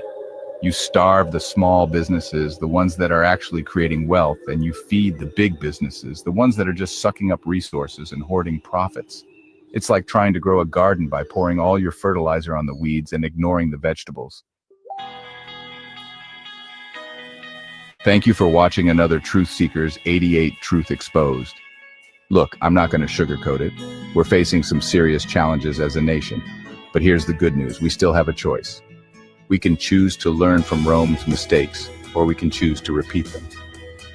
You starve the small businesses, the ones that are actually creating wealth, and you feed the big businesses, the ones that are just sucking up resources and hoarding profits. It's like trying to grow a garden by pouring all your fertilizer on the weeds and ignoring the vegetables. Thank you for watching another Truth Seekers 88 Truth Exposed. Look, I'm not going to sugarcoat it. We're facing some serious challenges as a nation. But here's the good news. We still have a choice. We can choose to learn from Rome's mistakes, or we can choose to repeat them.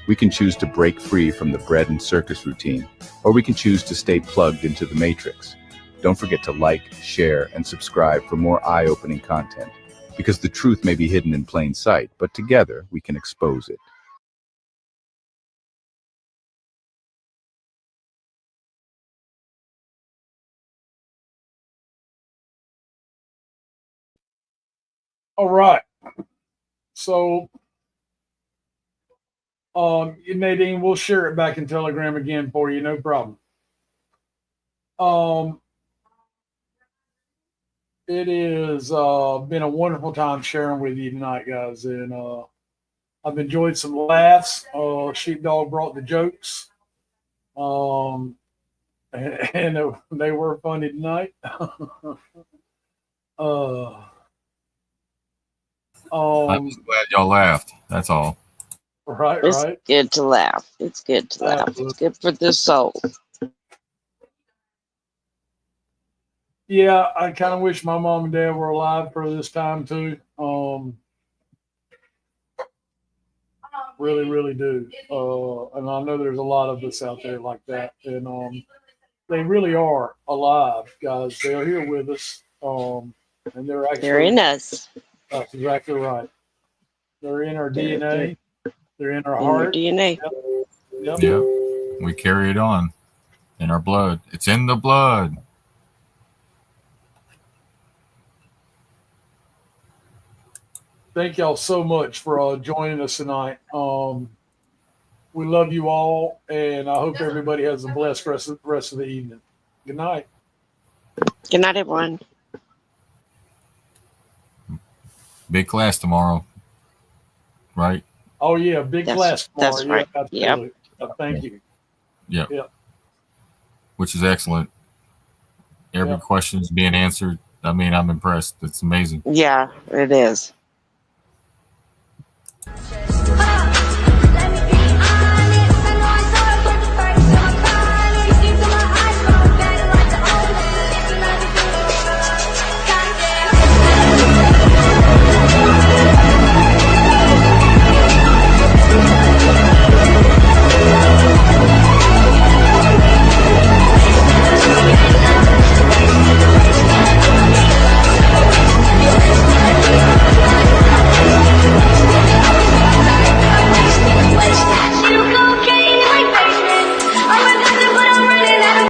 We can choose to break free from the bread and circus routine, or we can choose to stay plugged into the matrix. Don't forget to like, share, and subscribe for more eye-opening content, because the truth may be hidden in plain sight, but together we can expose it. All right. So, Nadine, we'll share it back in Telegram again for you. No problem. It has been a wonderful time sharing with you tonight, guys. And I've enjoyed some laughs. Sheepdog brought the jokes. And they were funny tonight. I'm just glad y'all laughed. That's all. Right, It's right. good to laugh. It's good to laugh. It's good for the soul. Yeah, I kind of wish my mom and dad were alive for this time too. Really, really do. And I know there's a lot of us out there like that. And they really are alive, guys. They're here with us. And they're actually They're in us. That's exactly right. They're in our DNA. They're in our In your heart. DNA. Yep. Yeah, we carry it on in our blood. It's in the blood. Thank y'all so much for joining us tonight. We love you all, and I hope everybody has a blessed rest of the evening. Good night. Good night, everyone. Big class tomorrow, right? Oh yeah, big class tomorrow. That's right. Yeah, absolutely. Thank you. Yep. Yep. Which is excellent. Every question is being answered. I mean, I'm impressed. It's amazing. Yeah, it is.